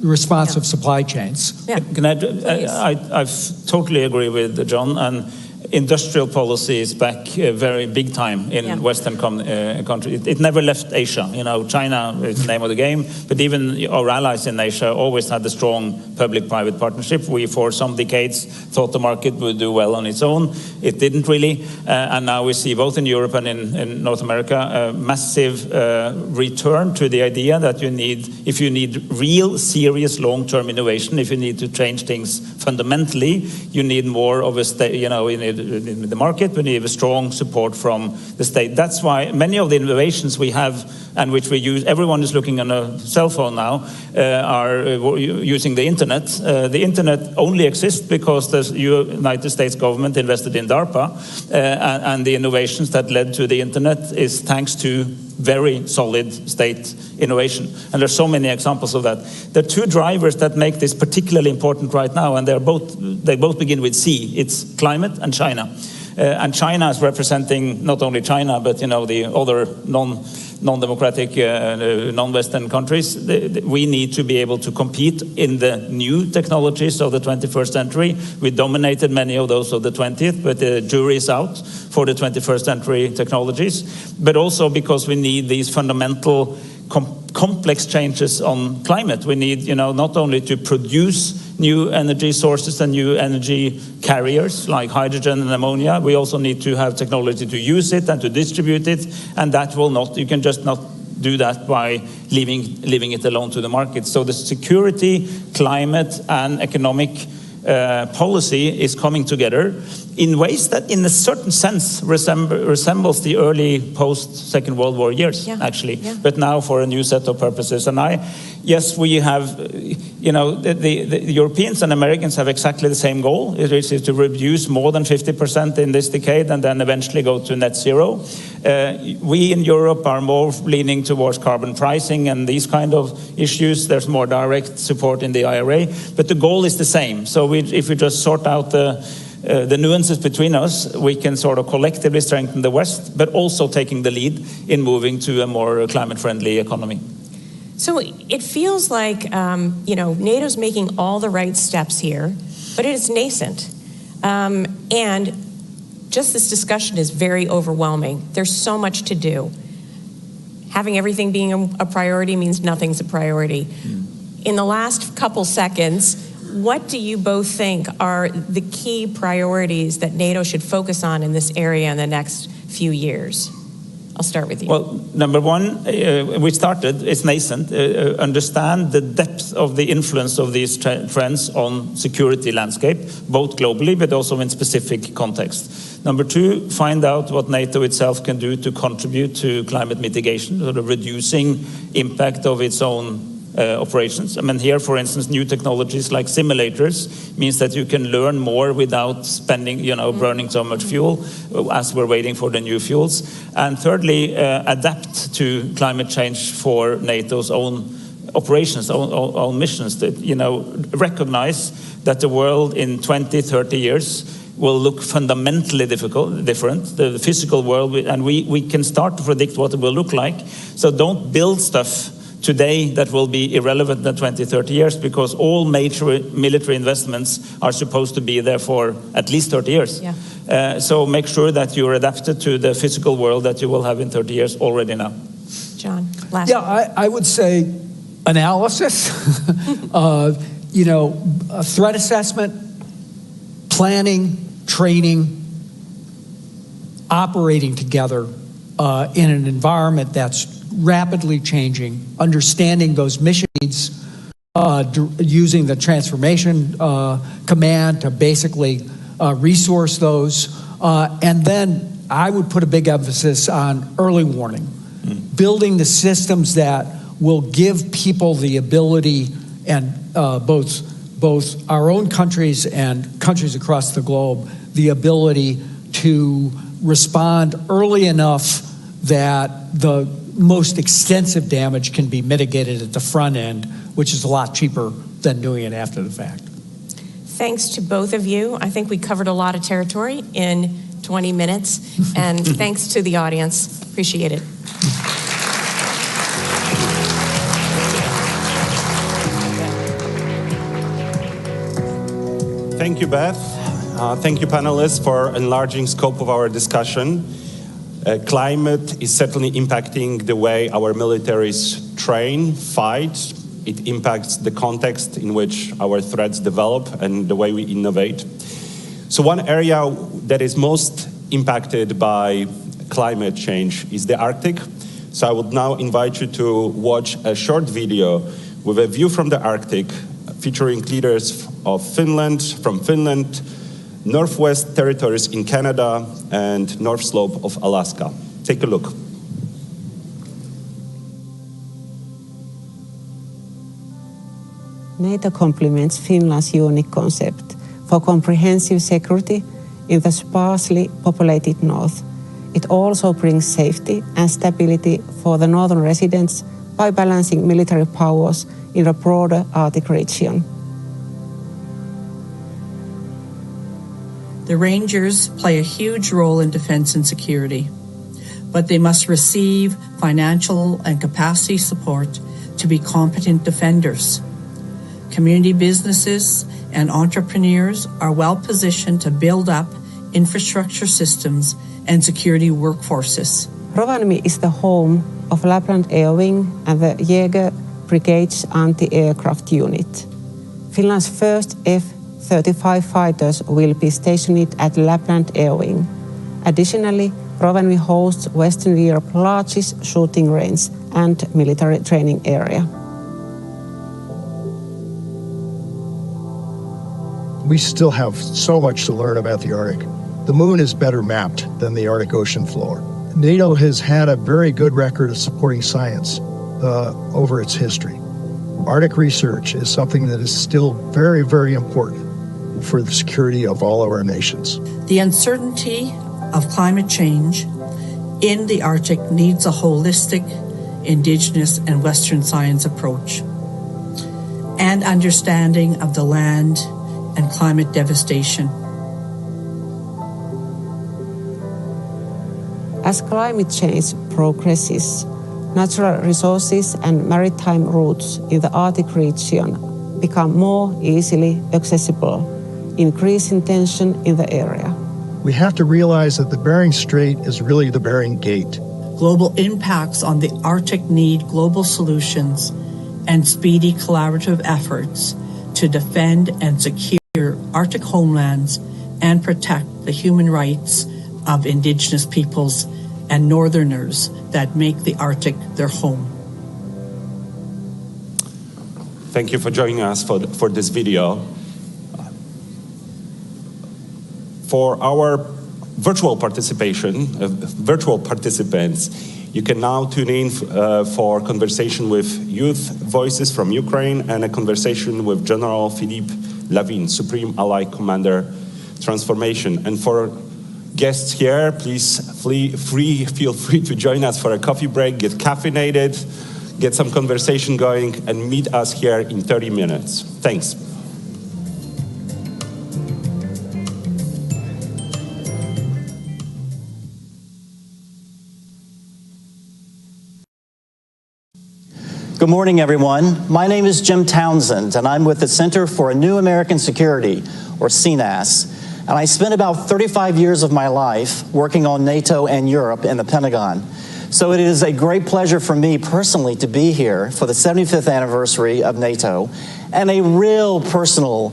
responsive supply chains.
Yeah.
Can I totally agree with John, and industrial policy is back very big time in Western countries. It never left Asia. You know, China is the name of the game, but even our allies in Asia always had a strong public-private partnership. We, for some decades, thought the market would do well on its own. It didn't really, and now we see both in Europe and in North America a massive return to the idea that if you need real, serious, long-term innovation, if you need to change things fundamentally, you need more of a in the market, we need a strong support from the state. That's why many of the innovations we have and which we use, everyone is looking on a cell phone now, are using the internet. The internet only exists because the United States government invested in DARPA, and the innovations that led to the internet is thanks to very solid state innovation. And there's so many examples of that. There are two drivers that make this particularly important right now, and they both begin with C. It's climate and China. And China is representing not only China, but the other non-democratic, non-Western countries. We need to be able to compete in the new technologies of the 21st century. We dominated many of those of the 20th, but the jury is out for the 21st century technologies. But also because we need these fundamental complex changes on climate. We need, not only to produce new energy sources and new energy carriers like hydrogen and ammonia, we also need to have technology to use it and to distribute it, and you can just not do that by leaving it alone to the market. So the security, climate, and economic policy is coming together in ways that in a certain sense resembles the early post-Second World War years, actually, but now for a new set of purposes. And we have, the Europeans and Americans have exactly the same goal, which is to reduce more than 50% in this decade and then eventually go to net zero. We in Europe are more leaning towards carbon pricing and these kind of issues. There's more direct support in the IRA, but the goal is the same. So if we just sort out the nuances between us, we can sort of collectively strengthen the West, but also taking the lead in moving to a more climate-friendly economy.
So it feels like, NATO's making all the right steps here, but it is nascent. And just this discussion is very overwhelming. There's so much to do. Having everything being a priority means nothing's a priority. In the last couple seconds, what do you both think are the key priorities that NATO should focus on in this area in the next few years? I'll start with you.
Well, number one, it's nascent. Understand the depth of the influence of these trends on security landscape, both globally, but also in specific context. Number two, find out what NATO itself can do to contribute to climate mitigation, sort of reducing impact of its own operations. I mean, here, for instance, new technologies like simulators means that you can learn more without spending, burning so much fuel as we're waiting for the new fuels. And thirdly, adapt to climate change for NATO's own operations, own missions. That, recognize that the world in 20, 30 years will look fundamentally different, the physical world, and we can start to predict what it will look like. So don't build stuff today that will be irrelevant in 20, 30 years, because all major military investments are supposed to be there for at least 30 years. So make sure that you're adapted to the physical world that you will have in 30 years already now.
John, last
I would say analysis, a threat assessment, planning, training, operating together in an environment that's rapidly changing, understanding those mission needs, using the transformation command to basically resource those. And then I would put a big emphasis on early warning, building the systems that will give people the ability, and both our own countries and countries across the globe, the ability to respond early enough that the most extensive damage can be mitigated at the front end, which is a lot cheaper than doing it after the fact.
Thanks to both of you. I think we covered a lot of territory in 20 minutes. And thanks to the audience. Appreciate it.
Thank you, Beth. Thank you, panelists, for enlarging scope of our discussion. Climate is certainly impacting the way our militaries train, fight. It impacts the context in which our threats develop and the way we innovate. So one area that is most impacted by climate change is the Arctic. So I would now invite you to watch a short video with a view from the Arctic featuring leaders of from Finland, Northwest Territories in Canada, and North Slope of Alaska. Take a look.
NATO complements Finland's unique concept for comprehensive security in the sparsely populated north. It also brings safety and stability for the northern residents by balancing military powers in the broader Arctic region.
The Rangers play a huge role in defense and security, but they must receive financial and capacity support to be competent defenders. Community businesses and entrepreneurs are well positioned to build up infrastructure systems and security workforces.
Rovaniemi is the home of Lapland Air Wing and the Jäger Brigade's anti-aircraft unit. Finland's first F-35 fighters will be stationed at Lapland Air Wing. Additionally, Rovaniemi hosts Western Europe's largest shooting range and military training area.
We still have so much to learn about the Arctic. The moon is better mapped than the Arctic Ocean floor. NATO has had a very good record of supporting science over its history. Arctic research is something that is still very, very important for the security of all of our nations.
The uncertainty of climate change in the Arctic needs a holistic, indigenous, and Western science approach and understanding of the land and climate devastation.
As climate change progresses, natural resources and maritime routes in the Arctic region become more easily accessible, increasing tension in the area.
We have to realize that the Bering Strait is really the Bering Gate.
Global impacts on the Arctic need global solutions and speedy collaborative efforts to defend and secure Arctic homelands and protect the human rights of Indigenous peoples and Northerners that make the Arctic their home.
Thank you for joining us for this video. For our virtual participants, you can now tune in for conversation with youth voices from Ukraine and a conversation with General Philippe Lavin, Supreme Allied Commander Transformation. And for guests here, please feel free to join us for a coffee break, get caffeinated, get some conversation going, and meet us here in 30 minutes. Thanks.
Good morning, everyone. My name is Jim Townsend, and I'm with the Center for a New American Security, or CNAS. And I spent about 35 years of my life working on NATO and Europe in the Pentagon. So it is a great pleasure for me personally to be here for the 75th anniversary of NATO, and a real personal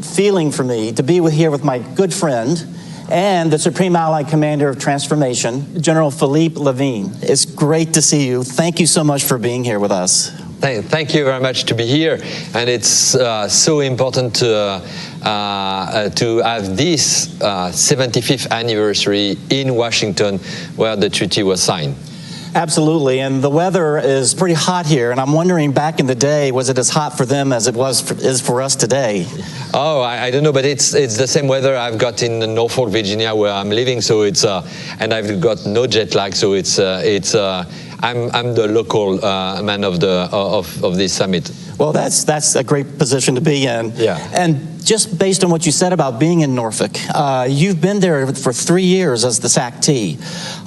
feeling for me to be here with my good friend and the Supreme Allied Commander of Transformation, General Philippe Levine. It's great to see you. Thank you so much for being here with us.
Thank you very much to be here, and it's so important to have this 75th anniversary in Washington, where the treaty was signed.
Absolutely, and the weather is pretty hot here, and I'm wondering, back in the day, was it as hot for them as it is for us today?
Oh, I don't know, but it's the same weather I've got in Norfolk, Virginia, where I'm living. So it's and I've got no jet lag. So I'm the local man of this summit.
Well, that's a great position to be in.
Yeah.
And just based on what you said about being in Norfolk, you've been there for 3 years as the SAC-T,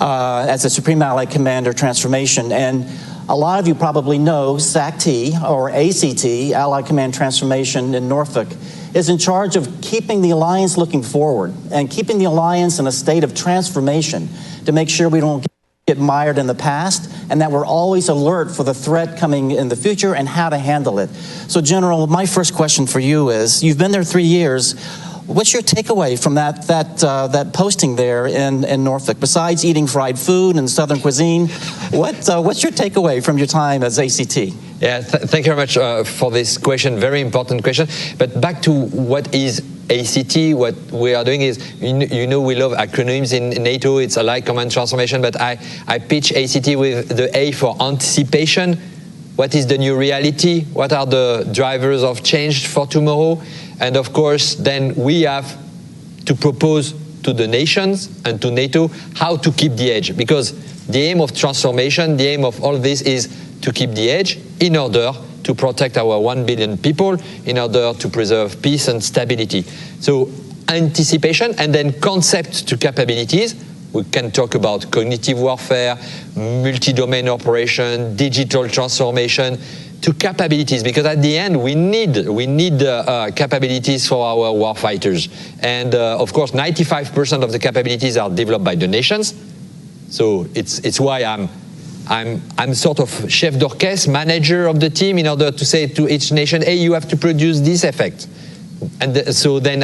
as the Supreme Allied Commander Transformation. And a lot of you probably know SAC-T, or ACT, Allied Command Transformation in Norfolk, is in charge of keeping the alliance looking forward and keeping the alliance in a state of transformation to make sure we don't get mired in the past, and that we're always alert for the threat coming in the future and how to handle it. So, General, my first question for you is, you've been there 3 years. What's your takeaway from that posting there in Norfolk? Besides eating fried food and Southern cuisine, what's your takeaway from your time as ACT?
Yeah, thank you very much for this question, very important question. But back to what is ACT, what we are doing is, you know we love acronyms in NATO, it's Allied Command Transformation, but I pitch ACT with the A for anticipation. What is the new reality? What are the drivers of change for tomorrow? And of course, then we have to propose to the nations and to NATO how to keep the edge. Because the aim of transformation, the aim of all this is to keep the edge in order to protect our 1 billion people, in order to preserve peace and stability. So anticipation, and then concept to capabilities. We can talk about cognitive warfare, multi-domain operation, digital transformation, to capabilities, because at the end we need capabilities for our warfighters. And of course, 95% of the capabilities are developed by the nations. So it's why I'm sort of chef d'orchestre, manager of the team, in order to say to each nation, hey, you have to produce this effect. And so then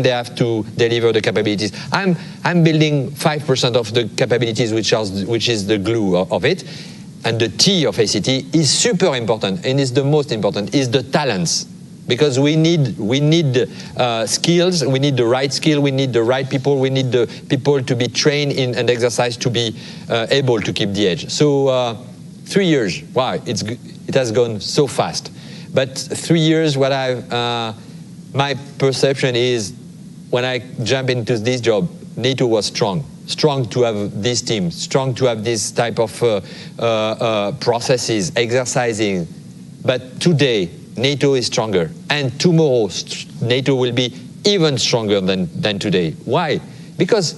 they have to deliver the capabilities. I'm building 5% of the capabilities, which is the glue of it. And the T of ACT is super important, and is the most important, is the talents. Because we need skills, we need the right skill, we need the right people, we need the people to be trained in and exercised to be able to keep the edge. So 3 years, wow, it has gone so fast. But 3 years, my perception is, when I jump into this job, NATO was strong to have this team, strong to have this type of processes, exercising. But today, NATO is stronger, and tomorrow NATO will be even stronger than today. Why? Because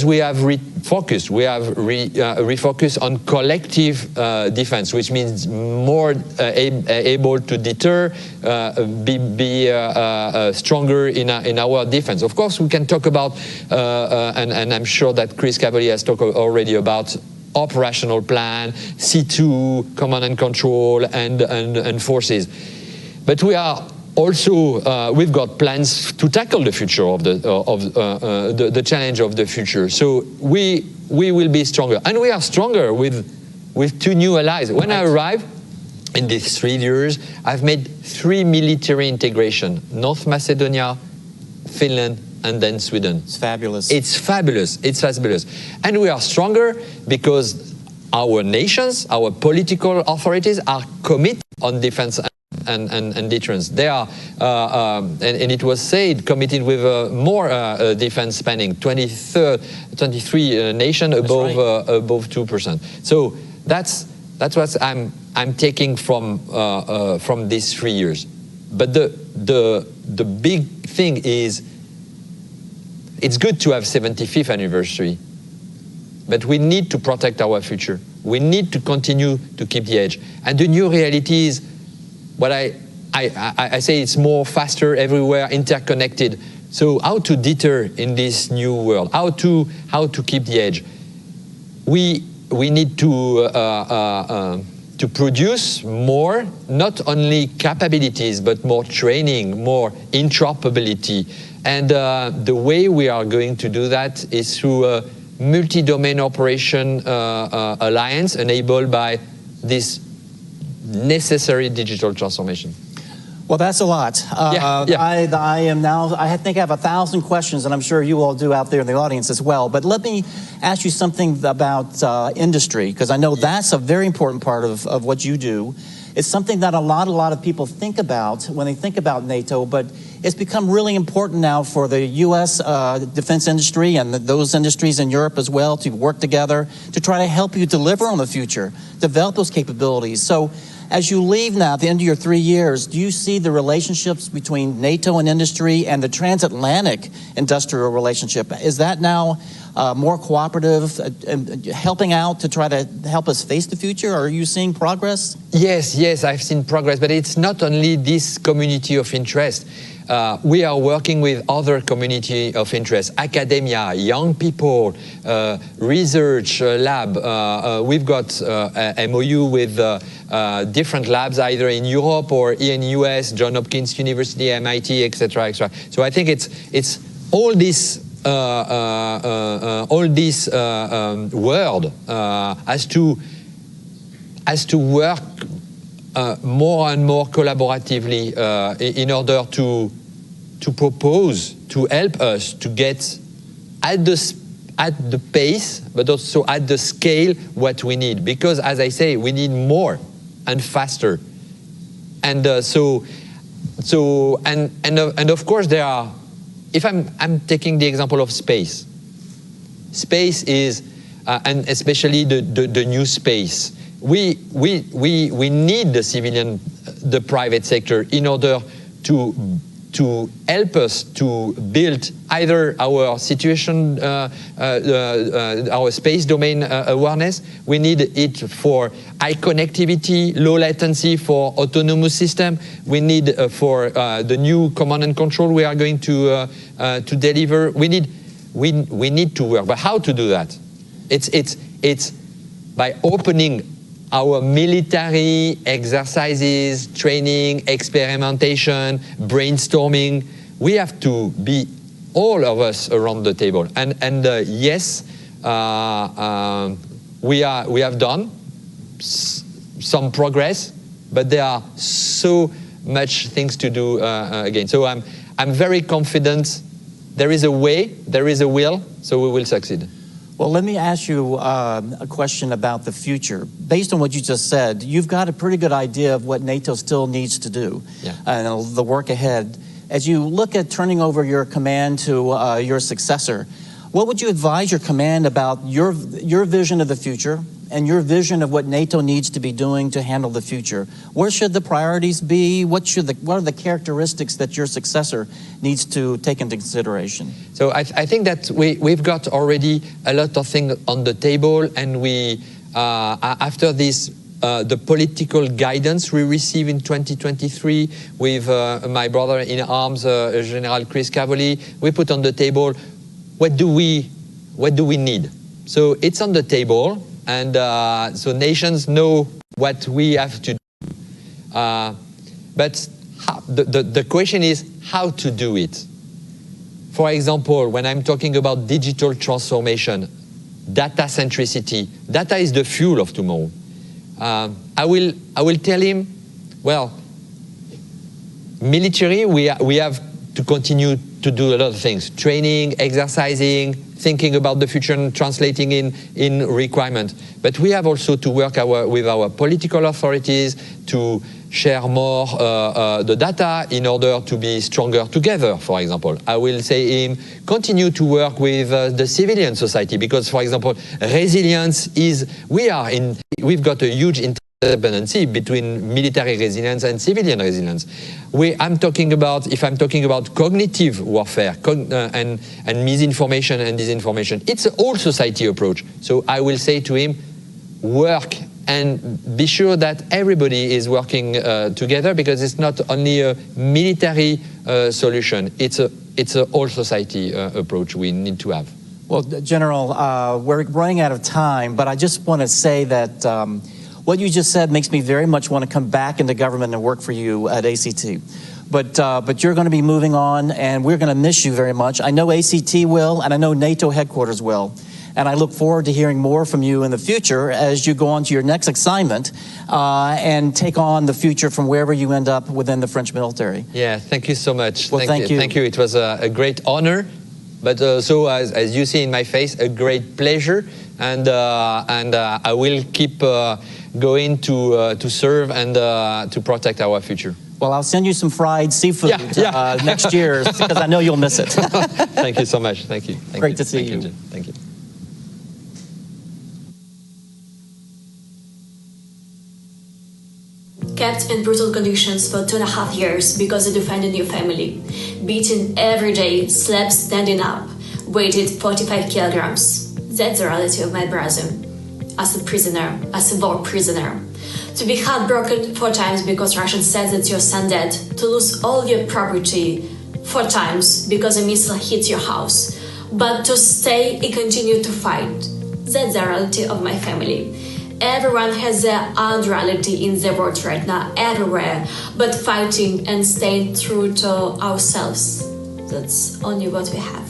we have refocused. We have refocused on collective defense, which means more able to deter, be stronger in our defense. Of course, we can talk about, and I'm sure that Chris Cavalier has talked already about, operational plan, C2, command and control, and forces. But we are also, we've got plans to tackle the future of the challenge of the future. So we will be stronger, and we are stronger with 2 new allies. When I arrived in these 3 years, I've made 3 military integration: North Macedonia, Finland, and then Sweden.
It's fabulous.
It's fabulous. It's fabulous. And we are stronger because our nations, our political authorities are committed on defense and deterrence. They are, and it was said, committed with more defense spending, 23 nations above 2%. So that's what I'm taking from these 3 years. But the big thing is, it's good to have 75th anniversary, but we need to protect our future. We need to continue to keep the edge. And the new reality is, what I say, it's more faster everywhere, interconnected. So how to deter in this new world? How to keep the edge? We need to produce more, not only capabilities, but more training, more interoperability, And the way we are going to do that is through a multi-domain operation alliance enabled by this necessary digital transformation.
Well, that's a lot. I think I have 1,000 questions, and I'm sure you all do out there in the audience as well. But let me ask you something about industry, because I know that's a very important part of what you do. It's something that a lot of people think about when they think about NATO, but it's become really important now for the U.S. defense industry and those industries in Europe as well to work together to try to help you deliver on the future, develop those capabilities. So as you leave now at the end of your 3 years, do you see the relationships between NATO and industry and the transatlantic industrial relationship? Is that now more cooperative, helping out to try to help us face the future? Are you seeing progress?
Yes, I've seen progress, but it's not only this community of interest. We are working with other community of interest, academia, young people, research lab. We've got a MOU with different labs either in Europe or in US, Johns Hopkins University, MIT, etc., etc. So I think it's all this world has to work more and more collaboratively in order to propose, to help us to get at the pace, but also at the scale what we need. Because as I say, we need more and faster. And so of course there are. If I'm taking the example of space. Space is, and especially the new space. We need the civilian, the private sector in order to help us to build either our situation, our space domain awareness. We need it for high connectivity, low latency for autonomous system. We need for the new command and control we are going to deliver. We need to work. But how to do that? It's by opening our military exercises, training, experimentation, brainstorming. We have to be all of us around the table. And yes, we have done some progress, but there are so much things to do again. So I'm very confident. There is a way, there is a will, so we will succeed.
Well, let me ask you a question about the future. Based on what you just said, you've got a pretty good idea of what NATO still needs to do and the work ahead. As you look at turning over your command to your successor, what would you advise your command about your vision of the future and your vision of what NATO needs to be doing to handle the future? Where should the priorities be? What are the characteristics that your successor needs to take into consideration?
So I think that we've got already a lot of things on the table, and we after this the political guidance we received in 2023 with my brother in arms, General Chris Cavoli, we put on the table what do we need. So it's on the table. And so nations know what we have to do. But the question is how to do it. For example, when I'm talking about digital transformation, data centricity, data is the fuel of tomorrow. I will tell him, well, military, we have to continue to do a lot of things. Training, exercising, thinking about the future and translating in requirement. But we have also to work with our political authorities to share more the data in order to be stronger together, for example. I will say him, continue to work with the civilian society because, for example, resilience is, we've got a huge interdependency between military resilience and civilian resilience. If I'm talking about cognitive warfare and misinformation and disinformation, it's an all society approach. So I will say to him, work and be sure that everybody is working together because it's not only a military solution, it's a all society approach we need to have.
Well, General, we're running out of time, but I just want to say that what you just said makes me very much want to come back into government and work for you at ACT. but you're going to be moving on, and we're going to miss you very much. I know ACT will, and I know NATO headquarters will. And I look forward to hearing more from you in the future as you go on to your next assignment and take on the future from wherever you end up within the French military.
Yeah, thank you so much.
Well, thank you.
Thank you. It was a great honor, but also, as you see in my face, a great pleasure. And I will keep going to serve and to protect our future.
Well, I'll send you some fried seafood next year because I know you'll miss it.
Thank you so much. Thank you.
Great to see you.
Jim. Thank you.
Kept in brutal conditions for 2.5 years because they defended your family. Beaten every day, slept standing up, weighted 45 kilograms. That's the reality of my brother. As a prisoner, as a war prisoner. To be heartbroken 4 times because Russians said that your son dead. To lose all your property 4 times because a missile hit your house. But to stay and continue to fight. That's the reality of my family. Everyone has their own reality in the world right now, everywhere, but fighting and staying true to ourselves. That's only what we have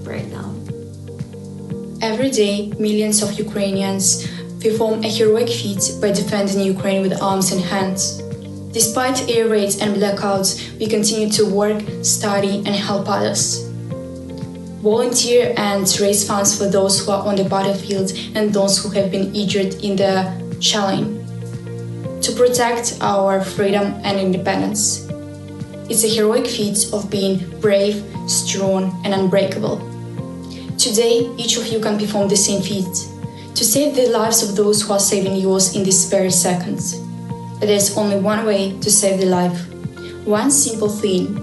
right now.
Every day, millions of Ukrainians perform a heroic feat by defending Ukraine with arms and hands. Despite air raids and blackouts, we continue to work, study, and help others. Volunteer and raise funds for those who are on the battlefield and those who have been injured in the shelling, to protect our freedom and independence. It's a heroic feat of being brave, strong, and unbreakable. Today, each of you can perform the same feat, to save the lives of those who are saving yours in this very second. But there's only one way to save the life, one simple thing,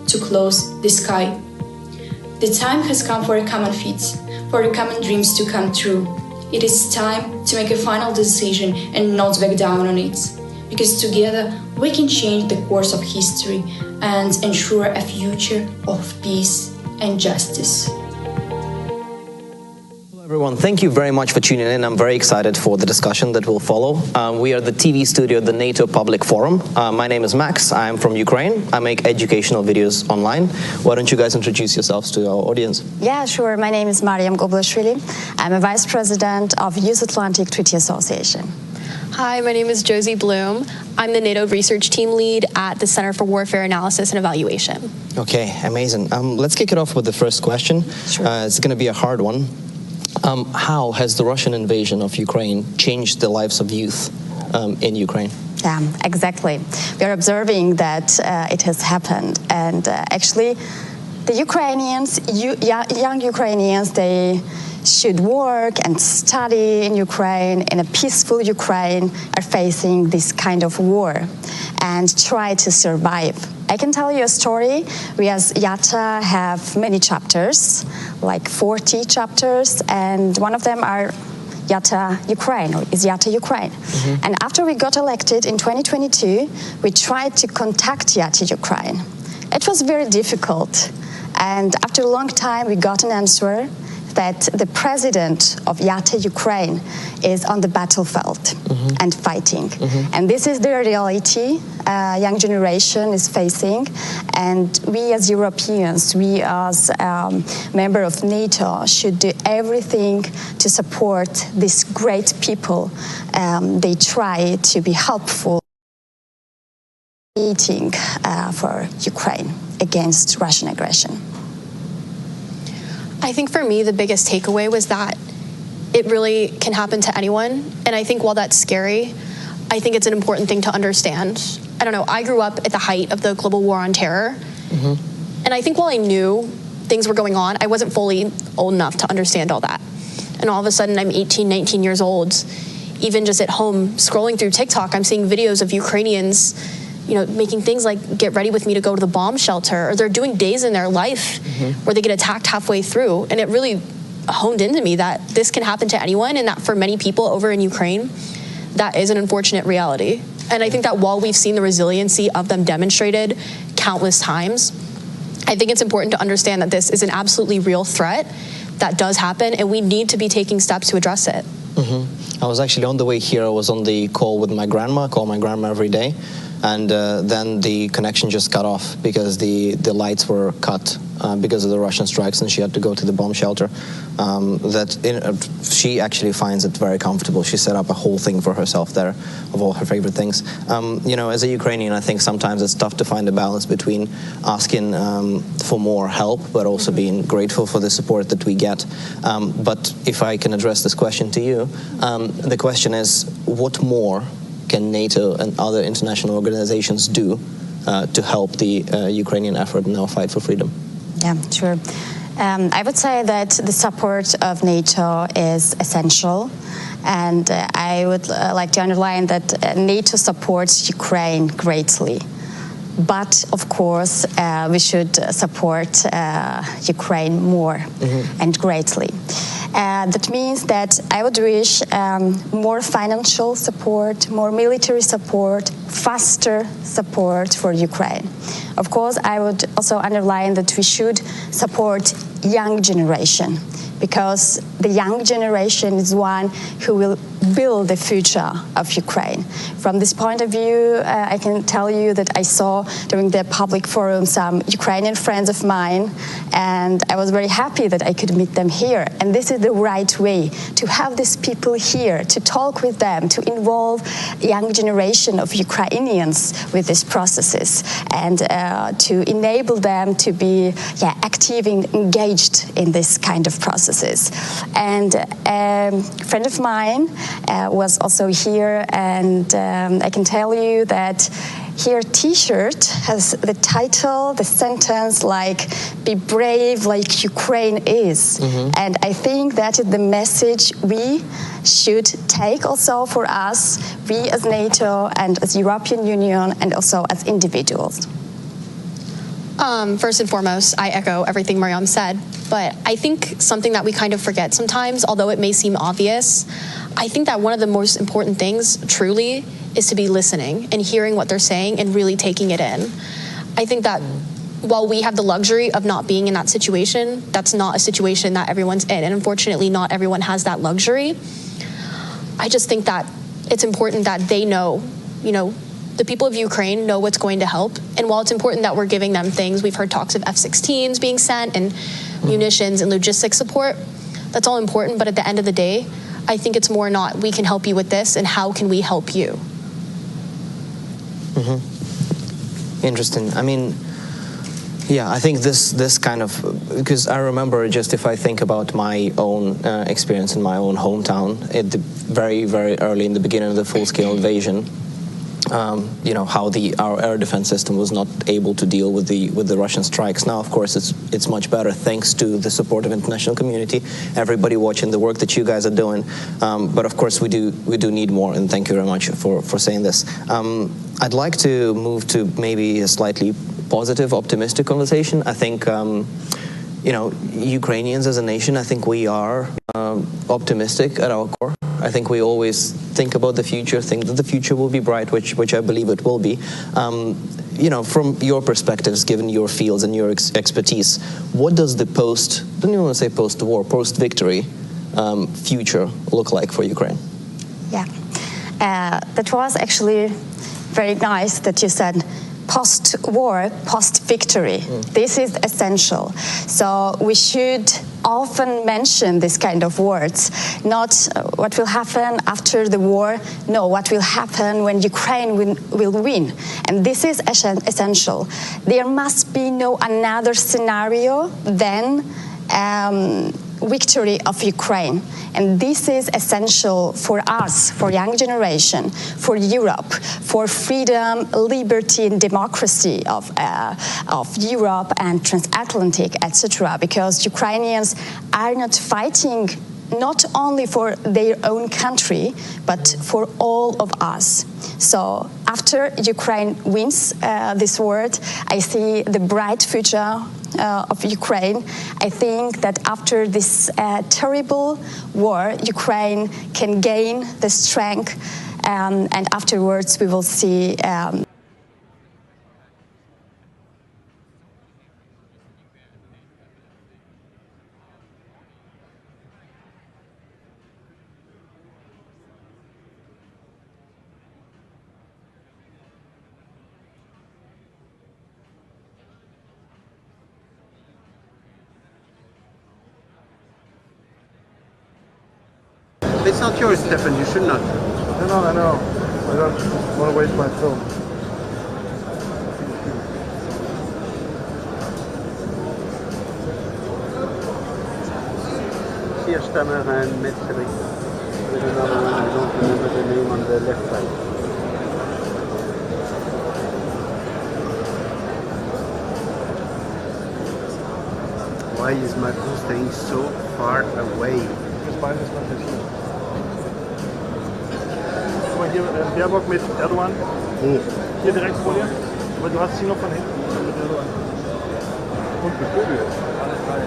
to close the sky. The time has come for a common feat, for the common dreams to come true. It is time to make a final decision and not back down on it, because together we can change the course of history and ensure a future of peace and justice.
Everyone, thank you very much for tuning in. I'm very excited for the discussion that will follow. We are the TV studio at the NATO Public Forum. My name is Max. I'm from Ukraine. I make educational videos online. Why don't you guys introduce yourselves to our audience?
Yeah, sure. My name is Mariam Goblashvili. I'm a vice president of Youth Atlantic Treaty Association.
Hi, my name is Josie Bloom. I'm the NATO research team lead at the Center for Warfare Analysis and Evaluation.
Okay, amazing. Let's kick it off with the first question. Sure. It's going to be a hard one. How has the Russian invasion of Ukraine changed the lives of youth in Ukraine?
Yeah, exactly. We are observing that it has happened. And actually, the Ukrainians, young Ukrainians, they should work and study in Ukraine, in a peaceful Ukraine, are facing this kind of war and try to survive. I can tell you a story. We as YATA have many chapters, like 40 chapters, and one of them are YATA Ukraine, or is YATA Ukraine. Mm-hmm. And after we got elected in 2022, we tried to contact YATA Ukraine. It was very difficult, and after a long time we got an answer that the president of YATA Ukraine is on the battlefield and fighting. And this is the reality young generation is facing. And we as Europeans, we as member of NATO should do everything to support these great people. They try to be helpful for Ukraine against Russian aggression.
I think for me, the biggest takeaway was that it really can happen to anyone. And I think while that's scary, I think it's an important thing to understand. I don't know, I grew up at the height of the global war on terror. And I think while I knew things were going on, I wasn't fully old enough to understand all that. And all of a sudden, I'm 18, 19 years old. Even just at home, scrolling through TikTok, I'm seeing videos of Ukrainians, you know, making things like get ready with me to go to the bomb shelter, or they're doing days in their life where they get attacked halfway through. And it really honed into me that this can happen to anyone, and that for many people over in Ukraine, that is an unfortunate reality. And I think that while we've seen the resiliency of them demonstrated countless times, I think it's important to understand that this is an absolutely real threat that does happen, and we need to be taking steps to address it.
I was actually on the way here. I was on the call with my grandma. I call my grandma every day. And then the connection just cut off because the lights were cut because of the Russian strikes, and she had to go to the bomb shelter. She actually finds it very comfortable. She set up a whole thing for herself there of all her favorite things. You know, as a Ukrainian, I think sometimes it's tough to find a balance between asking for more help, but also being grateful for the support that we get. But if I can address this question to you, the question is, what more can NATO and other international organizations do to help the Ukrainian effort in our fight for freedom?
Yeah, sure. I would say that the support of NATO is essential, and I would like to underline that NATO supports Ukraine greatly. But, of course, we should support Ukraine more and greatly. That means that I would wish more financial support, more military support, faster support for Ukraine. Of course, I would also underline that we should support young generation, because the young generation is one who will build the future of Ukraine. From this point of view, I can tell you that I saw during the public forum some Ukrainian friends of mine, and I was very happy that I could meet them here. And this is the right way, to have these people here, to talk with them, to involve young generation of Ukrainians with these processes, and to enable them to be active and engaged in this kind of processes. And a friend of mine was also here, and I can tell you that here T-shirt has the title, the sentence like, "Be brave like Ukraine is." And I think that is the message we should take also for us, we as NATO and as European Union and also as individuals.
First and foremost, I echo everything Mariam said, but I think something that we kind of forget sometimes, although it may seem obvious, I think that one of the most important things, truly, is to be listening and hearing what they're saying and really taking it in. I think that while we have the luxury of not being in that situation, that's not a situation that everyone's in, and unfortunately not everyone has that luxury. I just think that it's important that they know, the people of Ukraine know what's going to help. And while it's important that we're giving them things, we've heard talks of F-16s being sent and munitions and logistics support. That's all important, but at the end of the day, I think it's more not we can help you with this and how can we help you.
Interesting. I mean, yeah, I think this kind of, because I remember, just if I think about my own experience in my own hometown, at the very, very early in the beginning of the full-scale invasion, how our air defense system was not able to deal with the Russian strikes. Now, of course, it's much better thanks to the support of international community, everybody watching the work that you guys are doing. But of course, we do need more, and thank you very much for saying this. I'd like to move to maybe a slightly positive, optimistic conversation. I think Ukrainians as a nation, I think we are optimistic at our core. I think we always think about the future, think that the future will be bright, which I believe it will be. From your perspectives, given your fields and your expertise, what does the don't even want to say post-war, post-victory future look like for Ukraine?
Yeah, that was actually very nice that you said post-war, post-victory. This is essential. So we should often mention this kind of words, not what will happen after the war, no, what will happen when Ukraine will win. And this is essential. There must be no another scenario than victory of Ukraine. And this is essential for us, for young generation, for Europe, for freedom, liberty, and democracy of Europe and transatlantic, etc. Because Ukrainians are not fighting not only for their own country, but for all of us. So after Ukraine wins this war, I see the bright future of Ukraine. I think that after this terrible war, Ukraine can gain the strength, and afterwards we will see
It's not yours, Stefan. You should not.
I know. I don't want to waste my film.
Firstpost and Metzger. With another one, I don't remember the name on the left side. Why is my phone staying so far away?
Because mine is not this here. Guck mal hier, Baerbock mit Erdogan. Hier direkt vor dir. Aber du hast sie noch von hinten mit Erdogan. Und mit Vogel. Alles klar, ja.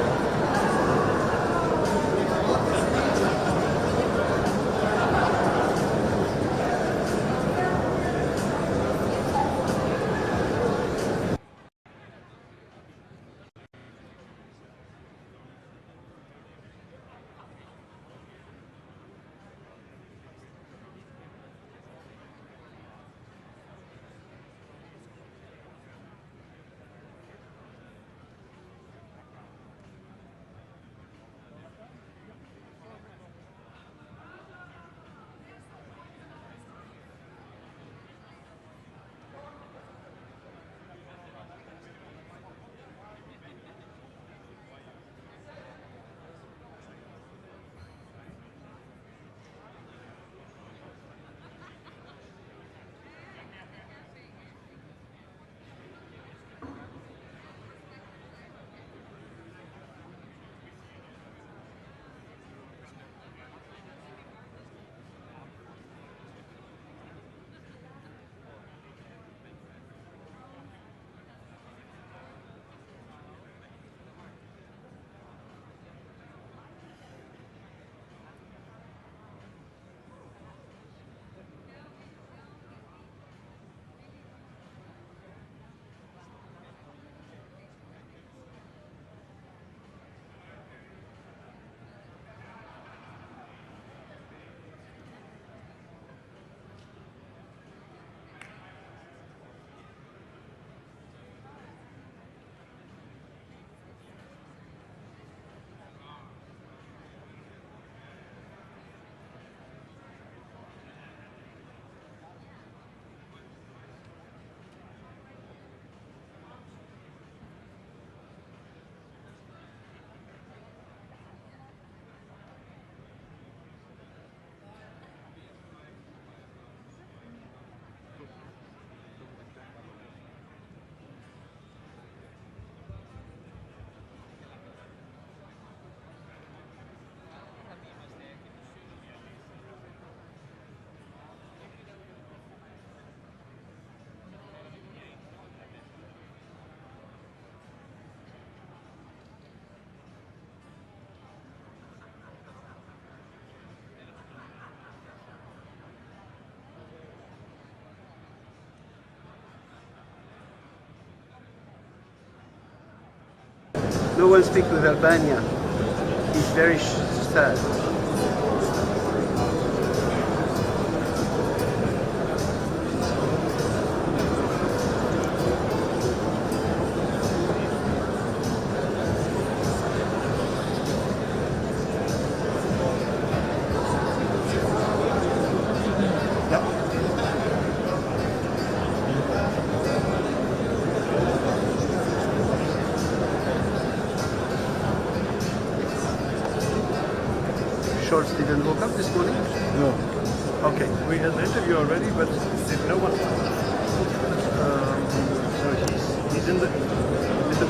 No one speaks with Albania. It's very sad. Scholz didn't woke up this morning?
No.
Okay.
We had an interview already, but no one. So he's in the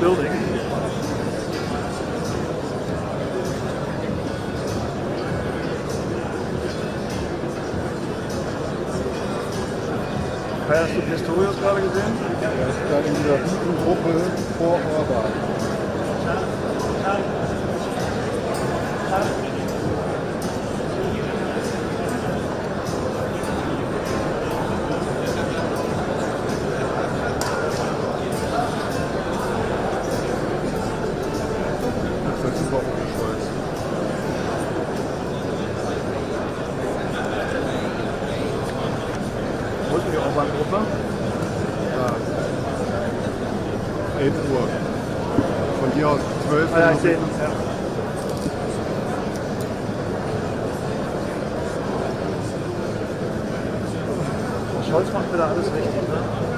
building. Hast du Pistorius gerade gesehen? Er ist da in dieser guten Gruppe vor Orban. Wo ist die Orban-Gruppe? Da. 11 Uhr. Von hier aus 12 Uhr. Ja, ich sehe. Ja.
Scholz macht wieder alles richtig, ne?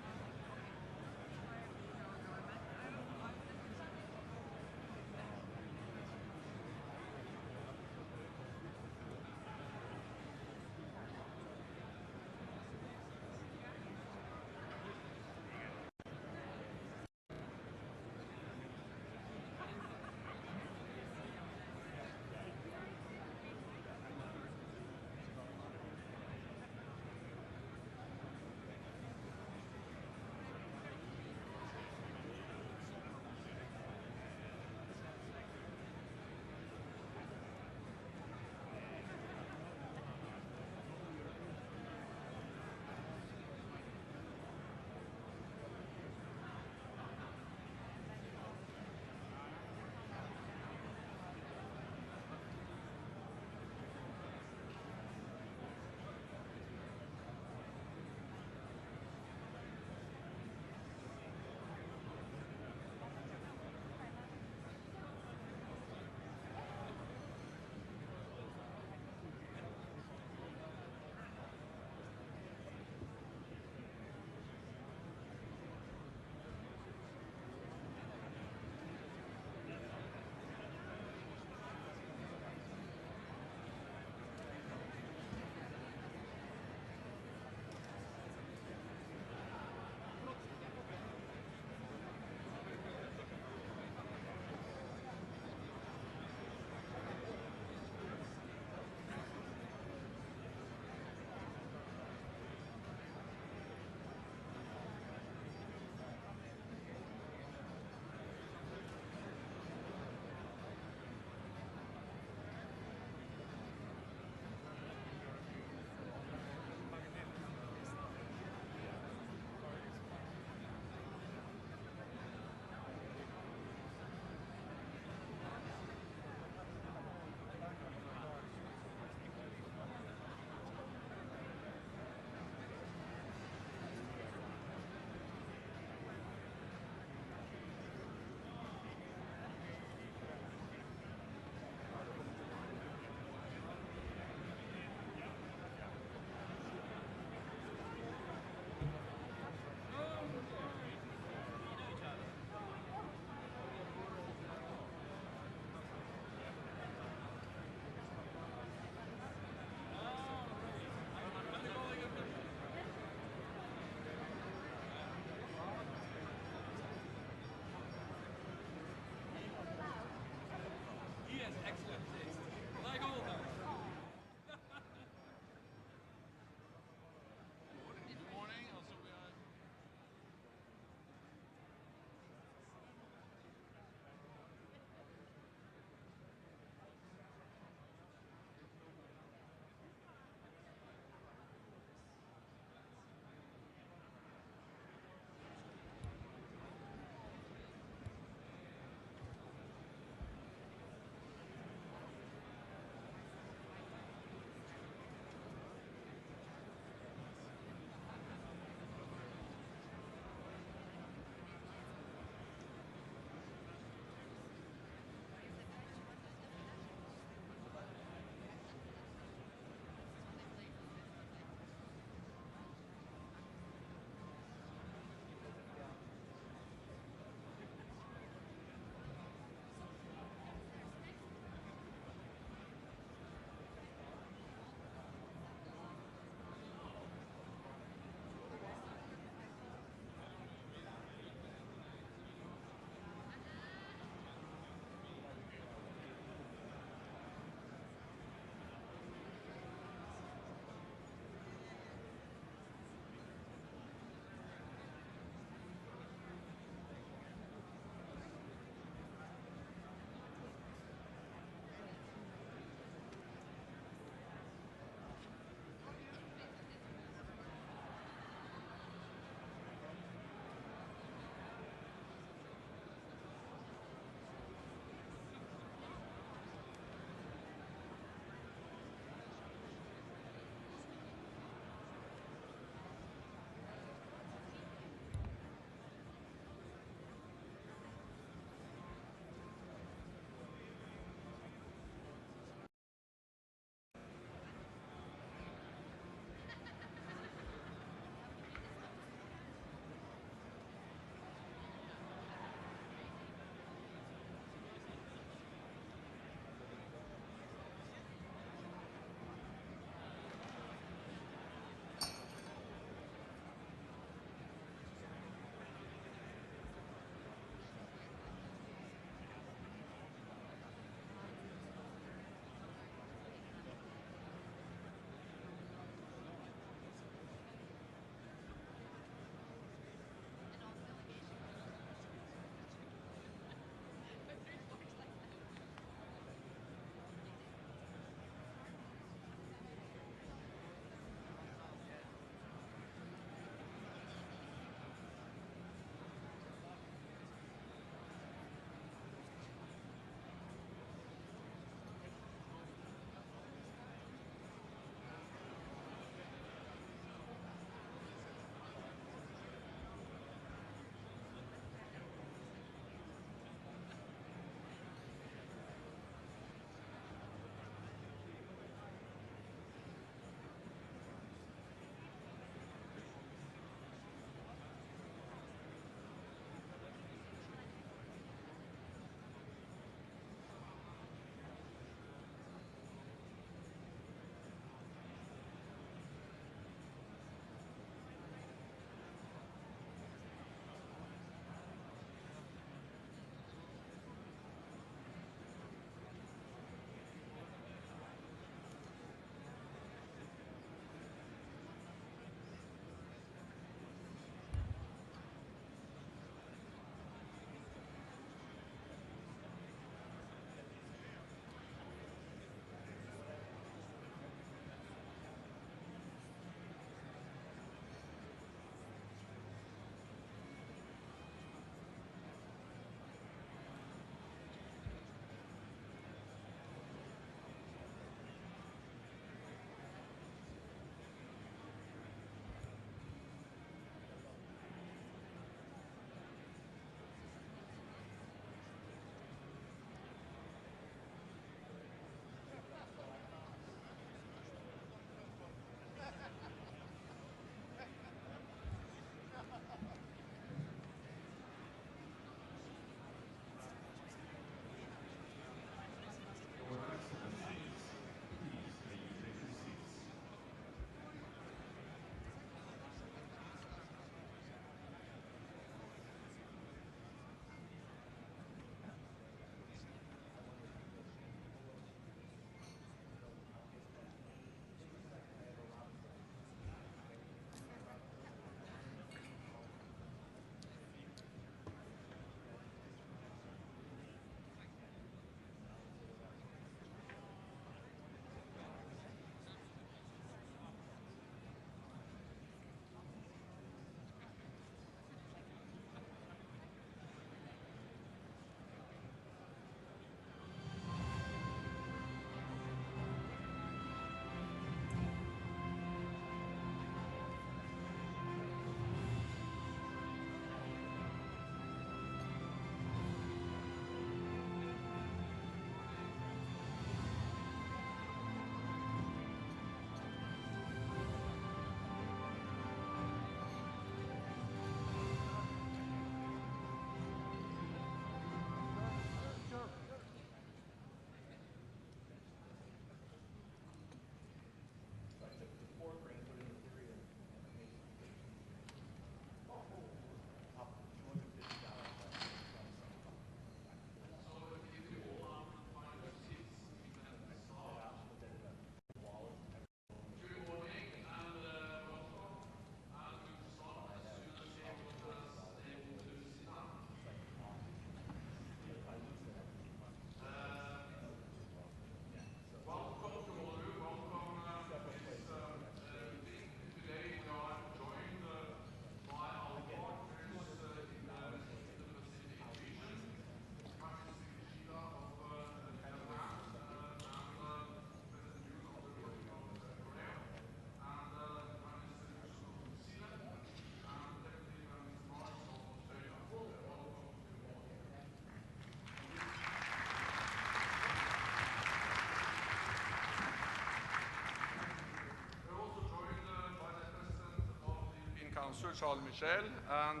Chancellor Charles Michel and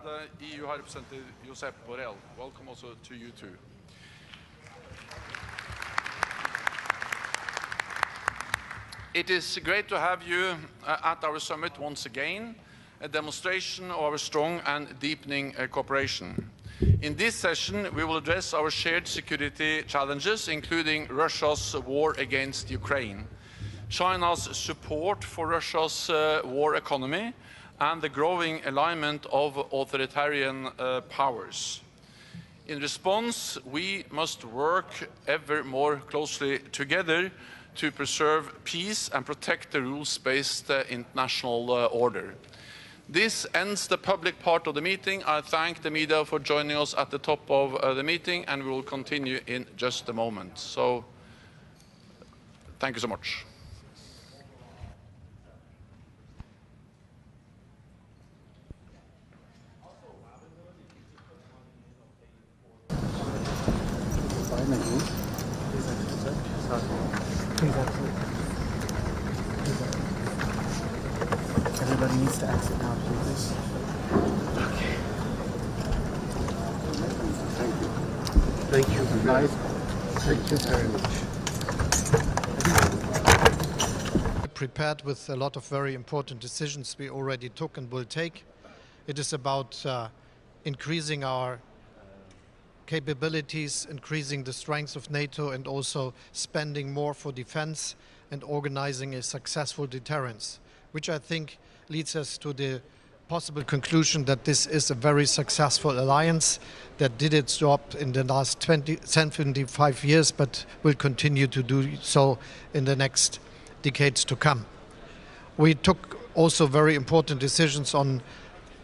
EU High Representative Josep Borrell. Welcome also to you too. It is great to have you at our summit once again, a demonstration of our strong and deepening cooperation. In this session, we will address our shared security challenges, including Russia's war against Ukraine, China's support for Russia's war economy, and the growing alignment of authoritarian powers. In response, we must work ever more closely together to preserve peace and protect the rules-based international order. This ends the public part of the meeting. I thank the media for joining us at the top of the meeting, and we will continue in just a moment. So, thank you so much.
Everybody needs to exit now, please. Okay. Thank you. Guys. Thank you very much.
Prepared with a lot of very important decisions we already took and will take. It is about increasing our capabilities, increasing the strength of NATO, and also spending more for defense and organizing a successful deterrence, which I think leads us to the possible conclusion that this is a very successful alliance that did its job in the last 75 years, but will continue to do so in the next decades to come. We took also very important decisions on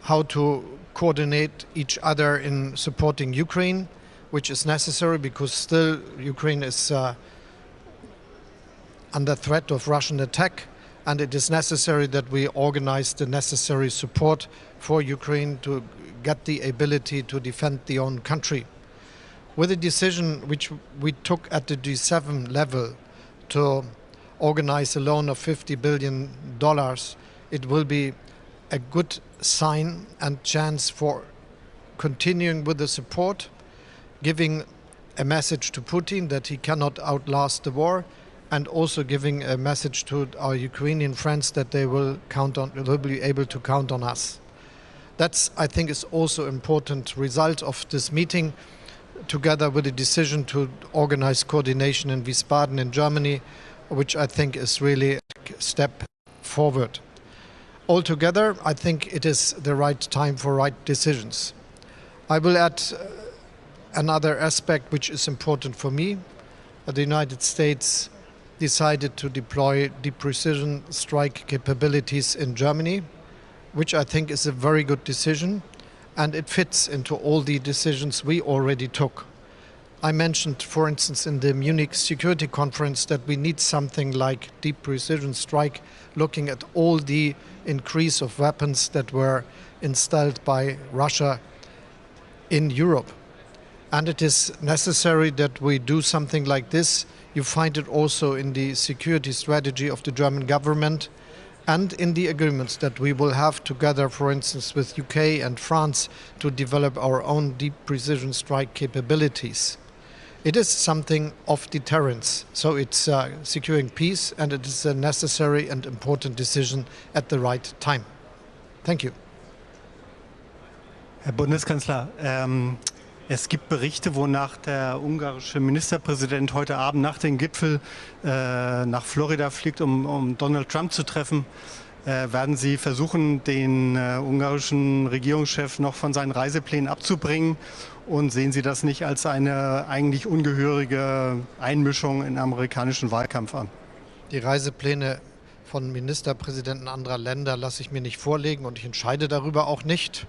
how to coordinate each other in supporting Ukraine, which is necessary because still Ukraine is under threat of Russian attack, and it is necessary that we organize the necessary support for Ukraine to get the ability to defend their own country. With a decision which we took at the G7 level to organize a loan of $50 billion, it will be a good sign and chance for continuing with the support, giving a message to Putin that he cannot outlast the war, and also giving a message to our Ukrainian friends that they will be able to count on us. That's, I think, is also an important result of this meeting, together with the decision to organize coordination in Wiesbaden in Germany, which I think is really a step forward. Altogether, I think it is the right time for right decisions. I will add another aspect which is important for me. The United States decided to deploy deep precision strike capabilities in Germany, which I think is a very good decision, and it fits into all the decisions we already took. I mentioned, for instance, in the Munich Security Conference that we need something like deep precision strike, looking at all the increase of weapons that were installed by Russia in Europe. And it is necessary that we do something like this. You find it also in the security strategy of the German government and in the agreements that we will have together, for instance, with UK and France to develop our own deep precision strike capabilities. It is something of deterrence, so it's securing peace, and it is a necessary and important decision at the right time. Thank you.
Herr Bundeskanzler, es gibt Berichte, wonach der ungarische Ministerpräsident heute Abend nach dem Gipfel nach Florida fliegt, um Donald Trump zu treffen. Werden Sie versuchen, den ungarischen Regierungschef noch von seinen Reiseplänen abzubringen? Und sehen Sie das nicht als eine eigentlich ungehörige Einmischung in den amerikanischen Wahlkampf an?
Die Reisepläne von Ministerpräsidenten anderer Länder lasse ich mir nicht vorlegen und ich entscheide darüber auch nicht.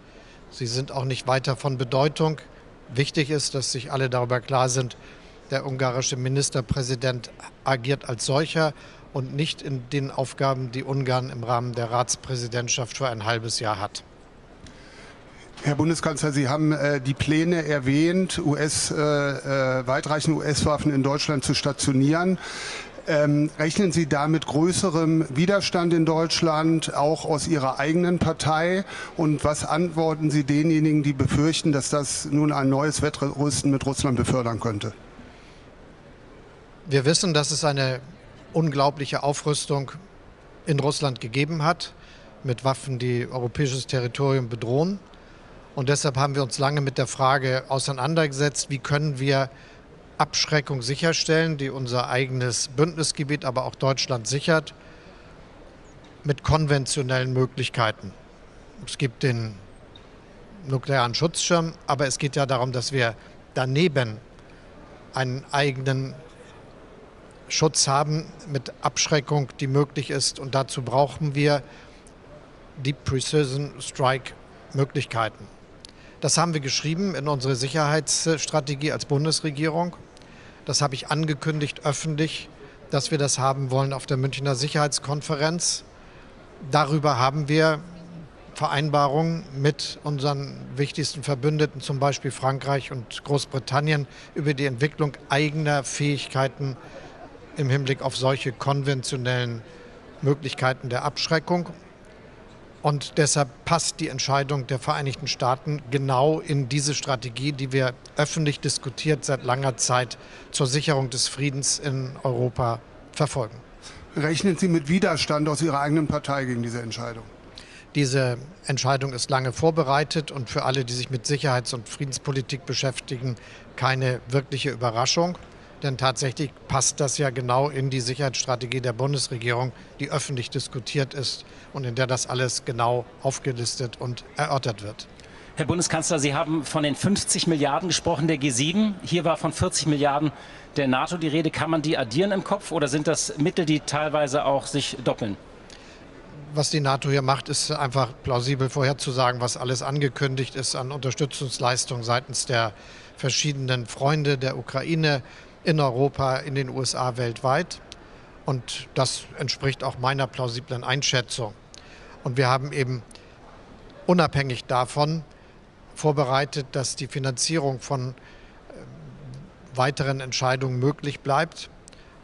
Sie sind auch nicht weiter von Bedeutung. Wichtig ist, dass sich alle darüber klar sind, der ungarische Ministerpräsident agiert als solcher und nicht in den Aufgaben, die Ungarn im Rahmen der Ratspräsidentschaft für ein halbes Jahr hat.
Herr Bundeskanzler, Sie haben die Pläne erwähnt, weitreichende US-Waffen in Deutschland zu stationieren. Rechnen Sie da mit größerem Widerstand in Deutschland, auch aus Ihrer eigenen Partei? Und was antworten Sie denjenigen, die befürchten, dass das nun ein neues Wettrüsten mit Russland befördern könnte?
Wir wissen, dass es eine unglaubliche Aufrüstung in Russland gegeben hat, mit Waffen, die europäisches Territorium bedrohen. Und deshalb haben wir uns lange mit der Frage auseinandergesetzt, wie können wir Abschreckung sicherstellen, die unser eigenes Bündnisgebiet, aber auch Deutschland sichert, mit konventionellen Möglichkeiten. Es gibt den nuklearen Schutzschirm, aber es geht ja darum, dass wir daneben einen eigenen Schutz haben mit Abschreckung, die möglich ist. Und dazu brauchen wir Deep Precision Strike Möglichkeiten. Das haben wir geschrieben in unsere Sicherheitsstrategie als Bundesregierung. Das habe ich angekündigt öffentlich, dass wir das haben wollen auf der Münchner Sicherheitskonferenz. Darüber haben wir Vereinbarungen mit unseren wichtigsten Verbündeten, zum Beispiel Frankreich und Großbritannien, über die Entwicklung eigener Fähigkeiten im Hinblick auf solche konventionellen Möglichkeiten der Abschreckung. Und deshalb passt die Entscheidung der Vereinigten Staaten genau in diese Strategie, die wir öffentlich diskutiert seit langer Zeit zur Sicherung des Friedens in Europa verfolgen.
Rechnen Sie mit Widerstand aus Ihrer eigenen Partei gegen diese Entscheidung?
Diese Entscheidung ist lange vorbereitet und für alle, die sich mit Sicherheits- und Friedenspolitik beschäftigen, keine wirkliche Überraschung. Denn tatsächlich passt das ja genau in die Sicherheitsstrategie der Bundesregierung, die öffentlich diskutiert ist und in der das alles genau aufgelistet und erörtert wird.
Herr Bundeskanzler, Sie haben von den 50 Milliarden gesprochen der G7. Hier war von 40 Milliarden der NATO die Rede. Kann man die addieren im Kopf oder sind das Mittel, die teilweise auch sich doppeln?
Was die NATO hier macht, ist einfach plausibel vorherzusagen, was alles angekündigt ist an Unterstützungsleistungen seitens der verschiedenen Freunde der Ukraine in Europa, in den USA, weltweit. Und das entspricht auch meiner plausiblen Einschätzung. Und wir haben eben unabhängig davon vorbereitet, dass die Finanzierung von weiteren Entscheidungen möglich bleibt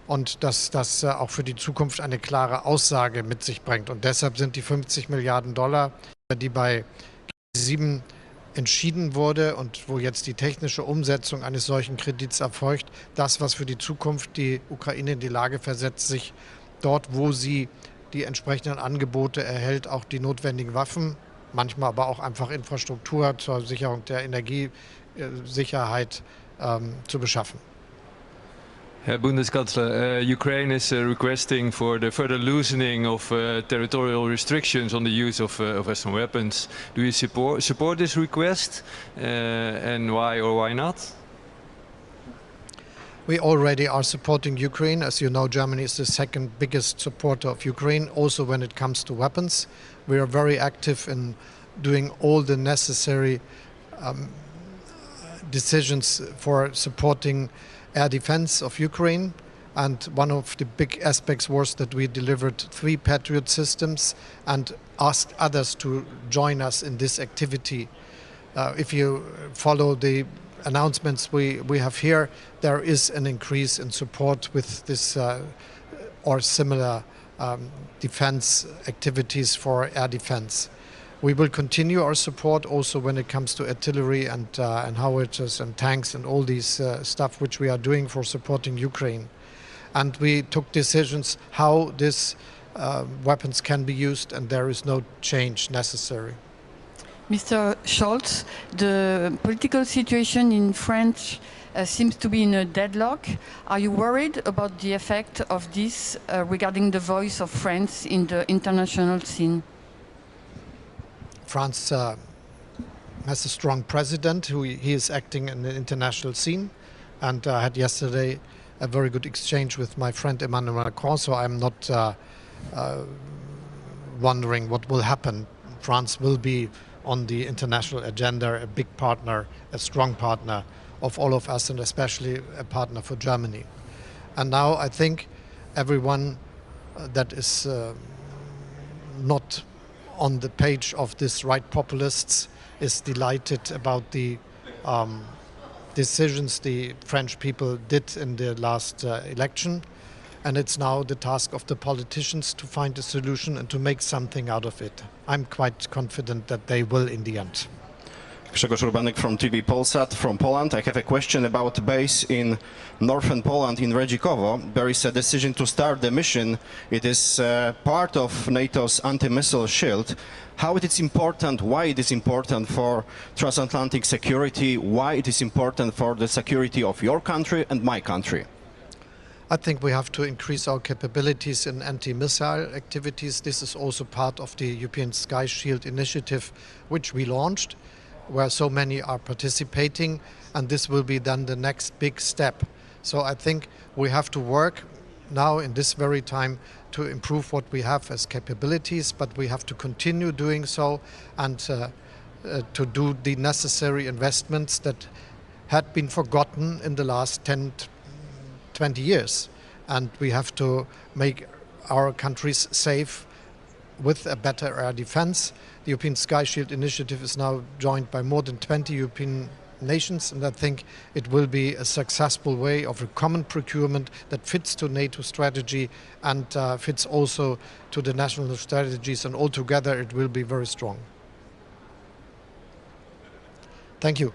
und dass das auch für die Zukunft eine klare Aussage mit sich bringt. Und deshalb sind die 50 Milliarden $, die bei G7 entschieden wurde und wo jetzt die technische Umsetzung eines solchen Kredits erfolgt, das, was für die Zukunft die Ukraine in die Lage versetzt, sich dort, wo sie die entsprechenden Angebote erhält, auch die notwendigen Waffen, manchmal aber auch einfach Infrastruktur zur Sicherung der Energiesicherheit zu beschaffen.
Herr Bundeskanzler, Ukraine is requesting for the further loosening of territorial restrictions on the use of Western weapons. Do you support this request, and why or why not?
We already are supporting Ukraine. As you know, Germany is the second biggest supporter of Ukraine, also when it comes to weapons. We are very active in doing all the necessary decisions for supporting air defense of Ukraine. And one of the big aspects was that we delivered 3 Patriot systems and asked others to join us in this activity. If you follow the announcements we have here, there is an increase in support with this or similar defense activities for air defense. We will continue our support also when it comes to artillery and howitzers and tanks and all these stuff which we are doing for supporting Ukraine. And we took decisions how these weapons can be used, and there is no change necessary.
Mr. Scholz, the political situation in France seems to be in a deadlock. Are you worried about the effect of this regarding the voice of France in the international scene?
France has a strong president he is acting in the international scene, and I had yesterday a very good exchange with my friend Emmanuel Macron, so I'm not wondering what will happen. France will be on the international agenda, a big partner, a strong partner of all of us, and especially a partner for Germany. And now I think everyone that is not on the page of these right populists is delighted about the decisions the French people did in the last election. and it's now the task of the politicians to find a solution and to make something out of it. I'm quite confident that they will in the end.
Grzegorz Urbanek from TV Polsat from Poland. I have a question about the base in northern Poland in Redzikowo. There is a decision to start the mission. It is part of NATO's anti-missile shield. How it is important, why it is important for transatlantic security, why it is important for the security of your country and my country?
I think we have to increase our capabilities in anti-missile activities. This is also part of the European Sky Shield initiative, which we launched, where so many are participating, and this will be then the next big step. So I think we have to work now in this very time to improve what we have as capabilities, but we have to continue doing so and to do the necessary investments that had been forgotten in the last 10, 20 years. And we have to make our countries safe with a better air defense. The European Sky Shield initiative is now joined by more than 20 European nations, and I think it will be a successful way of a common procurement that fits to NATO strategy and fits also to the national strategies, and altogether it will be very strong. Thank you.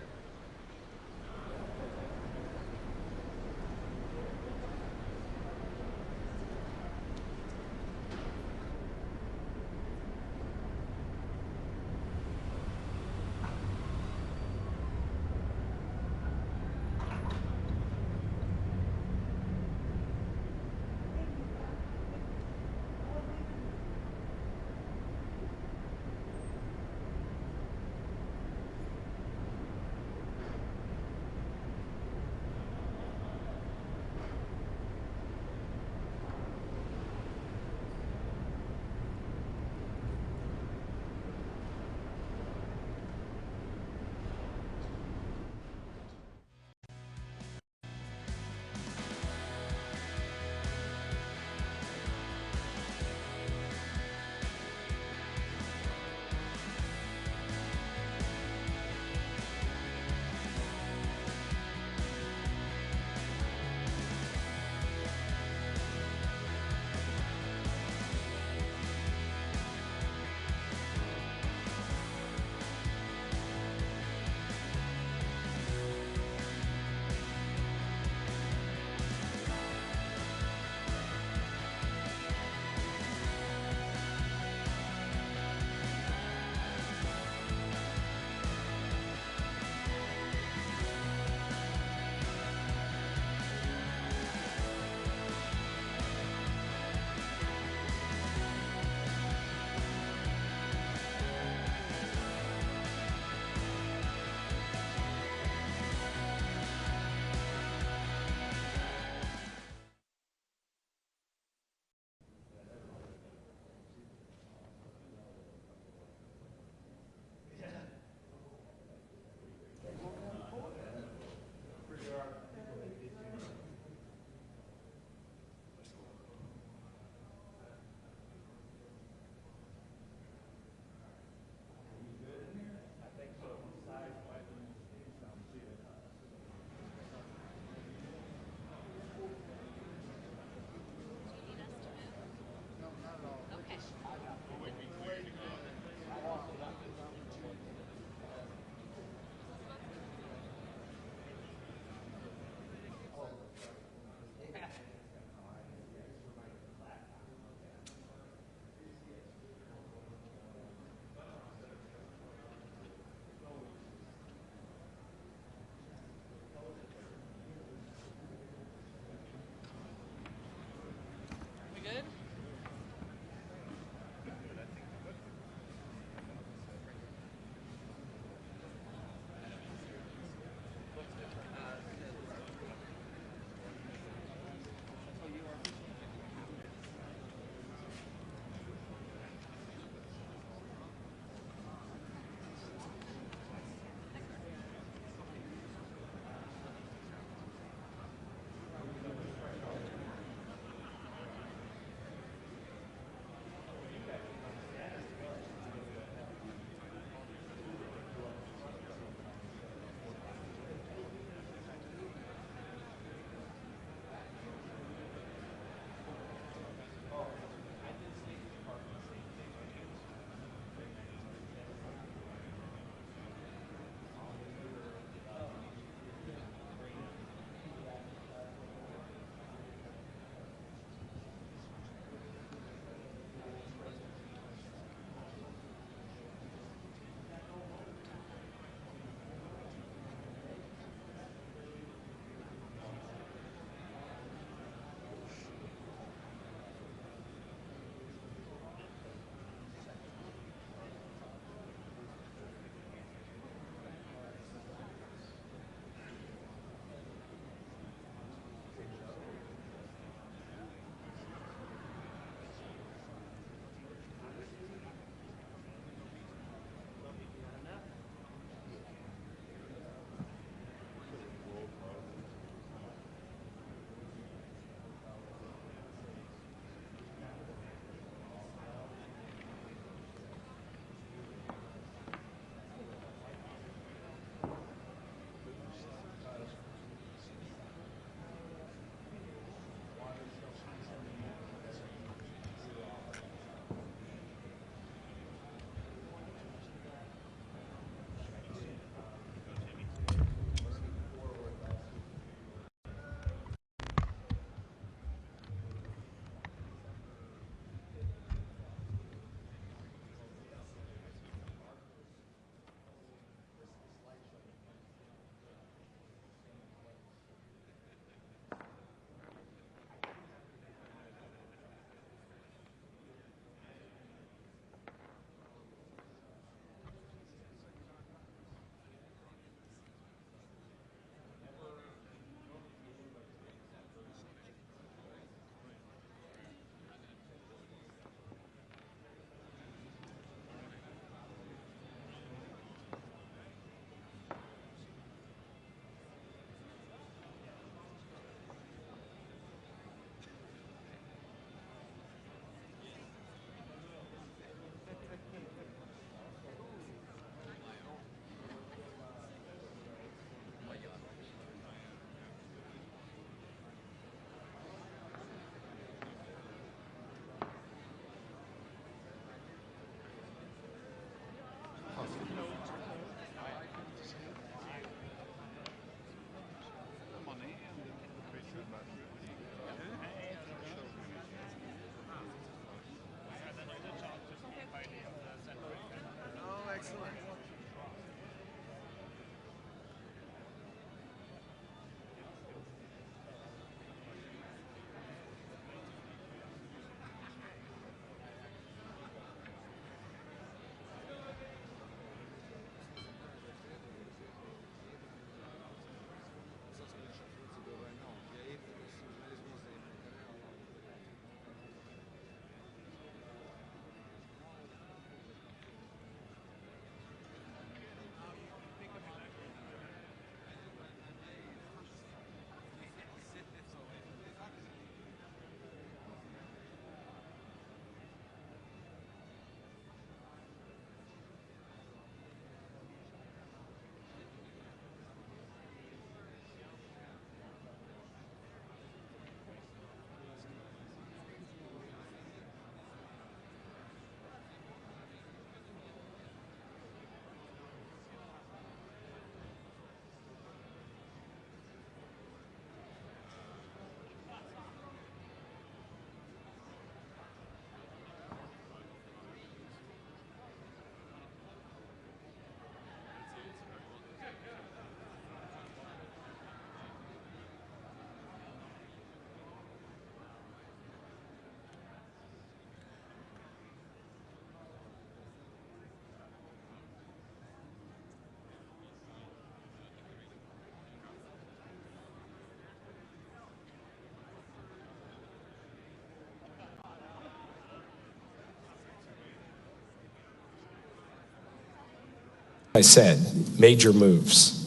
I said, major moves.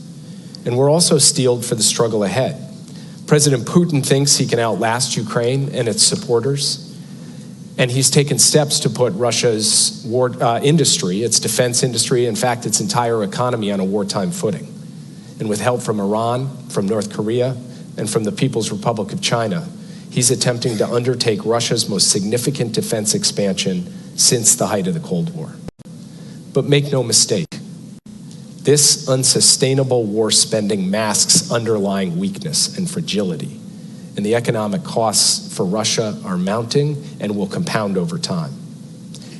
And we're also steeled for the struggle ahead. President Putin thinks he can outlast Ukraine and its supporters, and he's taken steps to put Russia's war industry, its defense industry, in fact, its entire economy on a wartime footing. And with help from Iran, from North Korea, and from the People's Republic of China, he's attempting to undertake Russia's most significant defense expansion since the height of the Cold War. But make no mistake, this unsustainable war spending masks underlying weakness and fragility, and the economic costs for Russia are mounting and will compound over time.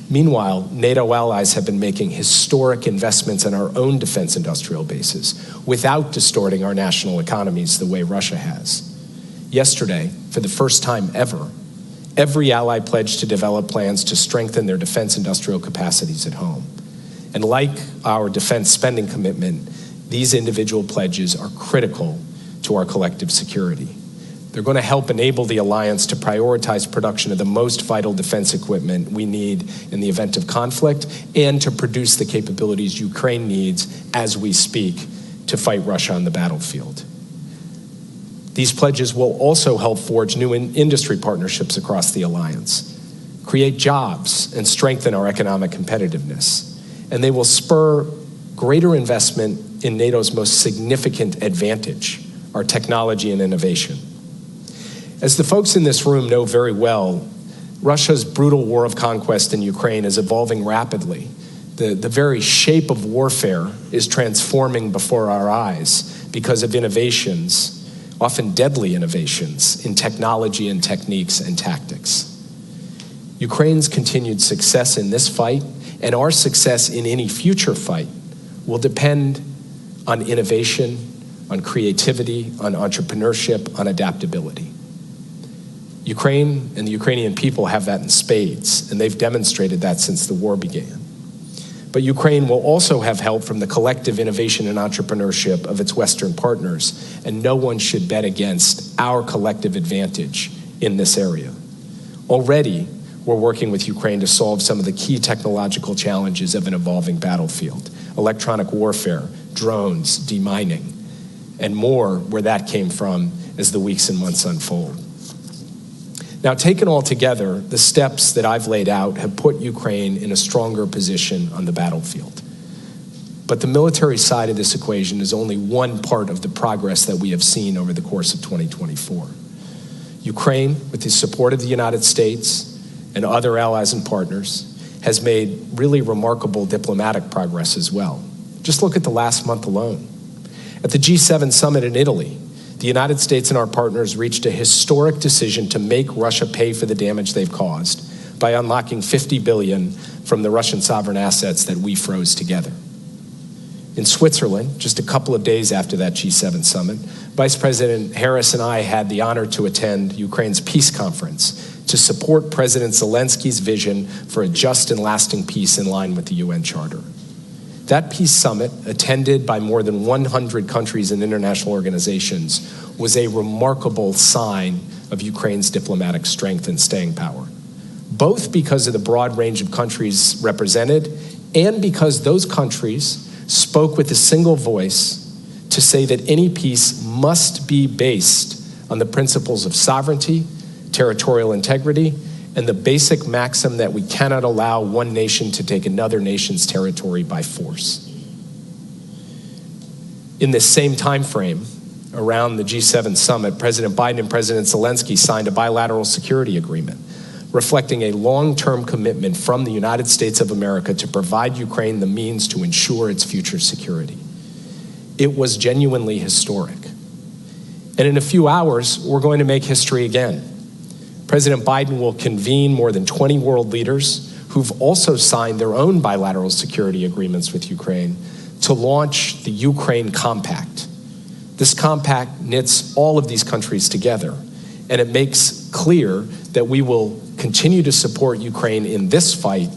Meanwhile, NATO allies have been making historic investments in our own defense industrial bases without distorting our national economies the way Russia has. Yesterday, for the first time ever, every ally pledged to develop plans to strengthen their defense industrial capacities at home. And like our defense spending commitment, these individual pledges are critical to our collective security. They're going to help enable the alliance to prioritize production of the most vital defense equipment we need in the event of conflict and to produce the capabilities Ukraine needs as we speak to fight Russia on the battlefield. These pledges will also help forge new industry partnerships across the alliance, create jobs, and strengthen our economic competitiveness. And they will spur greater investment in NATO's most significant advantage, our technology and innovation. As the folks in this room know very well, Russia's brutal war of conquest in Ukraine is evolving rapidly. The very shape of warfare is transforming before our eyes because of innovations, often deadly innovations, in technology and techniques and tactics. Ukraine's continued success in this fight and our success in any future fight will depend on innovation, on creativity, on entrepreneurship, on adaptability. Ukraine and the Ukrainian people have that in spades, and they've demonstrated that since the war began. But Ukraine will also have help from the collective innovation and entrepreneurship of its Western partners, and no one should bet against our collective advantage in this area. Already, we're working with Ukraine to solve some of the key technological challenges of an evolving battlefield: electronic warfare, drones, demining, and more where that came from as the weeks and months unfold. Now, taken all together, the steps that I've laid out have put Ukraine in a stronger position on the battlefield. But the military side of this equation is only one part of the progress that we have seen over the course of 2024. Ukraine, with the support of the United States and other allies and partners, has made really remarkable diplomatic progress as well. Just look at the last month alone. At the G7 summit in Italy, the United States and our partners reached a historic decision to make Russia pay for the damage they've caused by unlocking $50 billion from the Russian sovereign assets that we froze together. In Switzerland, just a couple of days after that G7 summit, Vice President Harris and I had the honor to attend Ukraine's peace conference to support President Zelensky's vision for a just and lasting peace in line with the UN Charter. That peace summit, attended by more than 100 countries and international organizations, was a remarkable sign of Ukraine's diplomatic strength and staying power, both because of the broad range of countries represented and because those countries spoke with a single voice to say that any peace must be based on the principles of sovereignty, territorial integrity, and the basic maxim that we cannot allow one nation to take another nation's territory by force. In this same time frame, around the G7 summit, President Biden and President Zelensky signed a bilateral security agreement, reflecting a long-term commitment from the United States of America to provide Ukraine the means to ensure its future security. It was genuinely historic. And in a few hours, we're going to make history again. President Biden will convene more than 20 world leaders who've also signed their own bilateral security agreements with Ukraine to launch the Ukraine Compact. This compact knits all of these countries together, and it makes clear that we will continue to support Ukraine in this fight,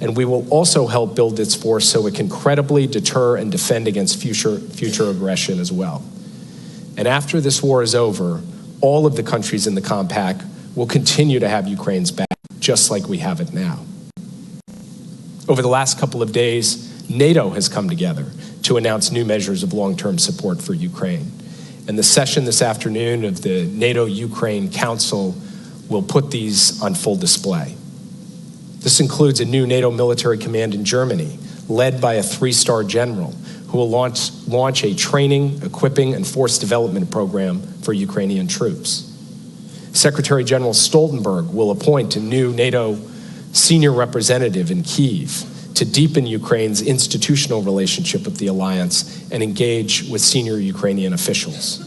and we will also help build its force so it can credibly deter and defend against future aggression as well. And after this war is over, all of the countries in the compact will continue to have Ukraine's back, just like we have it now. Over the last couple of days, NATO has come together to announce new measures of long-term support for Ukraine. And the session this afternoon of the NATO-Ukraine Council will put these on full display. This includes a new NATO military command in Germany, led by a 3-star general, who will launch a training, equipping, and force development program for Ukrainian troops. Secretary General Stoltenberg will appoint a new NATO senior representative in Kyiv to deepen Ukraine's institutional relationship with the alliance and engage with senior Ukrainian officials.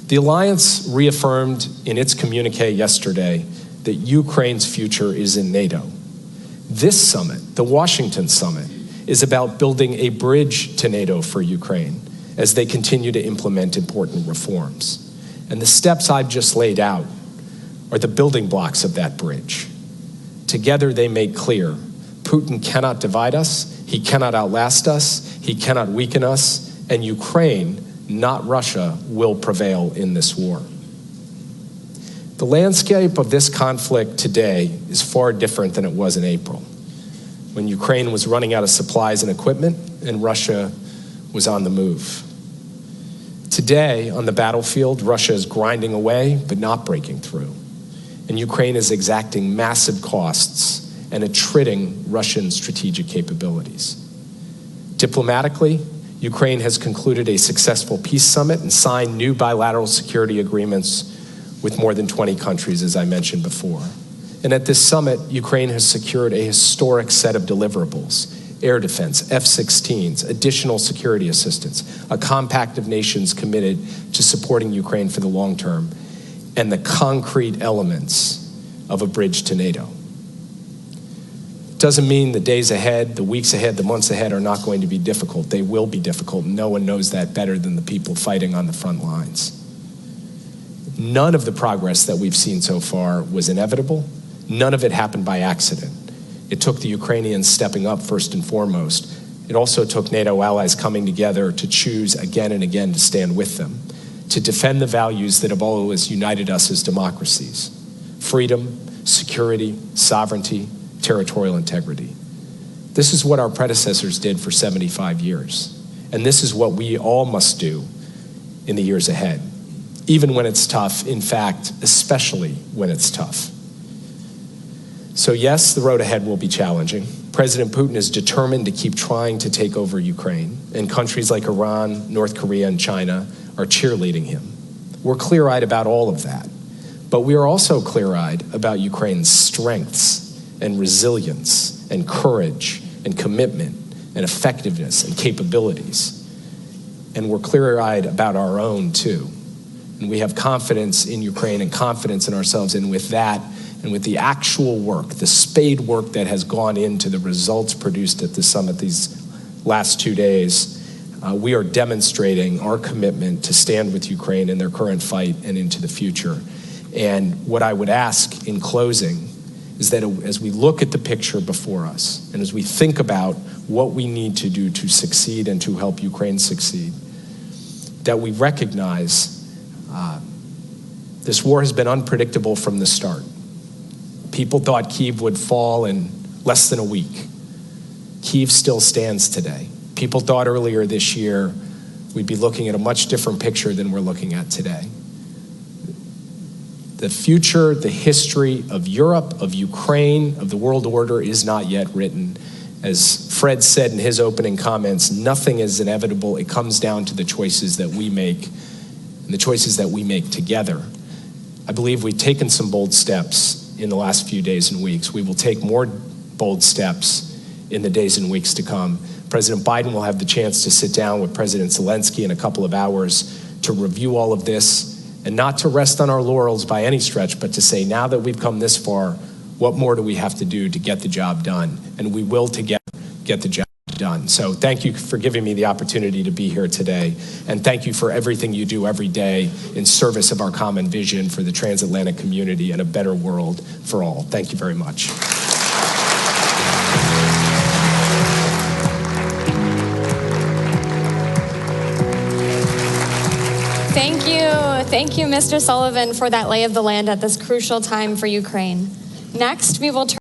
The alliance reaffirmed in its communique yesterday that Ukraine's future is in NATO. This summit, the Washington summit, is about building a bridge to NATO for Ukraine as they continue to implement important reforms. And the steps I've just laid out are the building blocks of that bridge. Together they make clear Putin cannot divide us, he cannot outlast us, he cannot weaken us, and Ukraine, not Russia, will prevail in this war. The landscape of this conflict today is far different than it was in April, when Ukraine was running out of supplies and equipment and Russia was on the move. Today, on the battlefield, Russia is grinding away but not breaking through. And Ukraine is exacting massive costs and attriting Russian strategic capabilities. Diplomatically, Ukraine has concluded a successful peace summit and signed new bilateral security agreements with more than 20 countries, as I mentioned before. And at this summit, Ukraine has secured a historic set of deliverables: air defense, F-16s, additional security assistance, a compact of nations committed to supporting Ukraine for the long term, and the concrete elements of a bridge to NATO. Doesn't mean the days ahead, the weeks ahead, the months ahead are not going to be difficult. They will be difficult, and no one knows that better than the people fighting on the front lines. None of the progress that we've seen so far was inevitable. None of it happened by accident. It took the Ukrainians stepping up first and foremost. It also took NATO allies coming together to choose again and again to stand with them, to defend the values that have always united us as democracies: freedom, security, sovereignty, territorial integrity. This is what our predecessors did for 75 years. And this is what we all must do in the years ahead, even when it's tough, in fact, especially when it's tough. So yes, the road ahead will be challenging. President Putin is determined to keep trying to take over Ukraine, and countries like Iran, North Korea, and China are cheerleading him. We're clear-eyed about all of that, but we are also clear-eyed about Ukraine's strengths and resilience and courage and commitment and effectiveness and capabilities. And we're clear-eyed about our own too. And we have confidence in Ukraine and confidence in ourselves, and with that, and with the actual work, the spade work that has gone into the results produced at the summit these last 2 days, we are demonstrating our commitment to stand with Ukraine in their current fight and into the future. And what I would ask in closing is that as we look at the picture before us, and as we think about what we need to do to succeed and to help Ukraine succeed, that we recognize this war has been unpredictable from the start. People thought Kyiv would fall in less than a week. Kyiv still stands today. People thought earlier this year we'd be looking at a much different picture than we're looking at today. The future, the history of Europe, of Ukraine, of the world order is not yet written. As Fred said in his opening comments, nothing is inevitable. It comes down to the choices that we make and the choices that we make together. I believe we've taken some bold steps in the last few days and weeks. We will take more bold steps in the days and weeks to come. President Biden will have the chance to sit down with President Zelensky in a couple of hours to review all of this, and not to rest on our laurels by any stretch, but to say, now that we've come this far, what more do we have to do to get the job done? And we will together get the job done. So thank you for giving me the opportunity to be here today. And thank you for everything you do every day in service of our common vision for the transatlantic community and a better world for all. Thank you very much.
Thank you, Mr. Sullivan, for that lay of the land at this crucial time for Ukraine. Next, we will turn